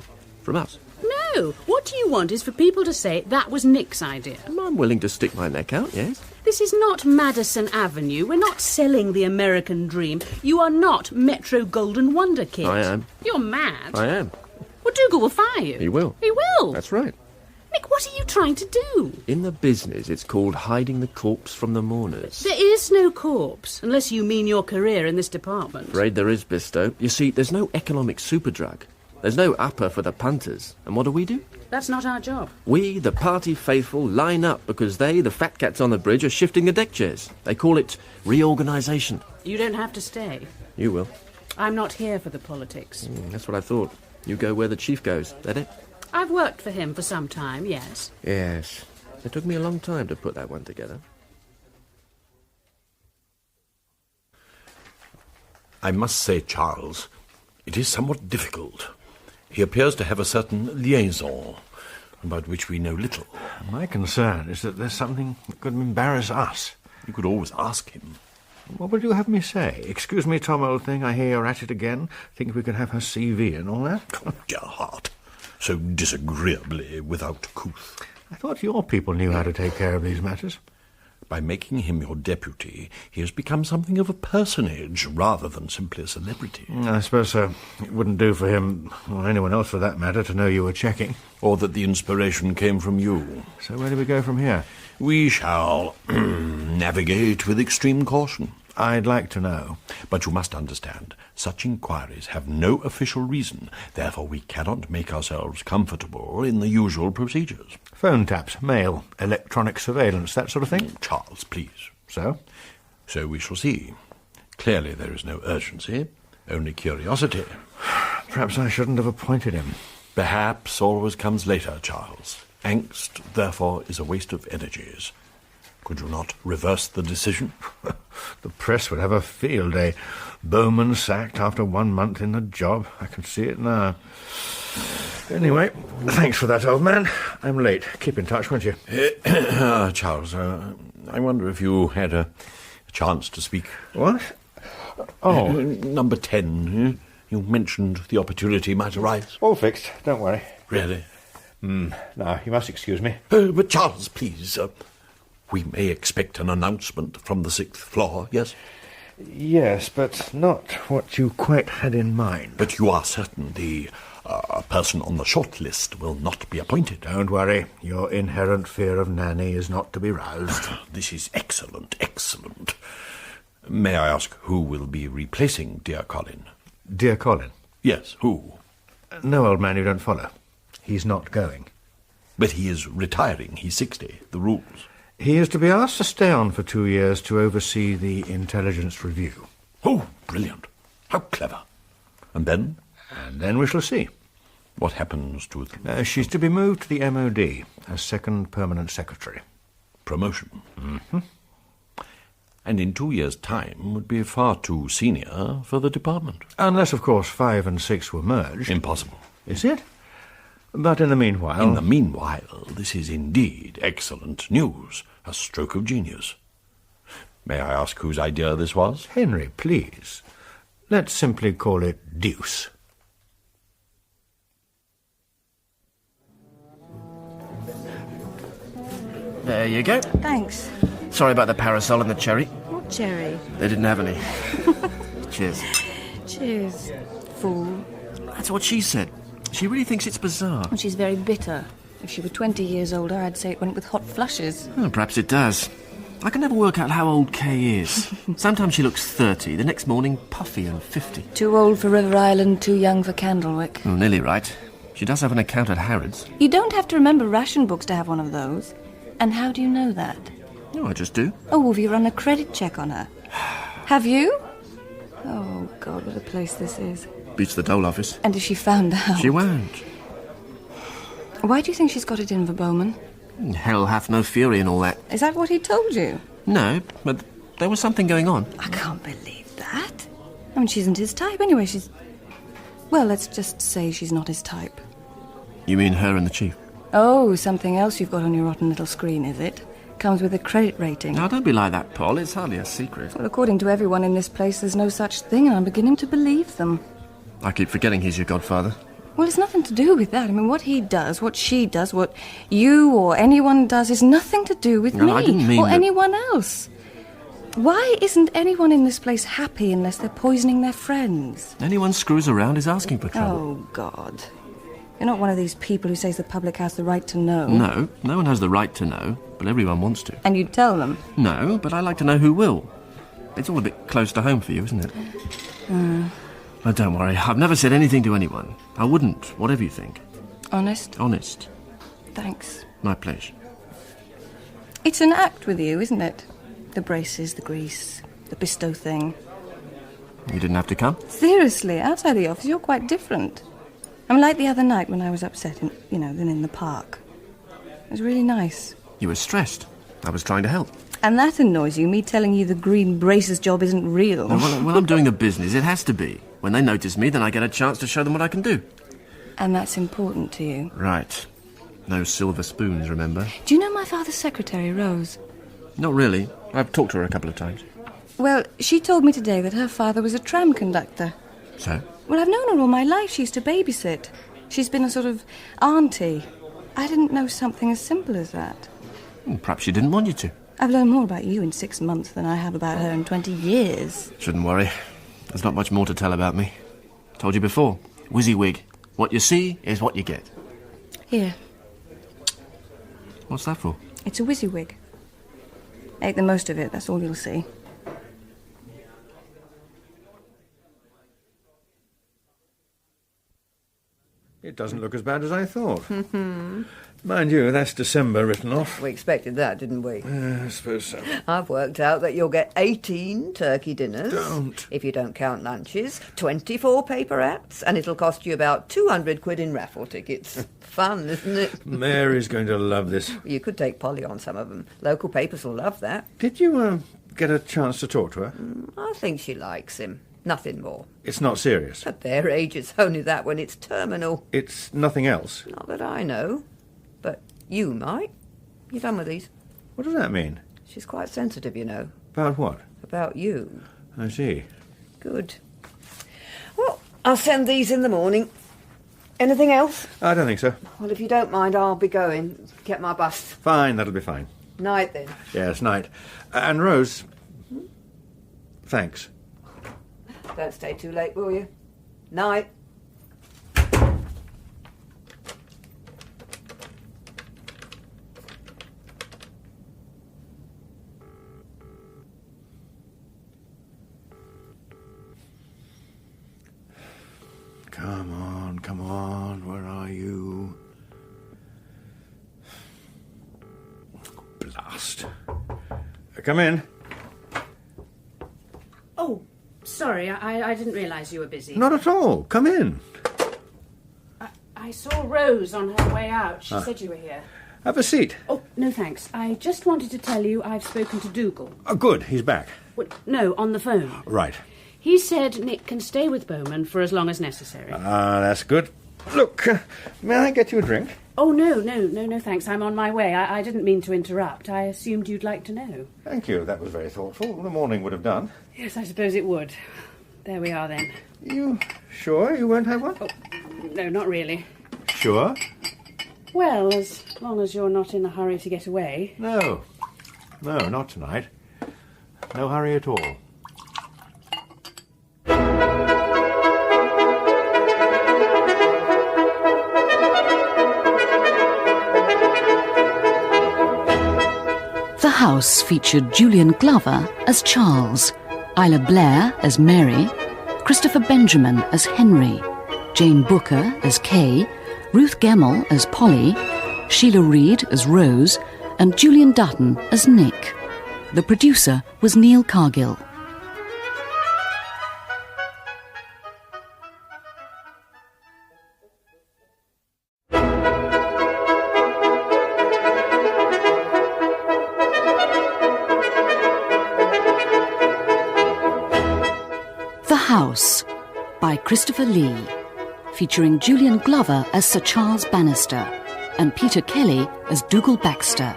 From us. No. What you want is for people to say that was Nick's idea. I'm willing to stick my neck out, yes. This is not Madison Avenue. We're not selling the American dream. You are not Metro Golden Wonder Kid. I am. You're mad. I am. Well, Dougal will fire you. He will. He will. That's right. Nick, what are you trying to do? In the business, it's called hiding the corpse from the mourners. There is no corpse, unless you mean your career in this department. Afraid there is, Bisto. You see, there's no economic superdrug. There's no upper for the punters. And what do? That's not our job. We, the party faithful, line up because they, the fat cats on the bridge, are shifting the deck chairs. They call it reorganisation. You don't have to stay. You will. I'm not here for the politics. That's what I thought. You go where the chief goes. That it? I've worked for him for some time, yes. Yes. It took me a long time to put that one together. I must say, Charles, it is somewhat difficult. He appears to have a certain liaison, about which we know little. My concern is that there's something that could embarrass us. You could always ask him. What will you have me say? Excuse me, Tom, old thing, I hear you're at it again. Think we can have her CV and all that? Oh, dear heart. So disagreeably without couth. I thought your people knew how to take care of these matters. By making him your deputy, he has become something of a personage rather than simply a celebrity. I suppose so. It wouldn't do for him, or anyone else for that matter, to know you were checking. Or that the inspiration came from you. So where do we go from here? We shall navigate with extreme caution. I'd like to know. But you must understand, such inquiries have no official reason. Therefore, we cannot make ourselves comfortable in the usual procedures. Phone taps, mail, electronic surveillance, that sort of thing? Charles, please. So? So we shall see. Clearly there is no urgency, only curiosity. Perhaps I shouldn't have appointed him. Perhaps always comes later, Charles. Angst, therefore, is a waste of energies. Could you not reverse the decision? The press would have a field day. Bowman sacked after 1 month in the job. I can see it now. Anyway, thanks for that, old man. I'm late. Keep in touch, won't you? Charles, I wonder if you had a chance to speak. What? Oh. Number 10. You mentioned the opportunity might arise. All fixed. Don't worry. Really? Now, you must excuse me. But Charles, please... we may expect an announcement from the 6th floor, yes? Yes, but not what you quite had in mind. But you are certain the person on the short list will not be appointed? Don't worry. Your inherent fear of Nanny is not to be roused. This is excellent, excellent. May I ask who will be replacing dear Colin? Dear Colin? Yes, who? No, old man, you don't follow. He's not going. But he is retiring. He's 60. The rules. He is to be asked to stay on for 2 years to oversee the intelligence review. Oh, brilliant. How clever. And then? And then we shall see. What happens to... she's to be moved to the MOD as second permanent secretary. Promotion? Mm-hmm. And in 2 years' time would be far too senior for the department. Unless, of course, 5 and 6 were merged. Impossible. Is it? But in the meanwhile... In the meanwhile, this is indeed excellent news. A stroke of genius. May I ask whose idea this was? Henry, please. Let's simply call it deuce. There you go. Thanks. Sorry about the parasol and the cherry. What cherry? They didn't have any. Cheers. Cheers, fool. That's what she said. She really thinks it's bizarre. And she's very bitter. If she were 20 years older, I'd say it went with hot flushes. Well, perhaps it does. I can never work out how old Kay is. Sometimes she looks 30, the next morning puffy and 50. Too old for River Island, too young for Candlewick. Oh, nearly right. She does have an account at Harrods. You don't have to remember ration books to have one of those. And how do you know that? Oh, I just do. Oh, have you run a credit check on her? Have you? Oh, God, what a place this is. Beats the dole office. And if she found out... She won't. Why do you think she's got it in for Bowman? Hell hath no fury and all that. Is that what he told you? No, but there was something going on. I can't believe that. I mean, she isn't his type anyway. She's... Well, let's just say she's not his type. You mean her and the chief? Oh, something else you've got on your rotten little screen, is it? Comes with a credit rating. Now, don't be like that, Paul. It's hardly a secret. Well, according to everyone in this place, there's no such thing, and I'm beginning to believe them. I keep forgetting he's your godfather. Well, it's nothing to do with that. I mean, what he does, what she does, what you or anyone does is nothing to do with me I didn't mean or that. anyone else. Why isn't anyone in this place happy unless they're poisoning their friends? Anyone screws around is asking for trouble. Oh, God. You're not one of these people who says the public has the right to know. No, no one has the right to know, but everyone wants to. And you'd tell them? No, but I like to know who will. It's all a bit close to home for you, isn't it? But don't worry, I've never said anything to anyone. I wouldn't, whatever you think. Honest? Honest. Thanks. My pleasure. It's an act with you, isn't it? The braces, the grease, the bestow thing. You didn't have to come? Seriously, outside the office, you're quite different. I mean, like the other night when I was upset, then in the park. It was really nice. You were stressed. I was trying to help. And that annoys you, me telling you the green braces job isn't real. Well, I'm doing the business. It has to be. When they notice me, then I get a chance to show them what I can do. And that's important to you. Right. No silver spoons, remember? Do you know my father's secretary, Rose? Not really. I've talked to her a couple of times. Well, she told me today that her father was a tram conductor. So? Well, I've known her all my life. She used to babysit. She's been a sort of auntie. I didn't know something as simple as that. Well, perhaps she didn't want you to. I've learned more about you in 6 months than I have about her in 20 years. Shouldn't worry. There's not much more to tell about me. Told you before. WYSIWYG. What you see is what you get. Here. What's that for? It's a WYSIWYG. Make the most of it, that's all you'll see. It doesn't look as bad as I thought. Mind you, that's December written off. We expected that, didn't we? I suppose so. I've worked out that you'll get 18 turkey dinners. Don't. If you don't count lunches, 24 paper hats, and it'll cost you about 200 quid in raffle tickets. Fun, isn't it? Mary's going to love this. You could take Polly on some of them. Local papers will love that. Did you get a chance to talk to her? I think she likes him. Nothing more. It's not serious. At their age, it's only that when it's terminal. It's nothing else. Not that I know. But you might. You done with these? What does that mean? She's quite sensitive, you know. About what? About you. I see. Good. Well, I'll send these in the morning. Anything else? I don't think so. Well, if you don't mind, I'll be going. Get my bus. Fine, that'll be fine. Night, then. Yes, night. And Rose... Thanks. Don't stay too late, will you? Night. Come on, where are you? Blast. Come in. Oh, sorry, I didn't realise you were busy. Not at all. Come in. I saw Rose on her way out. She said you were here. Have a seat. Oh, no thanks. I just wanted to tell you I've spoken to Dougal. Oh, good. He's back. Well, no, on the phone. Right. He said Nick can stay with Bowman for as long as necessary. That's good. Look, may I get you a drink? Oh, no, thanks. I'm on my way. I didn't mean to interrupt. I assumed you'd like to know. Thank you. That was very thoughtful. The morning would have done. Yes, I suppose it would. There we are, then. You sure you won't have one? Oh, no, not really. Sure? Well, as long as you're not in a hurry to get away. No, not tonight. No hurry at all. The House featured Julian Glover as Charles, Isla Blair as Mary, Christopher Benjamin as Henry, Jane Booker as Kay, Ruth Gemmell as Polly, Sheila Reid as Rose, and Julian Dutton as Nick. The producer was Neil Cargill. The House by Christopher Lee, featuring Julian Glover as Sir Charles Bannister and Peter Kelly as Dougal Baxter.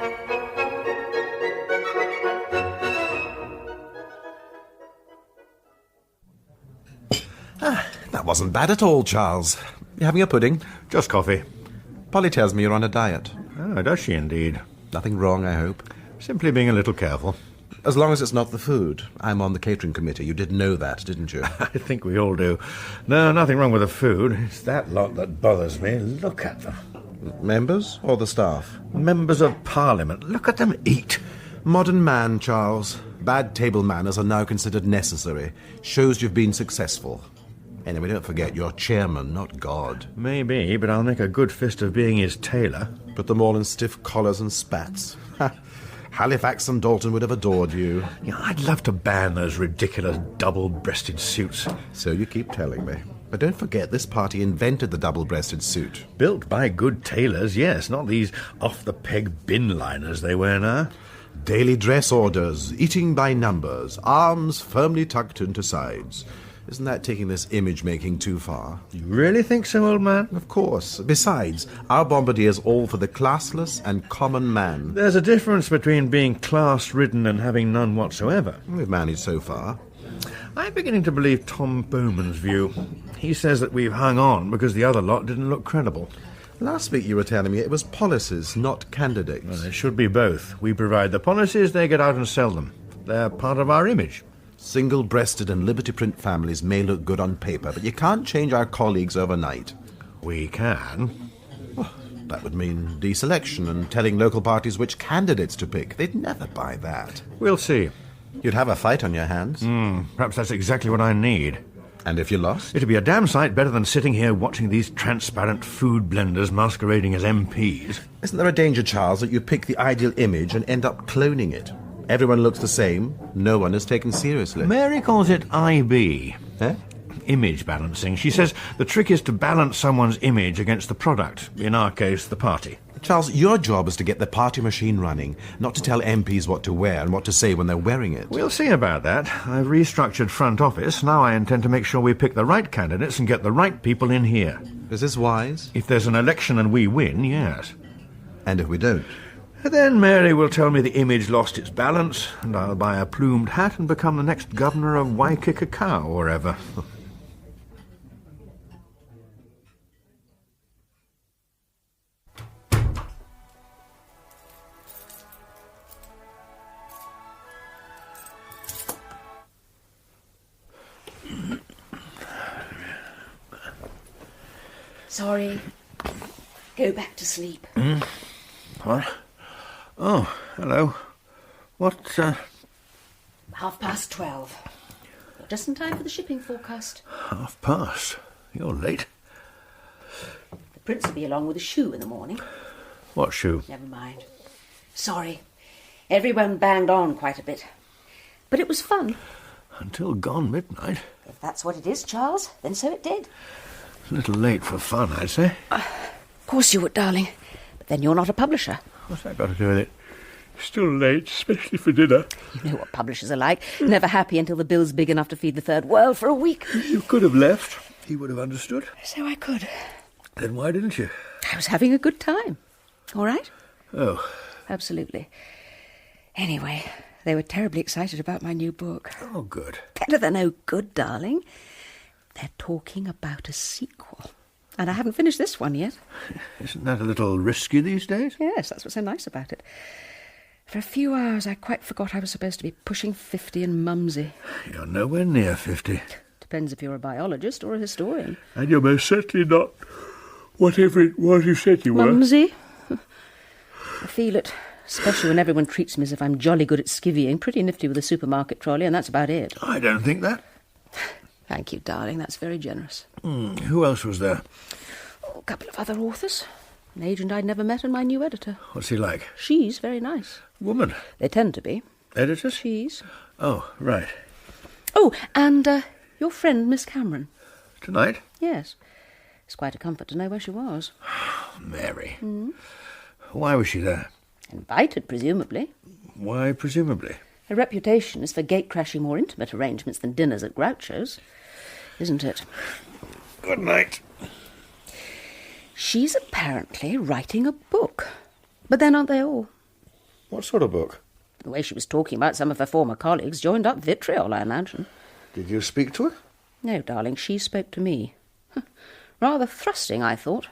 That wasn't bad at all, Charles. You having a pudding? Just coffee. Polly tells me you're on a diet. Oh, does she indeed? Nothing wrong, I hope. Simply being a little careful. As long as it's not the food. I'm on the catering committee. You did know that, didn't you? I think we all do. No, nothing wrong with the food. It's that lot that bothers me. Look at them. Members or the staff? Members of Parliament. Look at them eat. Modern man, Charles. Bad table manners are now considered necessary. Shows you've been successful. Anyway, don't forget, you're chairman, not God. Maybe, but I'll make a good fist of being his tailor. Put them all in stiff collars and spats. Halifax and Dalton would have adored you. Yeah, I'd love to ban those ridiculous double-breasted suits. So you keep telling me. But don't forget, this party invented the double-breasted suit. Built by good tailors, yes, not these off-the-peg bin-liners they wear now. Daily dress orders, eating by numbers, arms firmly tucked into sides. Isn't that taking this image-making too far? You really think so, old man? Of course. Besides, our bombardier's all for the classless and common man. There's a difference between being class-ridden and having none whatsoever. We've managed so far. I'm beginning to believe Tom Bowman's view. He says that we've hung on because the other lot didn't look credible. Last week you were telling me it was policies, not candidates. Well, it should be both. We provide the policies, they get out and sell them. They're part of our image. Single-breasted and Liberty Print families may look good on paper, but you can't change our colleagues overnight. We can. Well, that would mean deselection and telling local parties which candidates to pick. They'd never buy that. We'll see. You'd have a fight on your hands. Perhaps that's exactly what I need. And if you lost? It'd be a damn sight better than sitting here watching these transparent food blenders masquerading as MPs. Isn't there a danger, Charles, that you pick the ideal image and end up cloning it? Everyone looks the same. No one is taken seriously. Mary calls it IB. Eh? Image balancing. She says the trick is to balance someone's image against the product. In our case, the party. Charles, your job is to get the party machine running, not to tell MPs what to wear and what to say when they're wearing it. We'll see about that. I've restructured front office. Now I intend to make sure we pick the right candidates and get the right people in here. Is this wise? If there's an election and we win, yes. And if we don't? Then Mary will tell me the image lost its balance, and I'll buy a plumed hat and become the next governor of Waikikikau or wherever. Sorry. Go back to sleep. What? Oh, hello. What, 12:30. You're just in time for the shipping forecast. 12:30? You're late. The Prince will be along with a shoe in the morning. What shoe? Never mind. Sorry. Everyone banged on quite a bit. But it was fun. Until gone midnight. If that's what it is, Charles, then so it did. A little late for fun, I'd say. Of course you would, darling. But then you're not a publisher. What's that got to do with it? Still late, especially for dinner. You know what publishers are like. Never happy until the bill's big enough to feed the third world for a week. You could have left. He would have understood. So I could. Then why didn't you? I was having a good time. All right? Oh. Absolutely. Anyway, they were terribly excited about my new book. Oh, good. Better than oh good, darling. They're talking about a sequel. And I haven't finished this one yet. Isn't that a little risky these days? Yes, that's what's so nice about it. For a few hours, I quite forgot I was supposed to be pushing 50 and mumsy. You're nowhere near 50. Depends if you're a biologist or a historian. And you're most certainly not whatever it was you said you were. Mumsy? I feel it. Especially when everyone treats me as if I'm jolly good at skivvying, pretty nifty with a supermarket trolley, and that's about it. I don't think that. Thank you, darling. That's very generous. Who else was there? Oh, a couple of other authors. An agent I'd never met and my new editor. What's he like? She's very nice. Woman? They tend to be. Editors? She's. Oh, right. Oh, and your friend, Miss Cameron. Tonight? Yes. It's quite a comfort to know where she was. Mary. Why was she there? Invited, presumably. Why, presumably? Her reputation is for gate-crashing more intimate arrangements than dinners at Groucho's, isn't it? Good night. She's apparently writing a book. But then aren't they all? What sort of book? The way she was talking about some of her former colleagues joined up vitriol, I imagine. Did you speak to her? No, darling, she spoke to me. Rather thrusting, I thought.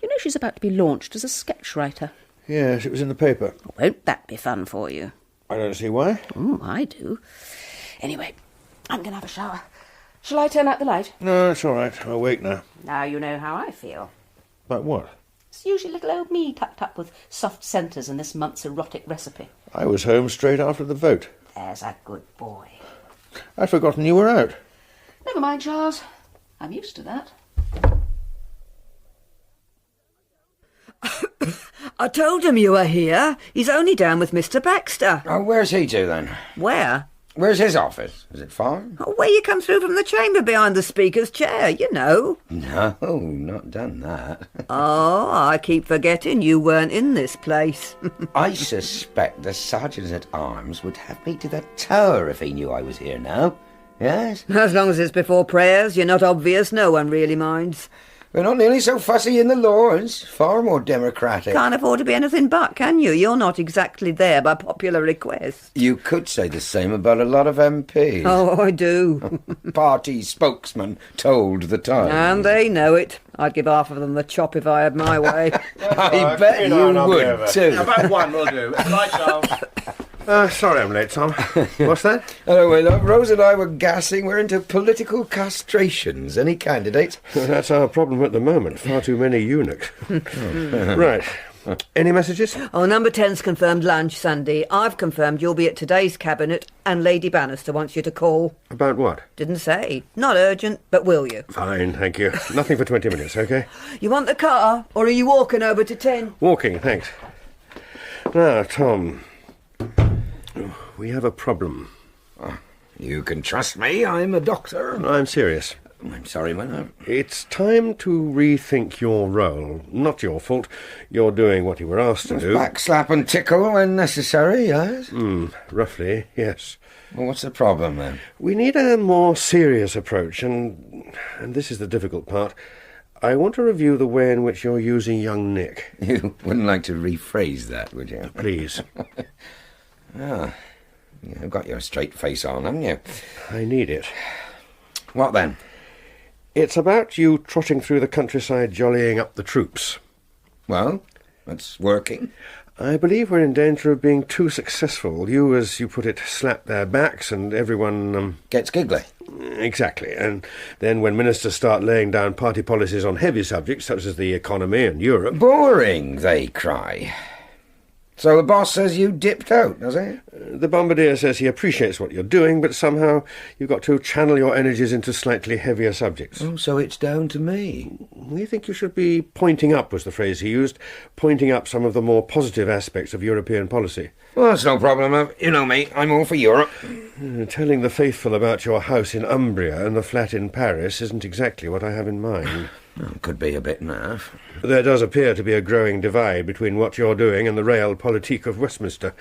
You know she's about to be launched as a sketch writer. Yes, it was in the paper. Won't that be fun for you? I don't see why. I do. Anyway, I'm going to have a shower. Shall I turn out the light? No, it's all right. I'm awake now. Now you know how I feel. About what? It's usually little old me tucked up with soft centres in this month's erotic recipe. I was home straight after the vote. There's a good boy. I'd forgotten you were out. Never mind, Charles. I'm used to that. I told him you were here. He's only down with Mr. Baxter. Oh, where's he to, then? Where? Where's his office? Is it fine? Oh, where you come through from the chamber behind the Speaker's chair, you know. No, not done that. Oh, I keep forgetting you weren't in this place. I suspect the Sergeant-at-Arms would have me to the tower if he knew I was here now. Yes? As long as it's before prayers, you're not obvious, no one really minds. We're not nearly so fussy in the Lords. Far more democratic. Can't afford to be anything but, can you? You're not exactly there by popular request. You could say the same about a lot of MPs. Oh, I do. Party spokesman told the Times. And they know it. I'd give half of them the chop if I had my way. I bet you would, too. About one will do. Right, Charles. Sorry I'm late, Tom. What's that? Hello, look, Rose and I were gassing. We're into political castrations. Any candidates? That's our problem at the moment. Far too many eunuchs. Right. Any messages? Oh, number 10's confirmed lunch, Sunday. I've confirmed you'll be at today's cabinet, and Lady Bannister wants you to call. About what? Didn't say. Not urgent, but will you? Fine, thank you. Nothing for 20 minutes, OK? You want the car, or are you walking over to 10? Walking, thanks. Now, Tom, we have a problem. You can trust me. I'm a doctor. I'm serious. I'm sorry, man. It's time to rethink your role. Not your fault. You're doing what you were asked to do. Backslap and tickle when necessary, yes? Roughly, yes. Well, what's the problem, then? We need a more serious approach, and this is the difficult part. I want to review the way in which you're using young Nick. You wouldn't like to rephrase that, would you? Please. You've got your straight face on, haven't you? I need it. What then? It's about you trotting through the countryside jollying up the troops. Well, that's working. I believe we're in danger of being too successful. You, as you put it, slap their backs and everyone... gets giggly. Exactly. And then when ministers start laying down party policies on heavy subjects, such as the economy and Europe... Boring, they cry. So the boss says you dipped out, does he? The bombardier says he appreciates what you're doing, but somehow you've got to channel your energies into slightly heavier subjects. Oh, so it's down to me. We think you should be pointing up, was the phrase he used, pointing up some of the more positive aspects of European policy. Well, that's no problem. You know me, I'm all for Europe. Telling the faithful about your house in Umbria and the flat in Paris isn't exactly what I have in mind. Could be a bit naff. There does appear to be a growing divide between what you're doing and the realpolitik of Westminster.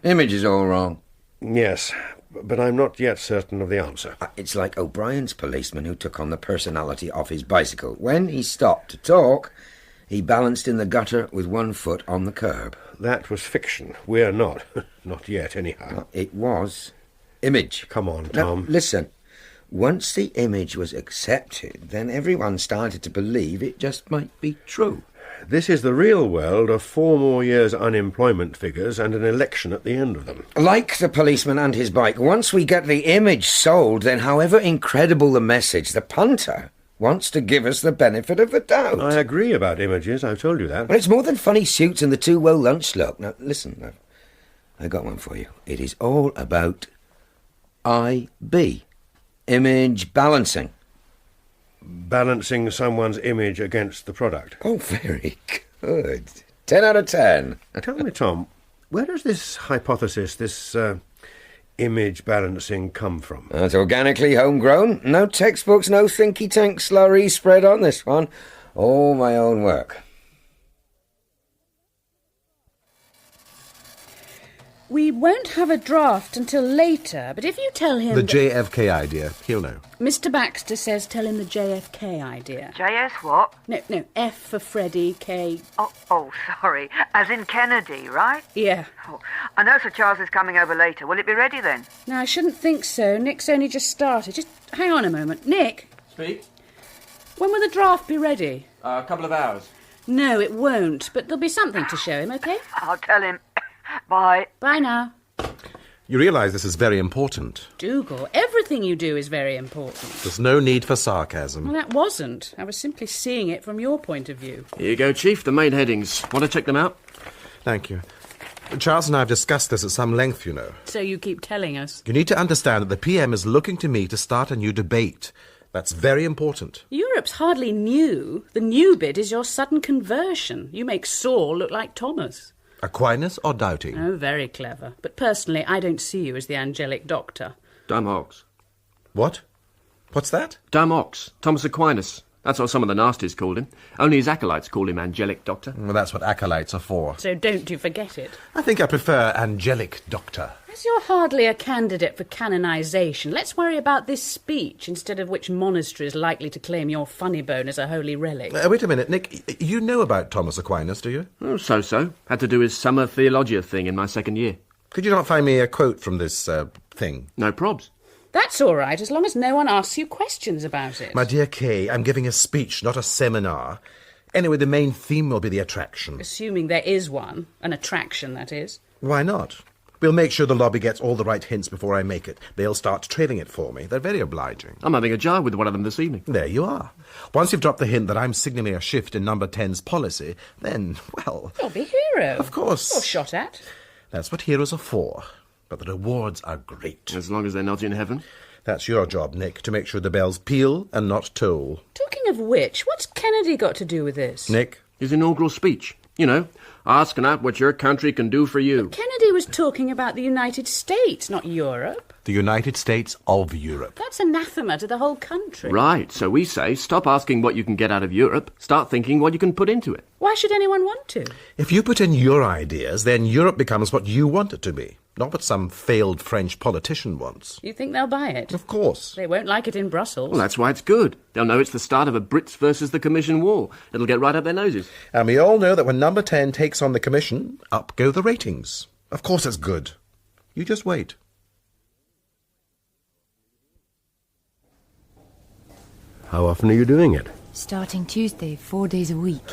Image is all wrong. Yes, but I'm not yet certain of the answer. It's like O'Brien's policeman who took on the personality of his bicycle. When he stopped to talk, he balanced in the gutter with one foot on the curb. That was fiction. We're not. Not yet, anyhow. It was. Image. Come on, Tom. Now, listen. Once the image was accepted, then everyone started to believe it just might be true. This is the real world of 4 more years' unemployment figures and an election at the end of them. Like the policeman and his bike, once we get the image sold, then however incredible the message, the punter wants to give us the benefit of the doubt. I agree about images, I've told you that. But it's more than funny suits and the 2 well lunch look. Now, listen, I got one for you. It is all about IB. Image balancing. Balancing someone's image against the product. Oh, very good. 10 out of 10. Tell me, Tom, where does this hypothesis, this image balancing come from? It's organically homegrown. No textbooks, no thinky tank slurry spread on this one. All my own work. We won't have a draft until later, but if you tell him... The JFK idea, he'll know. Mr. Baxter says tell him the JFK idea. JS what? No, F for Freddie, K... Oh, sorry. As in Kennedy, right? Yeah. Oh, I know Sir Charles is coming over later. Will it be ready then? No, I shouldn't think so. Nick's only just started. Just hang on a moment. Nick? Speak? When will the draft be ready? A couple of hours. No, it won't, but there'll be something to show him, OK? I'll tell him. Bye. Bye now. You realise this is very important. Dougal, everything you do is very important. There's no need for sarcasm. Well, that wasn't. I was simply seeing it from your point of view. Here you go, Chief, the main headings. Want to check them out? Thank you. Charles and I have discussed this at some length, you know. So you keep telling us. You need to understand that the PM is looking to me to start a new debate. That's very important. Europe's hardly new. The new bit is your sudden conversion. You make Saul look like Thomas. Aquinas or doubting? Oh, very clever. But personally, I don't see you as the angelic doctor. Dumb ox. What? What's that? Dumb ox. Thomas Aquinas. That's what some of the nasties called him. Only his acolytes call him Angelic Doctor. Well, that's what acolytes are for. So don't you forget it. I think I prefer Angelic Doctor. As you're hardly a candidate for canonisation, let's worry about this speech, instead of which monastery is likely to claim your funny bone as a holy relic. Wait a minute, Nick. You know about Thomas Aquinas, do you? Oh, so. Had to do his summer theologia thing in my second year. Could you not find me a quote from this thing? No probs. That's all right, as long as no one asks you questions about it. My dear Kay, I'm giving a speech, not a seminar. Anyway, the main theme will be the attraction. Assuming there is one. An attraction, that is. Why not? We'll make sure the lobby gets all the right hints before I make it. They'll start trailing it for me. They're very obliging. I'm having a jar with one of them this evening. There you are. Once you've dropped the hint that I'm signalling a shift in Number 10's policy, then, well... You'll be hero. Of course. Or shot at. That's what heroes are for. But the rewards are great. As long as they're not in heaven. That's your job, Nick, to make sure the bells peal and not toll. Talking of which, what's Kennedy got to do with this? Nick? His inaugural speech. You know, asking out what your country can do for you. But Kennedy was talking about the United States, not Europe. The United States of Europe. That's anathema to the whole country. Right, so we say, stop asking what you can get out of Europe, start thinking what you can put into it. Why should anyone want to? If you put in your ideas, then Europe becomes what you want it to be, not what some failed French politician wants. You think they'll buy it? Of course. They won't like it in Brussels. Well, that's why it's good. They'll know it's the start of a Brits versus the Commission war. It'll get right up their noses. And we all know that when Number 10 takes on the Commission, up go the ratings. Of course it's good. You just wait. How often are you doing it? Starting Tuesday, 4 days a week.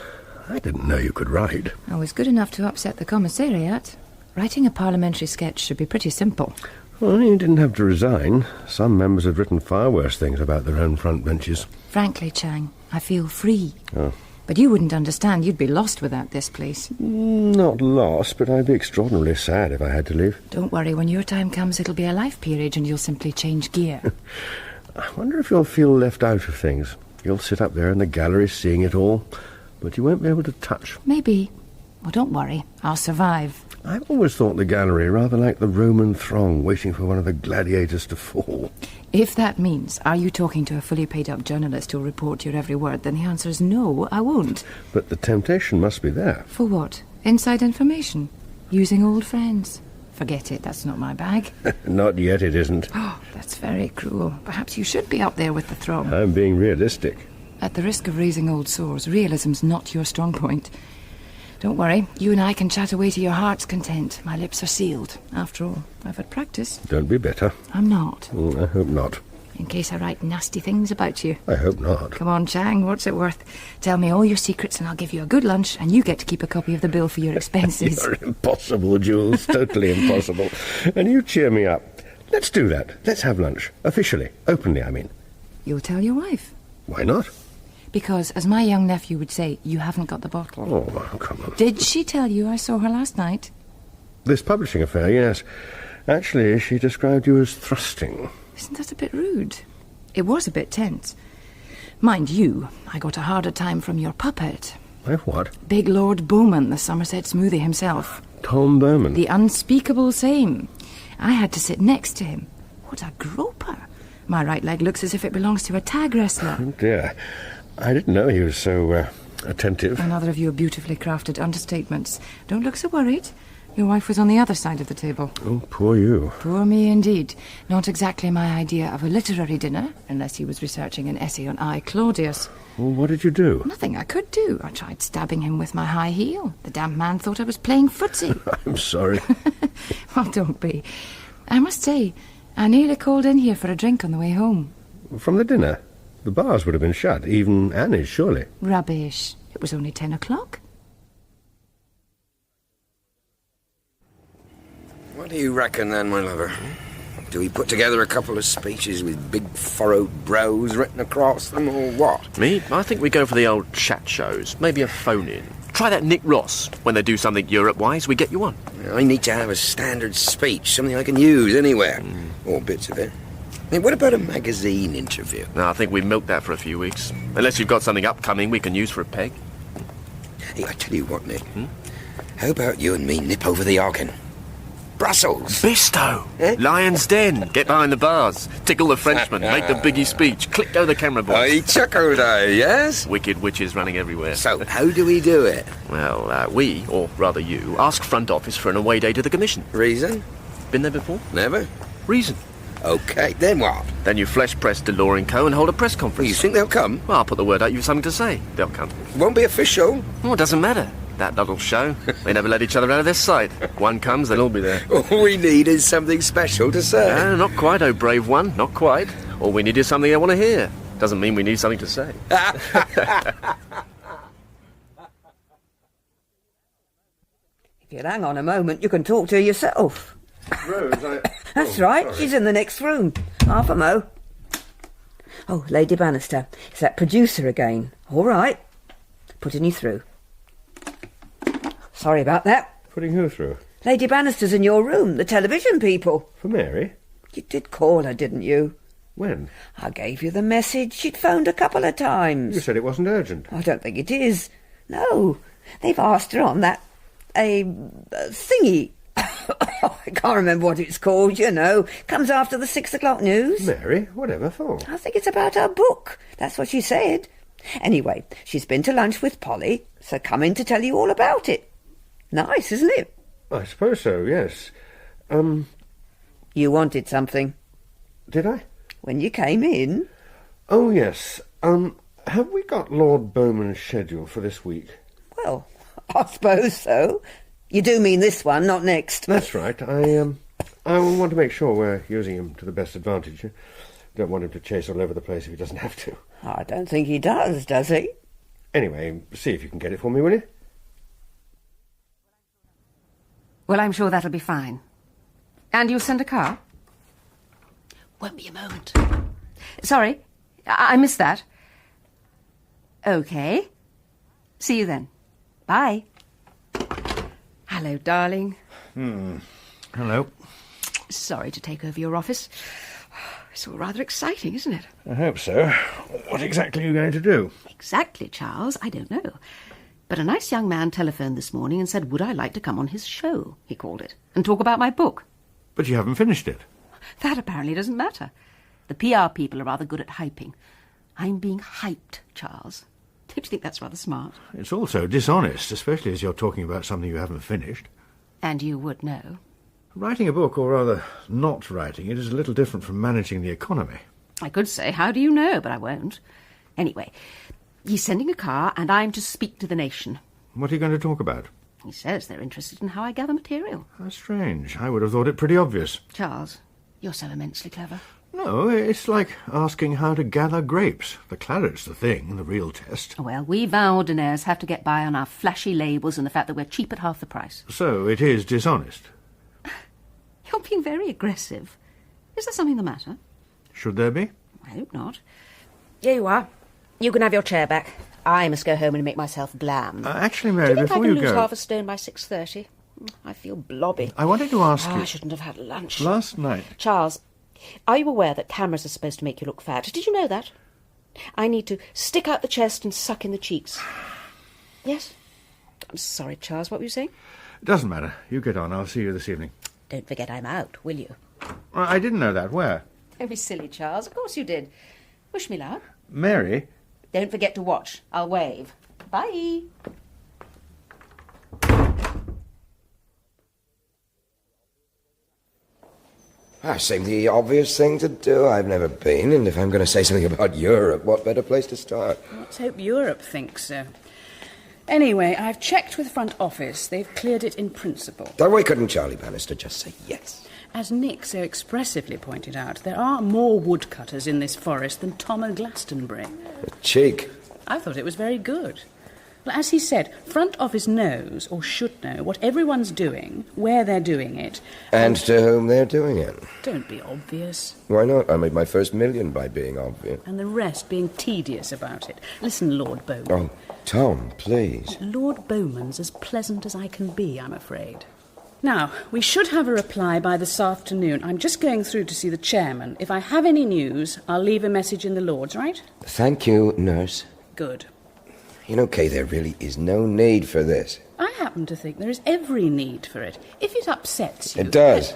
I didn't know you could write. I was good enough to upset the commissariat. Writing a parliamentary sketch should be pretty simple. Well, you didn't have to resign. Some members have written far worse things about their own front benches. Frankly, Chang, I feel free. Oh. But you wouldn't understand. You'd be lost without this place. Not lost, but I'd be extraordinarily sad if I had to leave. Don't worry, when your time comes, it'll be a life peerage and you'll simply change gear. I wonder if you'll feel left out of things. You'll sit up there in the gallery seeing it all, but you won't be able to touch. Maybe. Well, don't worry. I'll survive. I've always thought the gallery rather like the Roman throng waiting for one of the gladiators to fall. If that means, are you talking to a fully paid-up journalist who'll report your every word, then the answer is no, I won't. But the temptation must be there. For what? Inside information? Using old friends? Forget it, that's not my bag. Not yet, it isn't. Oh, that's very cruel. Perhaps you should be up there with the throng. I'm being realistic. At the risk of raising old sores, realism's not your strong point. Don't worry, you and I can chat away to your heart's content. My lips are sealed. After all, I've had practice. Don't be bitter. I'm not. I hope not. In case I write nasty things about you. I hope not. Come on, Chang, what's it worth? Tell me all your secrets and I'll give you a good lunch and you get to keep a copy of the bill for your expenses. You're impossible, Jules. Totally impossible. And you cheer me up. Let's do that. Let's have lunch. Officially. Openly, I mean. You'll tell your wife. Why not? Because, as my young nephew would say, you haven't got the bottle. Oh, come on. Did she tell you I saw her last night? This publishing affair, yes. Actually, she described you as thrusting. Isn't that a bit rude? It was a bit tense. Mind you, I got a harder time from your puppet. My what? Big Lord Bowman, the Somerset smoothie himself. Tom Bowman? The unspeakable same. I had to sit next to him. What a groper. My right leg looks as if it belongs to a tag wrestler. Oh, dear. I didn't know he was so, attentive. Another of your beautifully crafted understatements. Don't look so worried. Your wife was on the other side of the table. Oh, poor you. Poor me indeed. Not exactly my idea of a literary dinner, unless he was researching an essay on I, Claudius. Well, what did you do? Nothing I could do. I tried stabbing him with my high heel. The damn man thought I was playing footsie. I'm sorry. Well, don't be. I must say, I nearly called in here for a drink on the way home. From the dinner? The bars would have been shut, even Annie's, surely. Rubbish. It was only 10 o'clock. What do you reckon then, my lover? Do we put together a couple of speeches with big furrowed brows written across them, or what? Me? I think we go for the old chat shows. Maybe a phone-in. Try that Nick Ross. When they do something Europe-wise, we get you on. I need to have a standard speech, something I can use anywhere. Or bits of it. I mean, what about a magazine interview? No, I think we milked that for a few weeks. Unless you've got something upcoming we can use for a peg. Hey, I tell you what, Nick. How about you and me nip over the Arkin? Brussels. Bisto. Lion's Den. Get behind the bars. Tickle the Frenchman. Make the biggie speech. Click go the camera boy. He chuckled, yes? Wicked witches running everywhere. So, how do we do it? Well, we, or rather you, ask front office for an away day to the commission. Reason? Been there before? Never. Reason. OK, then what? Then you flesh press Delore & Co. and hold a press conference. You think they'll come? Well, I'll put the word out you've something to say. They'll come. Won't be official. Well, it doesn't matter. That little show. They never let each other out of their sight. One comes, they'll all be there. All we need is something special to say. Not quite, oh brave one. Not quite. All we need is something they want to hear. Doesn't mean we need something to say. If you'll hang on a moment, you can talk to her yourself. Rose, That's right, sorry. She's in the next room. Half a mo. Oh, Lady Bannister, it's that producer again. All right. Putting you through. Sorry about that. Putting who through? Lady Bannister's in your room, the television people. For Mary? You did call her, didn't you? When? I gave you the message. She'd phoned a couple of times. You said it wasn't urgent. I don't think it is. No. They've asked her on that... thingy. I can't remember what it's called, you know. Comes after the 6 o'clock news. Mary? Whatever for? I think it's about her book. That's what she said. Anyway, she's been to lunch with Polly, so come in to tell you all about it. Nice, isn't it? I suppose so, yes. You wanted something. Did I? When you came in. Oh, yes. Have we got Lord Bowman's schedule for this week? Well, I suppose so. You do mean this one, not next. That's right. I want to make sure we're using him to the best advantage. Don't want him to chase all over the place if he doesn't have to. I don't think he does he? Anyway, see if you can get it for me, will you? Well, I'm sure that'll be fine. And you'll send a car? Won't be a moment. Sorry, I missed that. OK. See you then. Bye. Hello, darling. Hello. Sorry to take over your office. It's all rather exciting, isn't it? I hope so. What exactly are you going to do? Exactly, Charles, I don't know. But a nice young man telephoned this morning and said, would I like to come on his show, he called it, and talk about my book. But you haven't finished it. That apparently doesn't matter. The PR people are rather good at hyping. I'm being hyped, Charles. Don't you think that's rather smart? It's also dishonest, especially as you're talking about something you haven't finished. And you would know. Writing a book, or rather not writing it, is a little different from managing the economy. I could say, how do you know? But I won't. Anyway, he's sending a car and I'm to speak to the nation. What are you going to talk about? He says they're interested in how I gather material. How strange. I would have thought it pretty obvious. Charles, you're so immensely clever. No, it's like asking how to gather grapes. The claret's the thing, the real test. Well, we Vaudenaires have to get by on our flashy labels and the fact that we're cheap at half the price. So it is dishonest. You're being very aggressive. Is there something the matter? Should there be? I hope not. Here you are. You can have your chair back. I must go home and make myself blam. Actually, Mary, before you do you think I can lose go... half a stone by 6:30? I feel blobby. I wanted to ask you... I shouldn't have had lunch. Last night... Charles, are you aware that cameras are supposed to make you look fat? Did you know that? I need to stick out the chest and suck in the cheeks. Yes? I'm sorry, Charles. What were you saying? It doesn't matter. You get on. I'll see you this evening. Don't forget I'm out, will you? I didn't know that. Where? Don't be silly, Charles. Of course you did. Wish me luck. Mary? Don't forget to watch. I'll wave. Bye. Seemed the obvious thing to do. I've never been, and if I'm going to say something about Europe, what better place to start? Let's hope Europe thinks so. Anyway, I've checked with front office. They've cleared it in principle. Then why couldn't Charlie Bannister just say yes? As Nick so expressively pointed out, there are more woodcutters in this forest than Tom o' Glastonbury. The cheek. I thought it was very good. Well, as he said, front office knows, or should know, what everyone's doing, where they're doing it. And to whom they're doing it. Don't be obvious. Why not? I made my first million by being obvious. And the rest being tedious about it. Listen, Lord Bowman. Oh, Tom, please. Lord Bowman's as pleasant as I can be, I'm afraid. Now, we should have a reply by this afternoon. I'm just going through to see the chairman. If I have any news, I'll leave a message in the Lords, right? Thank you, nurse. Good. You know, Kay, there really is no need for this. I happen happen to think there is every need for it. If it upsets you... It does.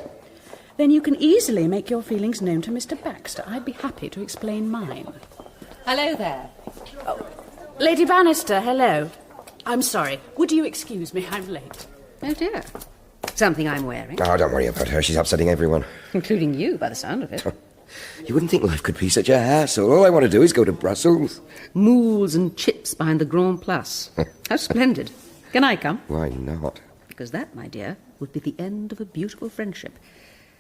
Then you can easily make your feelings known to Mr. Baxter. I'd be happy to explain mine. Hello there. Oh, Lady Bannister, hello. I'm sorry. Would you excuse me? I'm late. Oh, dear. Something I'm wearing. Oh, don't worry about her. She's upsetting everyone. Including you, by the sound of it. You wouldn't think life could be such a hassle. All I want to do is go to Brussels. Moules and chips behind the Grand Place. How splendid. Can I come? Why not? Because that, my dear, would be the end of a beautiful friendship.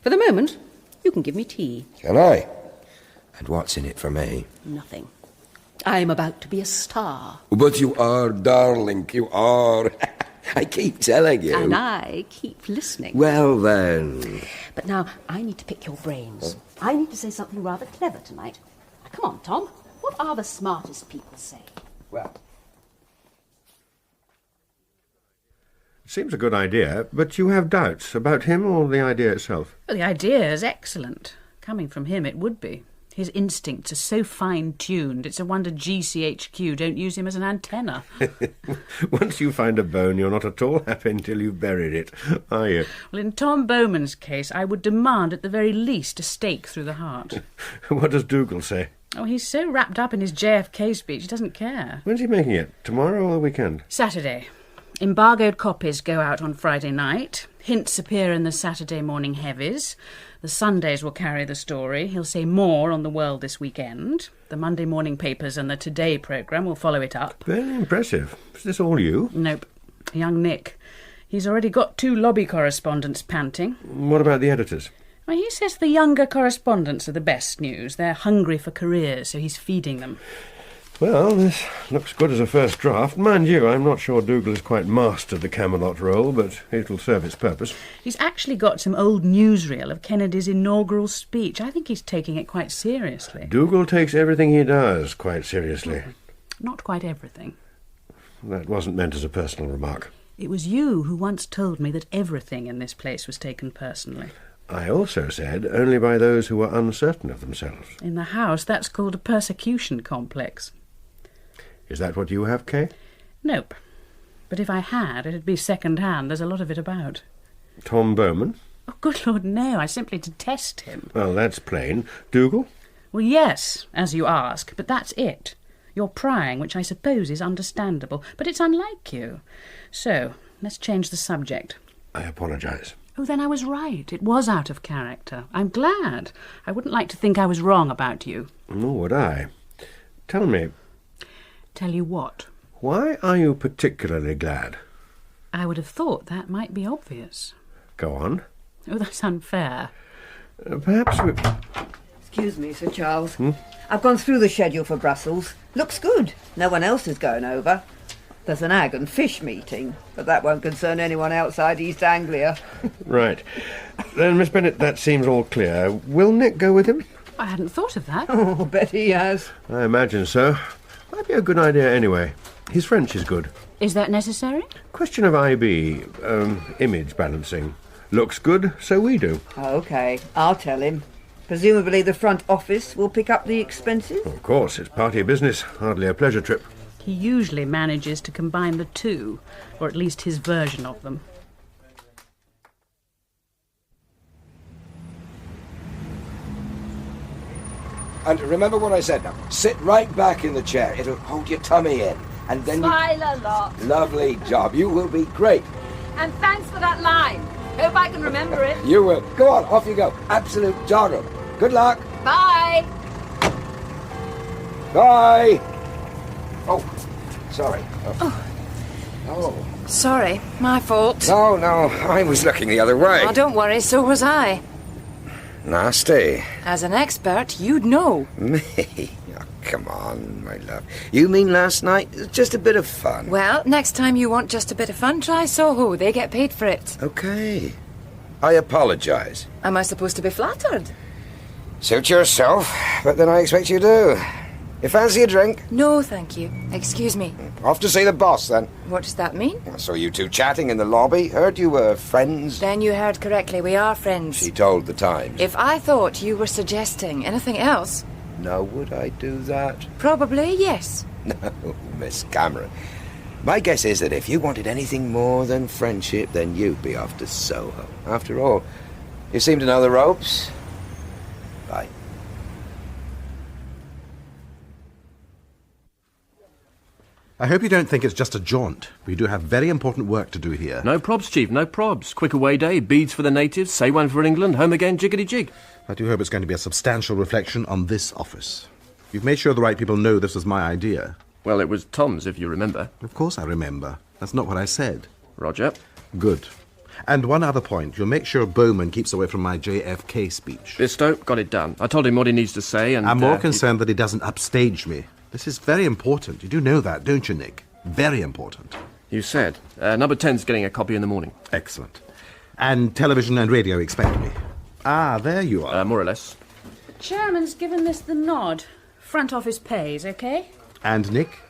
For the moment, you can give me tea. Can I? And what's in it for me? Nothing. I'm about to be a star. But you are, darling, you are. I keep telling you. And I keep listening. Well, then. But now, I need to pick your brains. I need to say something rather clever tonight. Now, come on, Tom. What are the smartest people say? Well... It seems a good idea, but you have doubts about him or the idea itself? Well, the idea is excellent. Coming from him, it would be. His instincts are so fine-tuned, it's a wonder GCHQ don't use him as an antenna. Once you find a bone, you're not at all happy until you've buried it, are you? Well, in Tom Bowman's case, I would demand at the very least a stake through the heart. What does Dougal say? Oh, he's so wrapped up in his JFK speech, he doesn't care. When's he making it? Tomorrow or the weekend? Saturday. Embargoed copies go out on Friday night. Hints appear in the Saturday morning heavies. The Sundays will carry the story. He'll say more on the world this weekend. The Monday morning papers and the Today programme will follow it up. Very impressive. Is this all you? Nope. Young Nick. He's already got 2 lobby correspondents panting. What about the editors? Well, he says the younger correspondents are the best news. They're hungry for careers, so he's feeding them. Well, this looks good as a first draft. Mind you, I'm not sure Dougal has quite mastered the Camelot role, but it'll serve its purpose. He's actually got some old newsreel of Kennedy's inaugural speech. I think he's taking it quite seriously. Dougal takes everything he does quite seriously. Not quite everything. That wasn't meant as a personal remark. It was you who once told me that everything in this place was taken personally. I also said only by those who were uncertain of themselves. In the house, that's called a persecution complex. Is that what you have, Kay? Nope. But if I had, it'd be second-hand. There's a lot of it about. Tom Bowman? Oh, good Lord, no. I simply detest him. Well, that's plain. Dougal? Well, yes, as you ask, but that's it. You're prying, which I suppose is understandable, but it's unlike you. So, let's change the subject. I apologise. Oh, then I was right. It was out of character. I'm glad. I wouldn't like to think I was wrong about you. Nor would I. Tell me... Tell you what? Why are you particularly glad? I would have thought that might be obvious. Go on. Oh, that's unfair. Perhaps we... Excuse me, Sir Charles. I've gone through the schedule for Brussels. Looks good. No one else is going over. There's an ag and fish meeting, but that won't concern anyone outside East Anglia. Right. Then, Miss Bennet, that seems all clear. Will Nick go with him? I hadn't thought of that. Oh, bet he has. I imagine so. Might be a good idea anyway. His French is good. Is that necessary? Question of IB, image balancing. Looks good, so we do. OK, I'll tell him. Presumably the front office will pick up the expenses? Of course, it's party business, hardly a pleasure trip. He usually manages to combine the two, or at least his version of them. And remember what I said now. Sit right back in the chair. It'll hold your tummy in. And then Smile a lot. Lovely job. You will be great. And thanks for that line. Hope I can remember it. You will. Go on, off you go. Absolute doggo. Good luck. Bye. Bye. Oh, sorry. Oh. Sorry, my fault. No, I was looking the other way. Oh, don't worry, so was I. Nasty. As an expert, you'd know. Me? Oh, come on, my love. You mean last night? Just a bit of fun. Well, next time you want just a bit of fun, try Soho. They get paid for it. Okay. I apologise. Am I supposed to be flattered? Suit yourself, but then I expect you do. You fancy a drink? No, thank you. Excuse me. Off to see the boss, then. What does that mean? I saw you two chatting in the lobby. Heard you were friends. Then you heard correctly. We are friends. She told the Times. If I thought you were suggesting anything else... Now, would I do that? Probably, yes. No, Miss Cameron. My guess is that if you wanted anything more than friendship, then you'd be off to Soho. After all, you seem to know the ropes. Bye. I hope you don't think it's just a jaunt. We do have very important work to do here. No probs, Chief, no probs. Quick away day, beads for the natives, say one for England, home again, jiggity-jig. I do hope it's going to be a substantial reflection on this office. You've made sure the right people know this was my idea. Well, it was Tom's, if you remember. Of course I remember. That's not what I said. Roger. Good. And one other point. You'll make sure Bowman keeps away from my JFK speech. Bistow, got it done. I told him what he needs to say and... I'm more concerned that he doesn't upstage me. This is very important. You do know that, don't you, Nick? Very important. You said. Number 10's getting a copy in the morning. Excellent. And television and radio expect me. Ah, there you are. More or less. Chairman's given this the nod. Front office pays, OK? And Nick?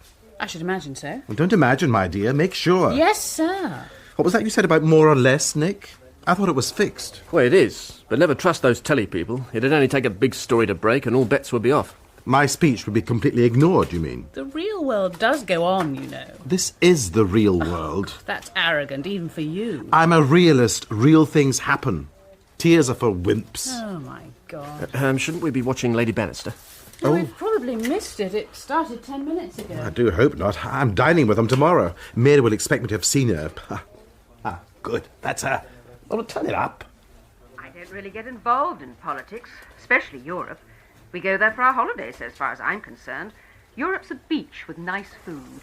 I should imagine so. Well, don't imagine, my dear. Make sure. Yes, sir. What was that you said about more or less, Nick? I thought it was fixed. Well, it is. But never trust those telly people. It'd only take a big story to break and all bets would be off. My speech would be completely ignored, you mean? The real world does go on, you know. This is the real world. That's arrogant, even for you. I'm a realist. Real things happen. Tears are for wimps. Oh, my God. Shouldn't we be watching Lady Bannister? Oh, we've probably missed it. It started 10 minutes ago. I do hope not. I'm dining with them tomorrow. Mary will expect me to have seen her. Good. That's her. Well, turn it up. I don't really get involved in politics, especially Europe. We go there for our holidays, as far as I'm concerned. Europe's a beach with nice food.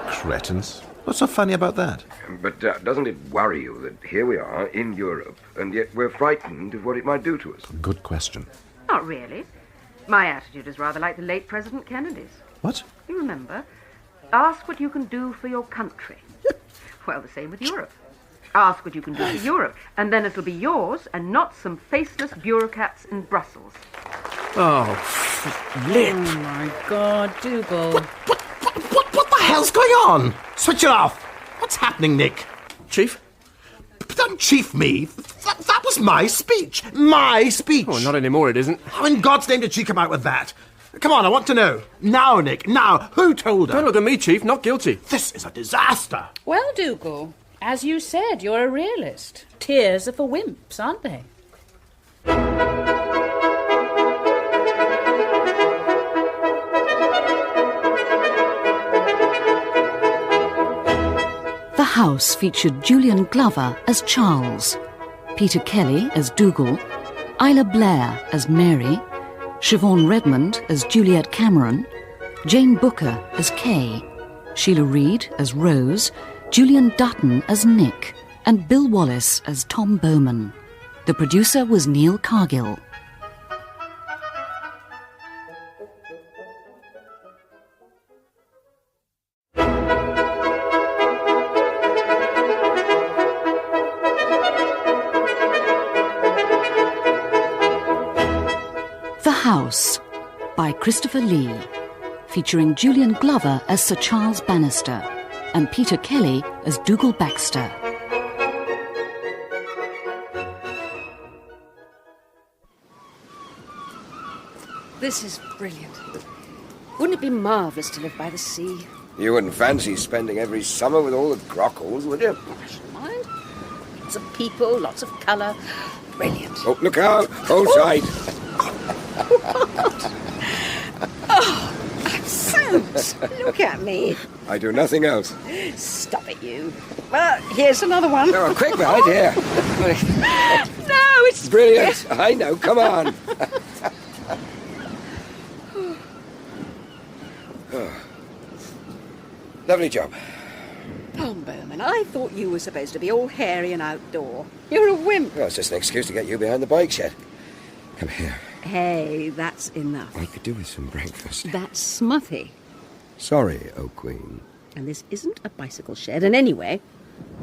Cretins. What's so funny about that? But doesn't it worry you that here we are in Europe, and yet we're frightened of what it might do to us? Good question. Not really. My attitude is rather like the late President Kennedy's. What? You remember? Ask what you can do for your country. Well, the same with Europe. Ask what you can do for Europe, and then it'll be yours and not some faceless bureaucrats in Brussels. Oh, flip. Oh, my God, Dougal. What the hell's going on? Switch it off. What's happening, Nick? Chief? Don't chief me. That was my speech. My speech. Oh, not anymore, it isn't. How in God's name did she come out with that? Come on, I want to know. Now, Nick, now. Who told her? Don't look at me, Chief. Not guilty. This is a disaster. Well, Dougal, as you said, you're a realist. Tears are for wimps, aren't they? The House featured Julian Glover as Charles, Peter Kelly as Dougal, Isla Blair as Mary, Siobhan Redmond as Juliet Cameron, Jane Booker as Kay, Sheila Reid as Rose, Julian Dutton as Nick, and Bill Wallace as Tom Bowman. The producer was Neil Cargill. The House by Christopher Lee, featuring Julian Glover as Sir Charles Bannister and Peter Kelly as Dougal Baxter. This is brilliant. Wouldn't it be marvellous to live by the sea? You wouldn't fancy spending every summer with all the grockles, would you? I shouldn't mind. Lots of people, lots of colour. Brilliant. Oh, look out! Hold tight. Oh, I'm soaked. Look at me. I do nothing else. Stop it, you. Well, here's another one. No, a quick bite here. No, it's... Brilliant. I know, come on. Lovely job. Tom Bowman, I thought you were supposed to be all hairy and outdoor. You're a wimp. Well, it's just an excuse to get you behind the bike shed. Come here. Hey, that's enough. I could do with some breakfast. That's smutty. Sorry, O Queen. And this isn't a bicycle shed, and anyway,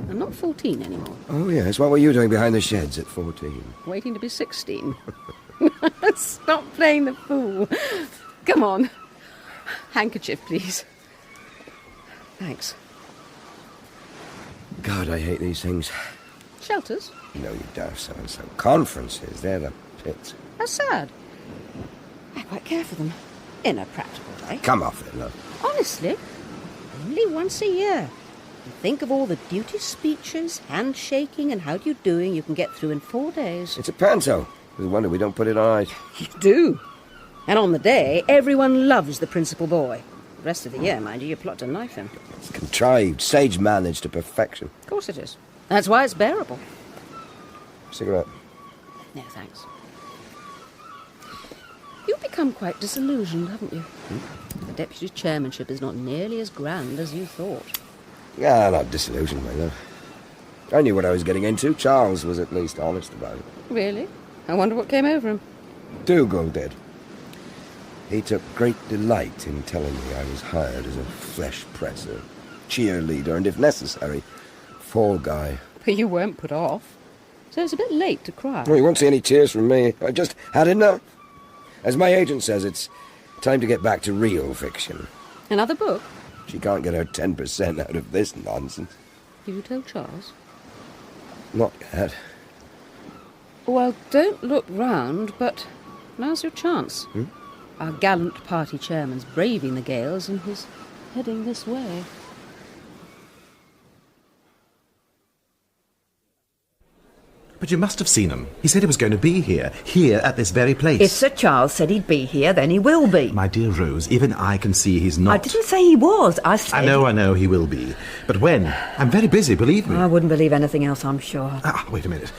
I'm not 14 anymore. Oh, yes. What were you doing behind the sheds at 14? Waiting to be 16. Stop playing the fool. Come on. Handkerchief, please. Thanks. God, I hate these things. Shelters? No, you daft so-and-so. Conferences, they're the pits. How sad. I quite care for them. In a practical way. Come off it, look. Honestly? Only once a year. And think of all the duty speeches, handshaking and how you doing you can get through in 4 days. It's a panto. No wonder we don't put it on ice. You do. And on the day, everyone loves the principal boy. The rest of the year, mind you, you plot to knife him. It's contrived, sage-managed to perfection. Of course it is. That's why it's bearable. Cigarette? No, thanks. You've become quite disillusioned, haven't you? The deputy chairmanship is not nearly as grand as you thought. Yeah, not disillusioned, my love. I knew what I was getting into. Charles was at least honest about it. Really? I wonder what came over him. Dougal did. He took great delight in telling me I was hired as a flesh presser, cheerleader, and if necessary, fall guy. But you weren't put off. So it's a bit late to cry. Well, you won't see any tears from me. I just had enough. As my agent says, it's time to get back to real fiction. Another book? She can't get her 10% out of this nonsense. You told Charles? Not yet. Well, don't look round, but now's your chance. Our gallant party chairman's braving the gales and he's heading this way. But you must have seen him. He said he was going to be here at this very place. If Sir Charles said he'd be here, then he will be. My dear Rose, even I can see he's not. I didn't say he was. I said... I know, he will be. But when? I'm very busy, believe me. I wouldn't believe anything else, I'm sure. Wait a minute.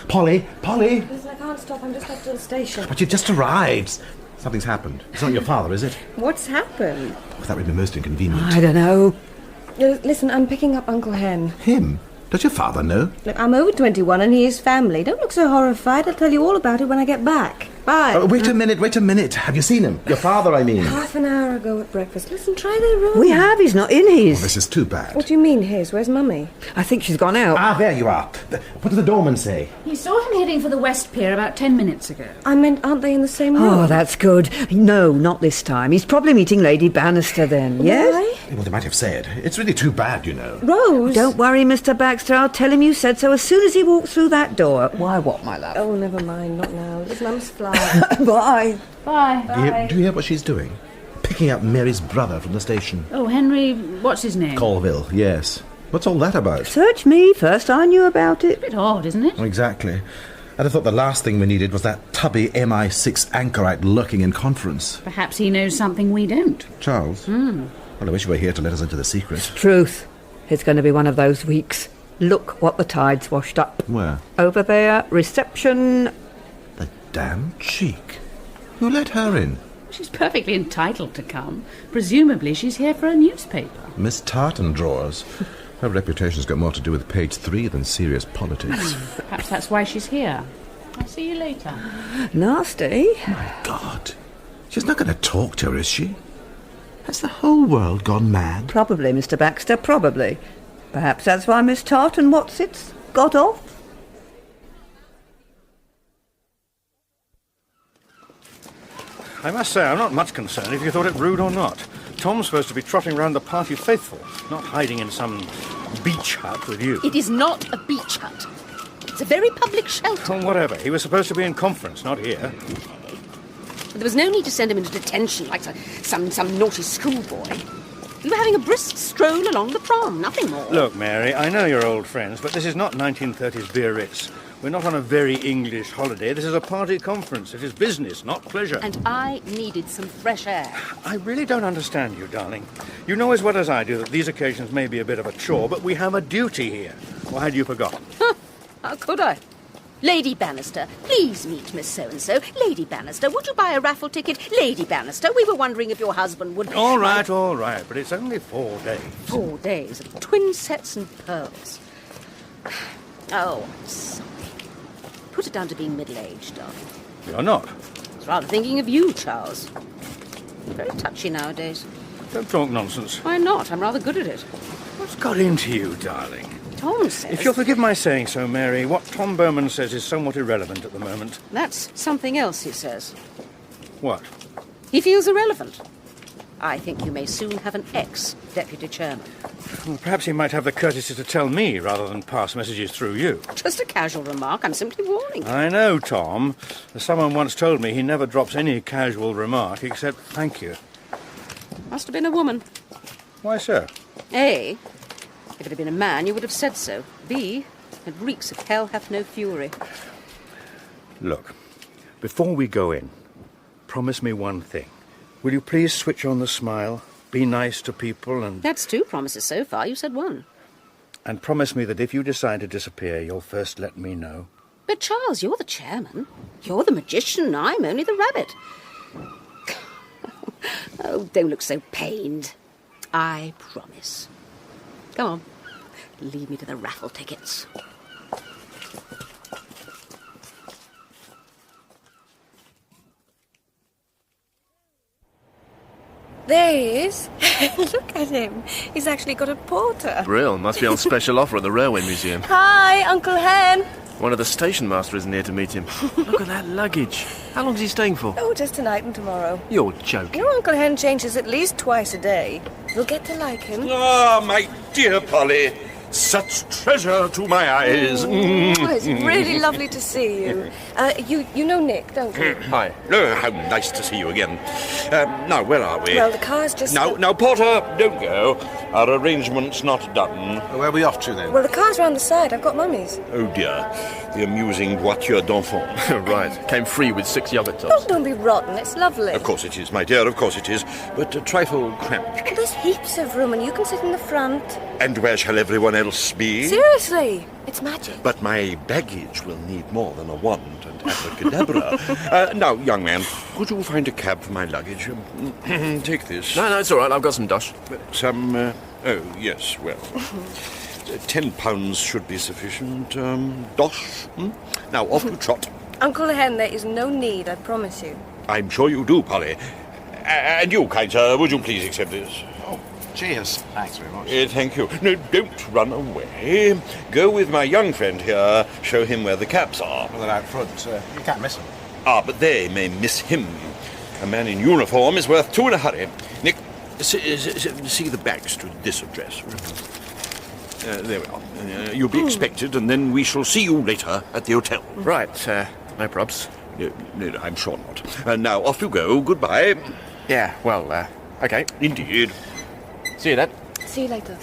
Polly! Listen, I can't stop. I'm just left to the station. But you've just arrived. Something's happened. It's not your father, is it? What's happened? Oh, that would be most inconvenient. I don't know. Listen, I'm picking up Uncle Hen. Him? Does your father know? Look, I'm over 21 and he is family. Don't look so horrified. I'll tell you all about it when I get back. Bye. Wait a minute. Have you seen him? Your father, I mean. Half an hour ago at breakfast. Listen, try their room. We have. He's not in his. Oh, this is too bad. What do you mean his? Where's Mummy? I think she's gone out. There you are. What did the doorman say? He saw him heading for the West Pier about 10 minutes ago. I meant, aren't they in the same room? Oh, that's good. No, not this time. He's probably meeting Lady Bannister then, yes? Why? Well, they might have said. It's really too bad, you know. Rose! Don't worry, Mr. Baxter. I'll tell him you said so as soon as he walks through that door. Why, what, my love? Oh, never mind. Not now. Listen, I must fly. Bye. Bye. Do you hear what she's doing? Picking up Mary's brother from the station. Oh, Henry, what's his name? Colvil, yes. What's all that about? Search me. First I knew about it. A bit odd, isn't it? Exactly. I'd have thought the last thing we needed was that tubby MI6 anchorite lurking in conference. Perhaps he knows something we don't. Charles? Well, I wish you were here to let us into the secret. Truth. It's going to be one of those weeks. Look what the tide's washed up. Where? Over there. Reception. The damn cheek. Who let her in? She's perfectly entitled to come. Presumably she's here for a newspaper. Miss Tartan Drawers. Her reputation's got more to do with page 3 than serious politics. Perhaps that's why she's here. I'll see you later. Nasty. My God. She's not going to talk to her, is she? Has the whole world gone mad? Probably, Mr. Baxter, probably. Perhaps that's why Miss Tartan Whatsits got off. I must say, I'm not much concerned if you thought it rude or not. Tom's supposed to be trotting round the party faithful, not hiding in some beach hut with you. It is not a beach hut. It's a very public shelter. Oh, whatever. He was supposed to be in conference, not here. But there was no need to send him into detention like some naughty schoolboy. We were having a brisk stroll along the prom, nothing more. Look, Mary, I know you're old friends, but this is not 1930s Biarritz. We're not on a very English holiday. This is a party conference. It is business, not pleasure. And I needed some fresh air. I really don't understand you, darling. You know as well as I do that these occasions may be a bit of a chore, but we have a duty here. Or had you forgotten? How could I? Lady Bannister, please meet Miss So-and-so. Lady Bannister, would you buy a raffle ticket? Lady Bannister, we were wondering if your husband would... All right, but it's only 4 days. 4 days of twin sets and pearls. Oh, I'm sorry. Put it down to being middle-aged, darling. You're not. I was rather thinking of you, Charles. You're very touchy nowadays. Don't talk nonsense. Why not? I'm rather good at it. What's got into you, darling? Tom says... If you'll forgive my saying so, Mary, what Tom Bowman says is somewhat irrelevant at the moment. That's something else he says. What? He feels irrelevant. I think you may soon have an ex-deputy chairman. Well, perhaps he might have the courtesy to tell me rather than pass messages through you. Just a casual remark. I'm simply warning you. I know, Tom. Someone once told me he never drops any casual remark except thank you. Must have been a woman. Why so? A, if it had been a man, you would have said so. B, it reeks of hell hath no fury. Look, before we go in, promise me one thing. Will you please switch on the smile, be nice to people, and... That's 2 promises so far. You said 1. And promise me that if you decide to disappear, you'll first let me know. But, Charles, you're the chairman. You're the magician. I'm only the rabbit. Oh, don't look so pained. I promise. Come on. Lead me to the raffle tickets. There he is. Look at him. He's actually got a porter. Brill, must be on special offer at the Railway Museum. Hi, Uncle Hen. One of the station masters isn't here to meet him. Look at that luggage. How long is he staying for? Oh, just tonight and tomorrow. You're joking. Your Uncle Hen changes at least twice a day. You'll get to like him. Ah, my dear Polly. Such treasure to my eyes. Oh, it's really lovely to see you. You know Nick, don't you? Hi. Oh, how nice to see you again. Now, where are we? Well, the car's just... Now, Porter, don't go. Our arrangement's not done. Where are we off to, then? Well, the car's round the side. I've got Mummy's. Oh, dear. The amusing voiture d'enfant. Right. Came free with 6 yogurt Oh, tops. don't be rotten. It's lovely. Of course it is, my dear, of course it is. But a trifle cramped. Well, there's heaps of room and you can sit in the front. And where shall everyone else be? Seriously, it's magic. But my baggage will need more than a wand and abracadabra. Now, young man, could you find a cab for my luggage? Take this. No, it's all right. I've got some dosh. Some, oh, yes, well... £10 should be sufficient. Dosh? Now, off you trot. Uncle Hen, there is no need, I promise you. I'm sure you do, Polly. And you, kind sir, would you please accept this? Oh, cheers. Thanks very much. Thank you. No, don't run away. Go with my young friend here. Show him where the cabs are. Well, they're out front. You can't miss them. Ah, but they may miss him. A man in uniform is worth 2 in a hurry. Nick, see the Baxter at this address. There we are. You'll be expected, and then we shall see you later at the hotel. Right, no probs. No, I'm sure not. Now, off you go. Goodbye. Yeah, well, okay. Indeed. See you then. See you later.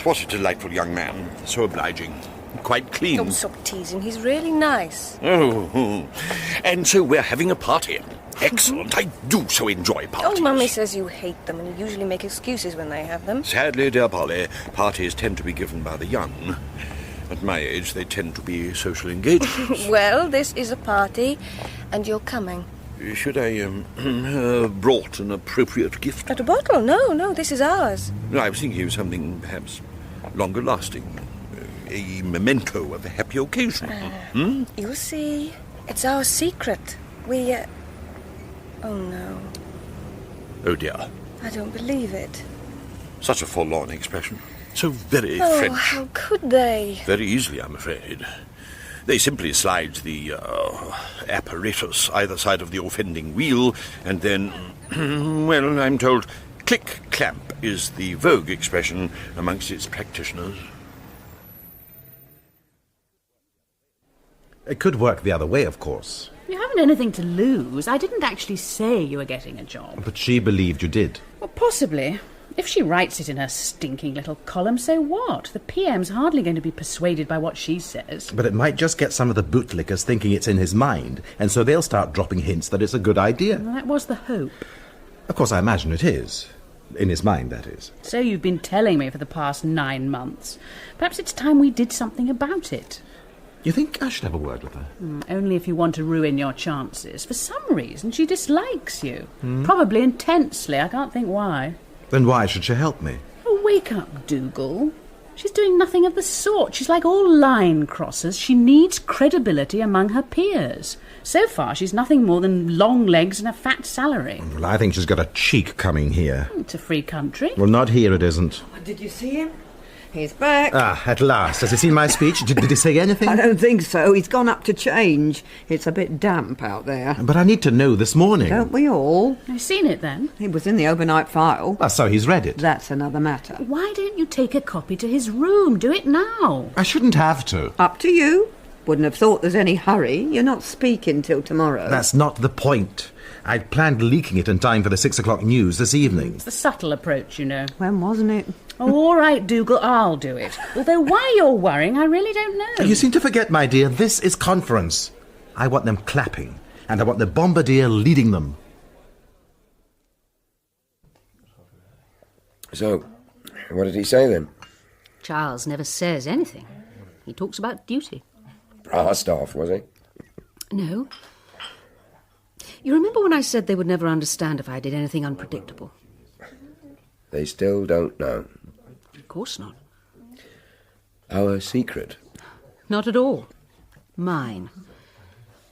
What a delightful young man. So obliging. Quite clean. Don't stop teasing. He's really nice. Oh, and so we're having a party. Excellent. I do so enjoy parties. Oh, Mummy says you hate them and you usually make excuses when they have them. Sadly, dear Polly, parties tend to be given by the young. At my age, they tend to be social engagements. Well, this is a party, and you're coming. Should I, brought an appropriate gift? At a bottle? No, this is ours. No, I was thinking of something perhaps longer lasting. A memento of a happy occasion. You'll see. It's our secret. We, Oh, no. Oh, dear. I don't believe it. Such a forlorn expression. So very Oh, French. how could they? Very easily, I'm afraid. They simply slide the apparatus either side of the offending wheel, and then, well, I'm told, click-clamp is the vogue expression amongst its practitioners. It could work the other way, of course. You haven't anything to lose. I didn't actually say you were getting a job. But she believed you did. Well, possibly. If she writes it in her stinking little column, so what? The PM's hardly going to be persuaded by what she says. But it might just get some of the bootlickers thinking it's in his mind, and so they'll start dropping hints that it's a good idea. Well, that was the hope. Of course, I imagine it is. In his mind, that is. So you've been telling me for the past 9 months. Perhaps it's time we did something about it. You think I should have a word with her? Only if you want to ruin your chances. For some reason, she dislikes you. Probably intensely. I can't think why. Then why should she help me? Oh, wake up, Dougal. She's doing nothing of the sort. She's like all line crossers. She needs credibility among her peers. So far, she's nothing more than long legs and a fat salary. Well, I think she's got a cheek coming here. It's a free country. Well, not here it isn't. Did you see him? He's back. Ah, at last. Has he seen my speech? Did he say anything? I don't think so. He's gone up to change. It's a bit damp out there. But I need to know this morning. Don't we all? I've seen it then. It was in the overnight file. Ah, so he's read it. That's another matter. Why don't you take a copy to his room? Do it now. I shouldn't have to. Up to you. Wouldn't have thought there's any hurry. You're not speaking till tomorrow. That's not the point. I'd planned leaking it in time for the 6 o'clock news this evening. It's the subtle approach, you know. When wasn't it? Oh, all right, Dougal, I'll do it. Although why you're worrying, I really don't know. You seem to forget, my dear, this is conference. I want them clapping, and I want the bombardier leading them. So, what did he say then? Charles never says anything. He talks about duty. Brassed off, was he? No. You remember when I said they would never understand if I did anything unpredictable? They still don't know. Of course not. Our secret? Not at all. Mine.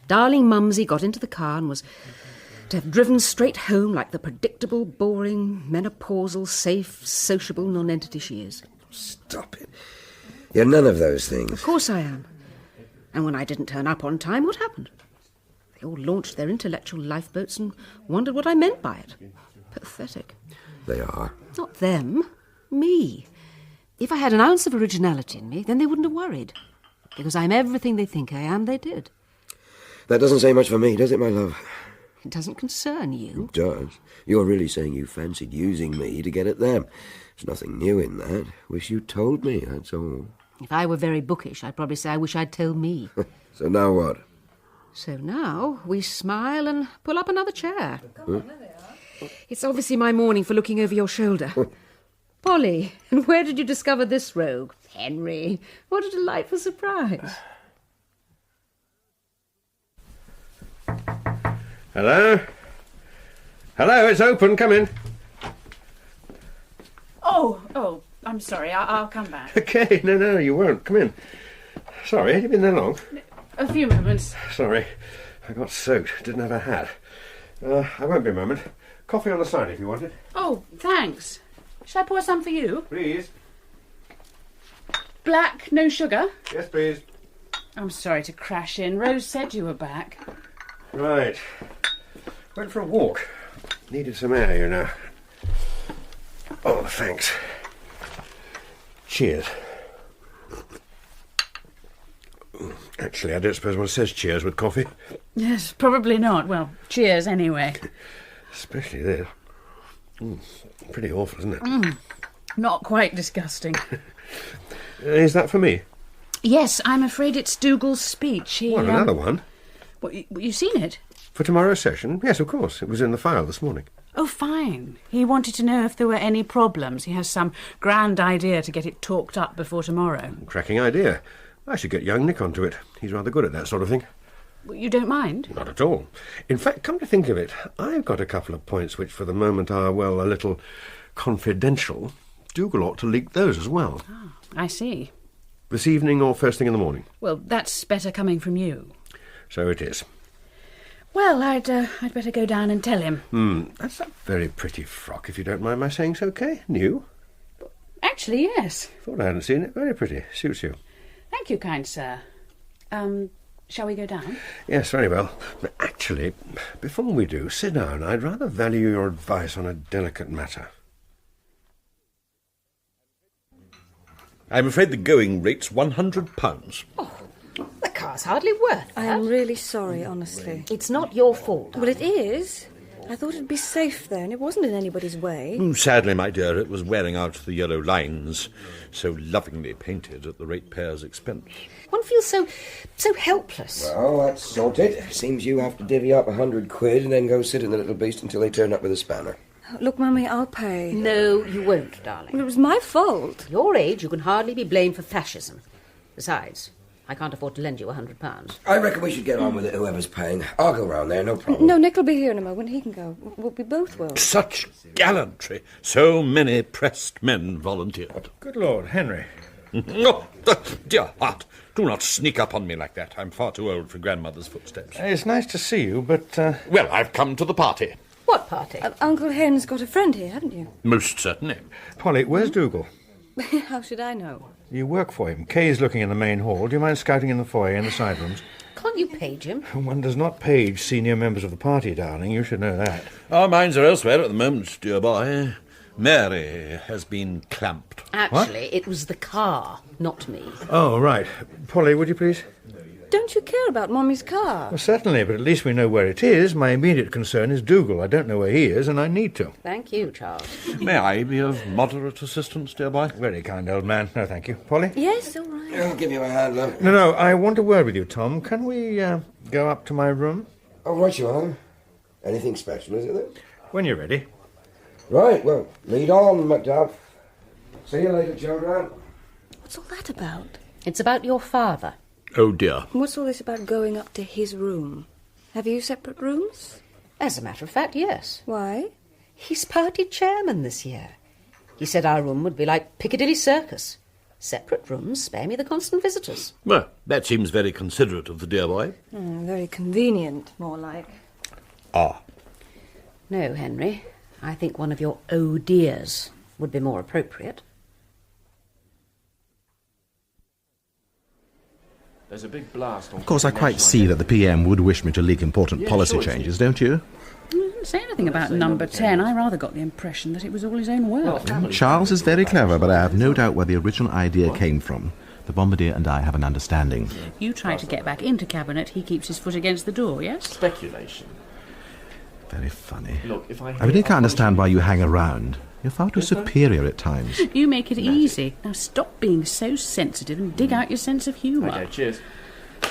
Darling Mumsy got into the car and was to have driven straight home like the predictable, boring, menopausal, safe, sociable nonentity she is. Stop it. You're none of those things. Of course I am. And when I didn't turn up on time, what happened? They all launched their intellectual lifeboats and wondered what I meant by it. Pathetic. They are. Not them. Me. If I had an ounce of originality in me, then they wouldn't have worried. Because I'm everything they think I am, they did. That doesn't say much for me, does it, my love? It doesn't concern you. It does. You're really saying you fancied using me to get at them. There's nothing new in that. Wish you'd told me, that's all. If I were very bookish, I'd probably say I wish I'd told me. So now what? So now we smile and pull up another chair. Huh? It's obviously my morning for looking over your shoulder. Polly, and where did you discover this rogue? Henry, what a delightful surprise. Hello? Hello, it's open, come in. Oh, I'm sorry, I'll come back. Okay, no, you won't. Come in. Sorry, have you been there long? A few moments. Sorry, I got soaked, didn't have a hat. I won't be a moment. Coffee on the side if you want it. Oh, thanks. Shall I pour some for you? Please. Black, no sugar? Yes, please. I'm sorry to crash in. Rose said you were back. Right. Went for a walk. Needed some air, you know. Oh, thanks. Cheers. Actually, I don't suppose one says cheers with coffee. Yes, probably not. Well, cheers anyway. Especially this. Pretty awful, isn't it? Not quite disgusting. Is that for me? Yes, I'm afraid it's Dougal's speech. What, another one? What, you've seen it? For tomorrow's session? Yes, of course. It was in the file this morning. Oh, fine. He wanted to know if there were any problems. He has some grand idea to get it talked up before tomorrow. Cracking idea. I should get young Nick onto it. He's rather good at that sort of thing. You don't mind? Not at all. In fact, come to think of it, I've got a couple of points which for the moment are, well, a little confidential. Dougal ought to leak those as well. Oh, I see. This evening or first thing in the morning? Well, that's better coming from you. So it is. Well, I'd better go down and tell him. That's a very pretty frock, if you don't mind my saying so, Kay. New? Actually, yes. Thought I hadn't seen it. Very pretty. Suits you. Thank you, kind sir. Shall we go down? Yes, very well. But actually, before we do, sit down. I'd rather value your advice on a delicate matter. I'm afraid the going rate's £100. The car's hardly worth that. I am really sorry, honestly. It's not your fault. Well, it is. I thought it'd be safe there, and it wasn't in anybody's way. Sadly, my dear, it was wearing out the yellow lines, so lovingly painted at the ratepayer's expense. One feels so helpless. Well, that's sorted. Seems you have to divvy up £100 and then go sit in the little beast until they turn up with a spanner. Look, Mummy, I'll pay. No, you won't, darling. Well, it was my fault. At your age, you can hardly be blamed for fascism. Besides, I can't afford to lend you £100. I reckon we should get on with it, whoever's paying. I'll go round there, no problem. No, Nick will be here in a moment. He can go. We both will. Such gallantry. So many pressed men volunteered. Good Lord, Henry. Oh, dear heart, do not sneak up on me like that. I'm far too old for grandmother's footsteps. It's nice to see you, but... Well, I've come to the party. What party? Uncle Hen's got a friend here, haven't you? Most certainly. Polly, where's Dougal? How should I know? You work for him. Kay's looking in the main hall. Do you mind scouting in the foyer and the side rooms? Can't you page him? One does not page senior members of the party, darling. You should know that. Our minds are elsewhere at the moment, dear boy. Mary has been clamped. Actually, it was the car, not me. Oh, right. Polly, would you please? don't you care about Mummy's car? Well, certainly, but at least we know where it is. My immediate concern is Dougal. I don't know where he is, and I need to. Thank you, Charles. May I be of moderate assistance, dear boy? Very kind, old man. No, thank you. Polly? Yes, all right. I'll give you a hand, love. No, I want a word with you, Tom. Can we go up to my room? Oh, right you are. Anything special, is it, then? When you're ready. Right, well, lead on, Macduff. See you later, children. What's all that about? It's about your father. Oh, dear. What's all this about going up to his room? Have you separate rooms? As a matter of fact, yes. Why? He's party chairman this year. He said our room would be like Piccadilly Circus. Separate rooms, spare me the constant visitors. Well, that seems very considerate of the dear boy. Very convenient, more like. Ah. No, Henry. I think one of your oh dears would be more appropriate. There's a big blast on... Of course, I quite see that the PM would wish me to leak important policy changes, don't you? He didn't say anything about number 10. I rather got the impression that it was all his own work. Charles is very clever, but I have no doubt where the original idea came from. The Bombardier and I have an understanding. You try to get back into Cabinet, he keeps his foot against the door, yes? Speculation. Very funny. Look, if I really can't understand why you hang around. You're far too superior at times. You make it easy. Now stop being so sensitive and dig out your sense of humour. Okay, cheers.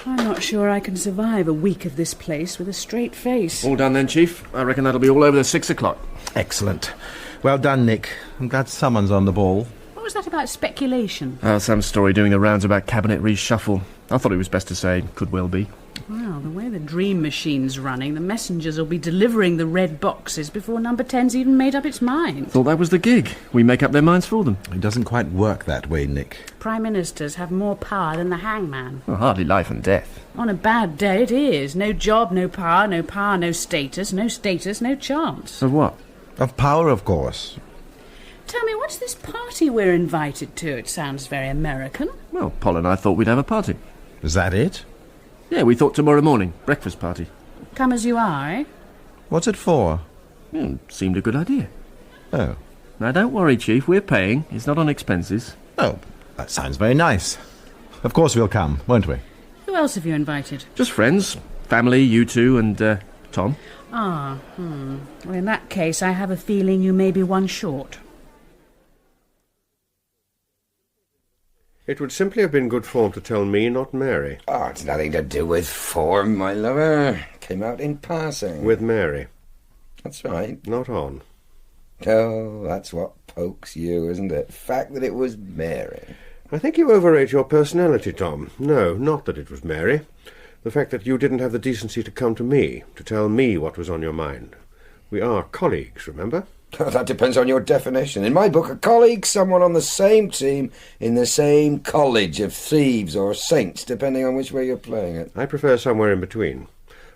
I'm not sure I can survive a week of this place with a straight face. All done then, Chief. I reckon that'll be all over the 6 o'clock. Excellent. Well done, Nick. I'm glad someone's on the ball. What was that about speculation? Some story doing the rounds about cabinet reshuffle. I thought it was best to say could well be. Well, the way the dream machine's running, the messengers will be delivering the red boxes before number 10's even made up its mind. Thought that was the gig. We make up their minds for them. It doesn't quite work that way, Nick. Prime ministers have more power than the hangman. Well, hardly life and death. On a bad day it is. No job, no power, no status, no chance. Of what? Of power, of course. Tell me, what's this party we're invited to? It sounds very American. Well, Paul and I thought we'd have a party. Is that it? Yeah, we thought tomorrow morning. Breakfast party. Come as you are, eh? What's it for? Seemed a good idea. Oh. Now, don't worry, Chief. We're paying. It's not on expenses. Oh, that sounds very nice. Of course we'll come, won't we? Who else have you invited? Just friends. Family, you two, and Tom. Well, in that case, I have a feeling you may be one short. It would simply have been good form to tell me, not Mary. Oh, it's nothing to do with form, my lover. Came out in passing. With Mary. That's right. Not on. Oh, that's what pokes you, isn't it? Fact that it was Mary. I think you overrate your personality, Tom. No, not that it was Mary. The fact that you didn't have the decency to come to me, to tell me what was on your mind. We are colleagues, remember? Oh, that depends on your definition. In my book, a colleague's someone on the same team in the same college of thieves or saints, depending on which way you're playing it. I prefer somewhere in between.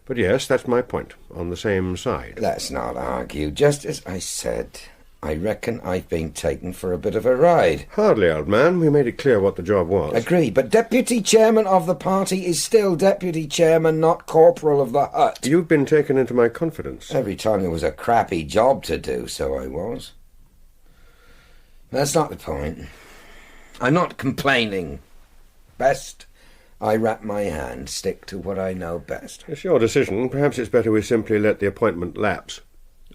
But yes, that's my point. On the same side. Let's not argue. Just as I said, I reckon I've been taken for a bit of a ride. Hardly, old man. We made it clear what the job was. Agreed, but deputy chairman of the party is still deputy chairman, not corporal of the hut. You've been taken into my confidence. Every time there was a crappy job to do, so I was. That's not the point. I'm not complaining. Best I wrap my hand, stick to what I know best. It's your decision. Perhaps it's better we simply let the appointment lapse.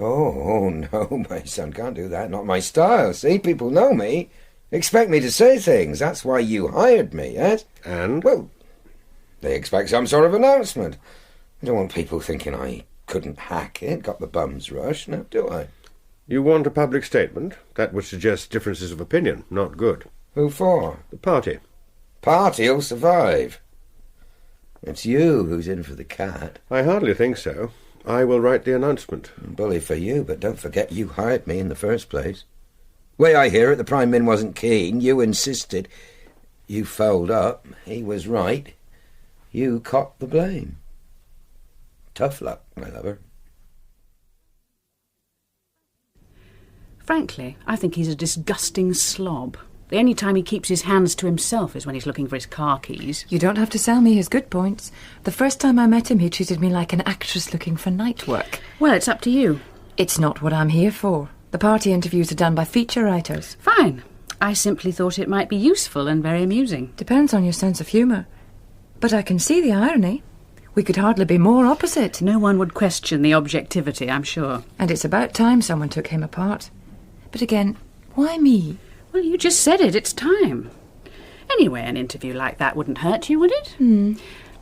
Oh, no, my son, can't do that. Not my style. See, people know me. Expect me to say things. That's why you hired me, yes? And? Well, they expect some sort of announcement. I don't want people thinking I couldn't hack it, got the bum's rush, now do I? You want a public statement? That would suggest differences of opinion. Not good. Who for? The party. Party'll survive. It's you who's in for the cat. I hardly think so. I will write the announcement. Bully for you, but don't forget you hired me in the first place. Way I hear it, the Prime Min wasn't keen. You insisted. You fouled up. He was right. You copped the blame. Tough luck, my lover. Frankly, I think he's a disgusting slob. The only time he keeps his hands to himself is when he's looking for his car keys. You don't have to sell me his good points. The first time I met him, he treated me like an actress looking for night work. Well, it's up to you. It's not what I'm here for. The party interviews are done by feature writers. Fine. I simply thought it might be useful and very amusing. Depends on your sense of humour. But I can see the irony. We could hardly be more opposite. No one would question the objectivity, I'm sure. And it's about time someone took him apart. But again, why me? Well, you just said it. It's time. Anyway, an interview like that wouldn't hurt you, would it?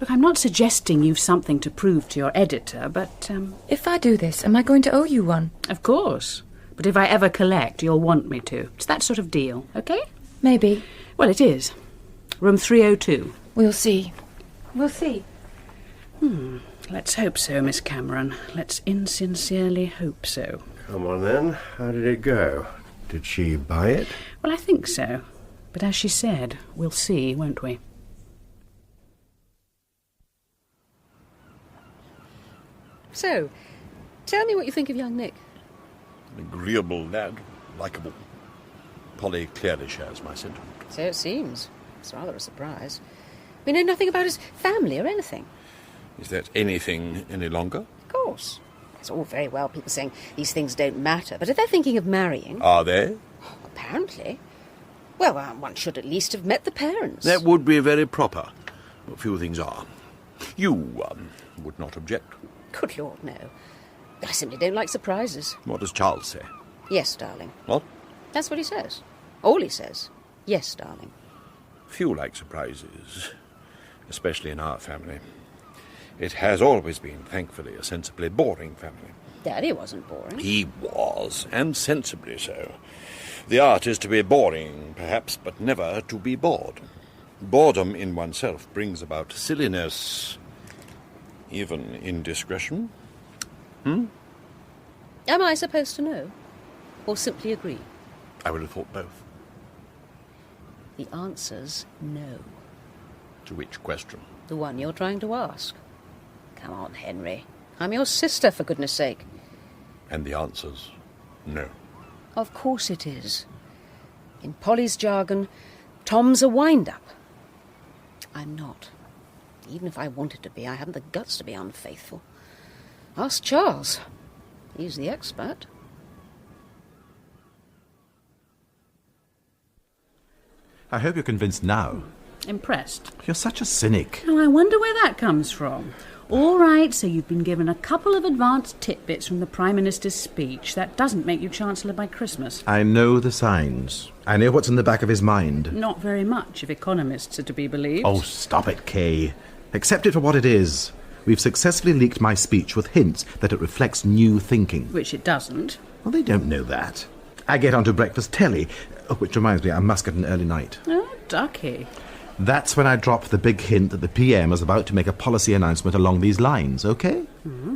Look, I'm not suggesting you've something to prove to your editor, but... If I do this, am I going to owe you one? Of course. But if I ever collect, you'll want me to. It's that sort of deal, OK? Maybe. Well, it is. Room 302. We'll see. We'll see. Let's hope so, Miss Cameron. Let's insincerely hope so. Come on, then. How did it go? Did she buy it? Well, I think so. But as she said, we'll see, won't we? So, tell me what you think of young Nick. An agreeable lad, likeable. Polly clearly shares my sentiment. So it seems. It's rather a surprise. We know nothing about his family or anything. Is that anything any longer? Of course. It's all very well people saying these things don't matter, but if they're thinking of marrying... Are they? Apparently. Well, one should at least have met the parents. That would be very proper. A few things are. You would not object? Good Lord, no. I simply don't like surprises. What does Charles say? Yes, darling. What? That's what he says. All he says. Yes, darling. Few like surprises, especially in our family. It has always been, thankfully, a sensibly boring family. Daddy wasn't boring. He was, and sensibly so. The art is to be boring, perhaps, but never to be bored. Boredom in oneself brings about silliness, even indiscretion. Am I supposed to know? Or simply agree? I would have thought both. The answer's no. To which question? The one you're trying to ask. Come on, Henry. I'm your sister, for goodness sake. And the answer's no. Of course it is. In Polly's jargon, Tom's a wind-up. I'm not. Even if I wanted to be, I haven't the guts to be unfaithful. Ask Charles. He's the expert. I hope you're convinced now. Impressed? You're such a cynic. Oh, I wonder where that comes from. All right, so you've been given a couple of advanced titbits from the Prime Minister's speech. That doesn't make you Chancellor by Christmas. I know the signs. I know what's in the back of his mind. Not very much, if economists are to be believed. Oh, stop it, Kay. Accept it for what it is. We've successfully leaked my speech with hints that it reflects new thinking. Which it doesn't. Well, they don't know that. I get onto breakfast telly, which reminds me, I must get an early night. Oh, ducky. That's when I drop the big hint that the PM is about to make a policy announcement along these lines, OK?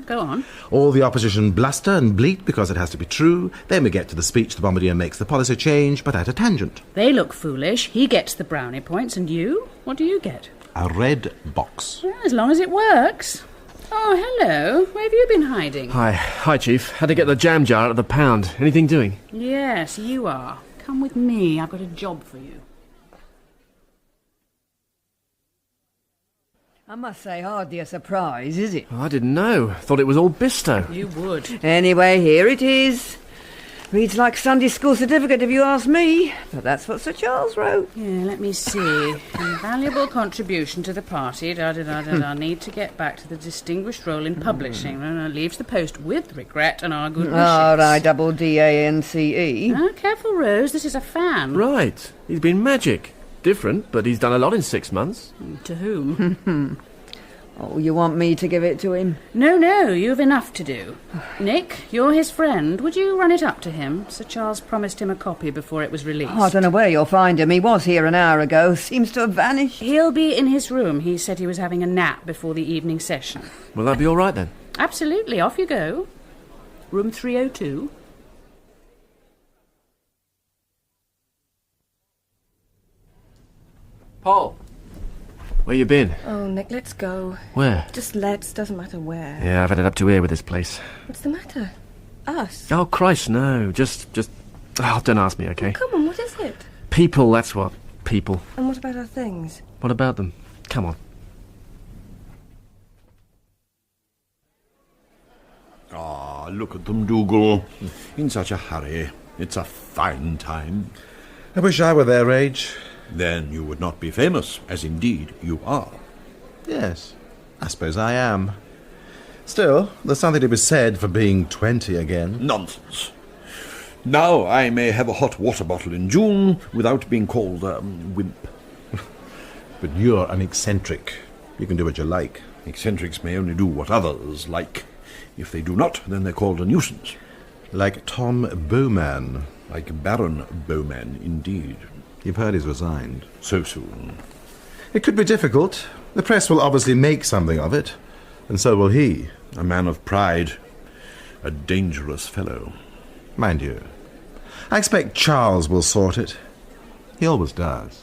Go on. All the opposition bluster and bleat because it has to be true. Then we get to the speech the bombardier makes the policy change, but at a tangent. They look foolish. He gets the brownie points, and you? What do you get? A red box. Well, as long as it works. Oh, hello. Where have you been hiding? Hi, Chief. Had to get the jam jar out of the pound. Anything doing? Yes, you are. Come with me. I've got a job for you. I must say, hardly a surprise, is it? Oh, I didn't know. Thought it was all Bisto. You would. Anyway, here it is. Reads like a Sunday school certificate if you ask me. But that's what Sir Charles wrote. Yeah, let me see. Invaluable contribution to the party. Need to get back to the distinguished role in publishing. Leaves the post with regret and our good wishes. R-I-D-D-A-N-C-E. Careful, Rose. This is a fan. Right. He's been magic. Different, but he's done a lot in 6 months. To whom? Oh, you want me to give it to him? No, you've enough to do. Nick, you're his friend. Would you run it up to him? Sir Charles promised him a copy before it was released. Oh, I don't know where you'll find him. He was here an hour ago. Seems to have vanished. He'll be in his room. He said he was having a nap before the evening session. Will that be all right, then? Absolutely. Off you go. Room 302. Paul! Where you been? Oh, Nick, let's go. Where? Just let's. Doesn't matter where. Yeah, I've had it up to here with this place. What's the matter? Us? Oh, Christ, no. Just... Oh, don't ask me, OK? Oh, come on, what is it? People, that's what. People. And what about our things? What about them? Come on. Ah, look at them, Dougal. In such a hurry. It's a fine time. I wish I were their age. Then you would not be famous, as indeed you are. Yes, I suppose I am. Still, there's something to be said for being 20 again. Nonsense. Now I may have a hot water bottle in June without being called a wimp. But you're an eccentric. You can do what you like. Eccentrics may only do what others like. If they do not, then they're called a nuisance. Like Tom Bowman. Like Baron Bowman, indeed. You've heard he's resigned. So soon. It could be difficult. The press will obviously make something of it. And so will he. A man of pride. A dangerous fellow. Mind you, I expect Charles will sort it. He always does.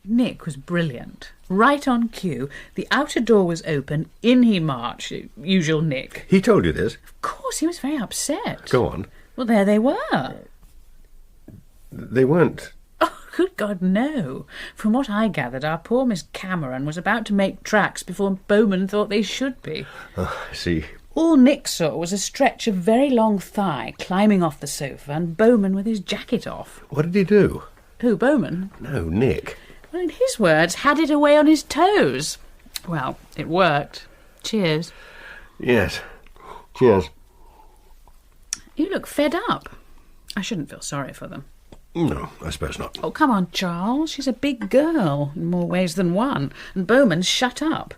Nick was brilliant. Right on cue. The outer door was open. In he marched. Usual Nick. He told you this? Of course, he was very upset. Go on. Well, there they were. They weren't. Oh, good God, no. From what I gathered, our poor Miss Cameron was about to make tracks before Bowman thought they should be. Oh, I see. All Nick saw was a stretch of very long thigh climbing off the sofa and Bowman with his jacket off. What did he do? Who, Bowman? No, Nick. Well, in his words, had it away on his toes. Well, it worked. Cheers. Yes. Cheers. You look fed up. I shouldn't feel sorry for them. No, I suppose not. Oh, come on, Charles. She's a big girl, in more ways than one. And Bowman's shut up.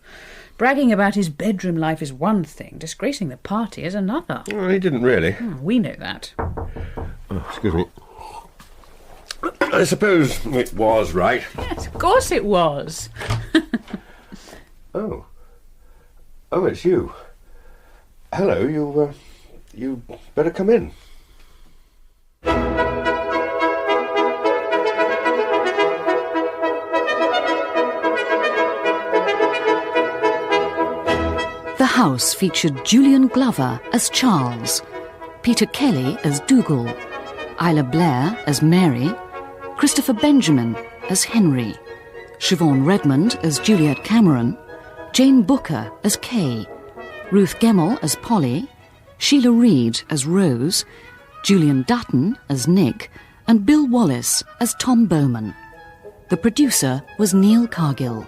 Bragging about his bedroom life is one thing. Disgracing the party is another. Well, he didn't really. We know that. Oh, excuse me. I suppose it was right. Yes, of course it was. Oh, it's you. Hello, you better come in. The house featured Julian Glover as Charles, Peter Kelly as Dougal, Isla Blair as Mary, Christopher Benjamin as Henry, Siobhan Redmond as Juliet Cameron, Jane Booker as Kay, Ruth Gemmell as Polly, Sheila Reid as Rose, Julian Dutton as Nick, and Bill Wallace as Tom Bowman. The producer was Neil Cargill.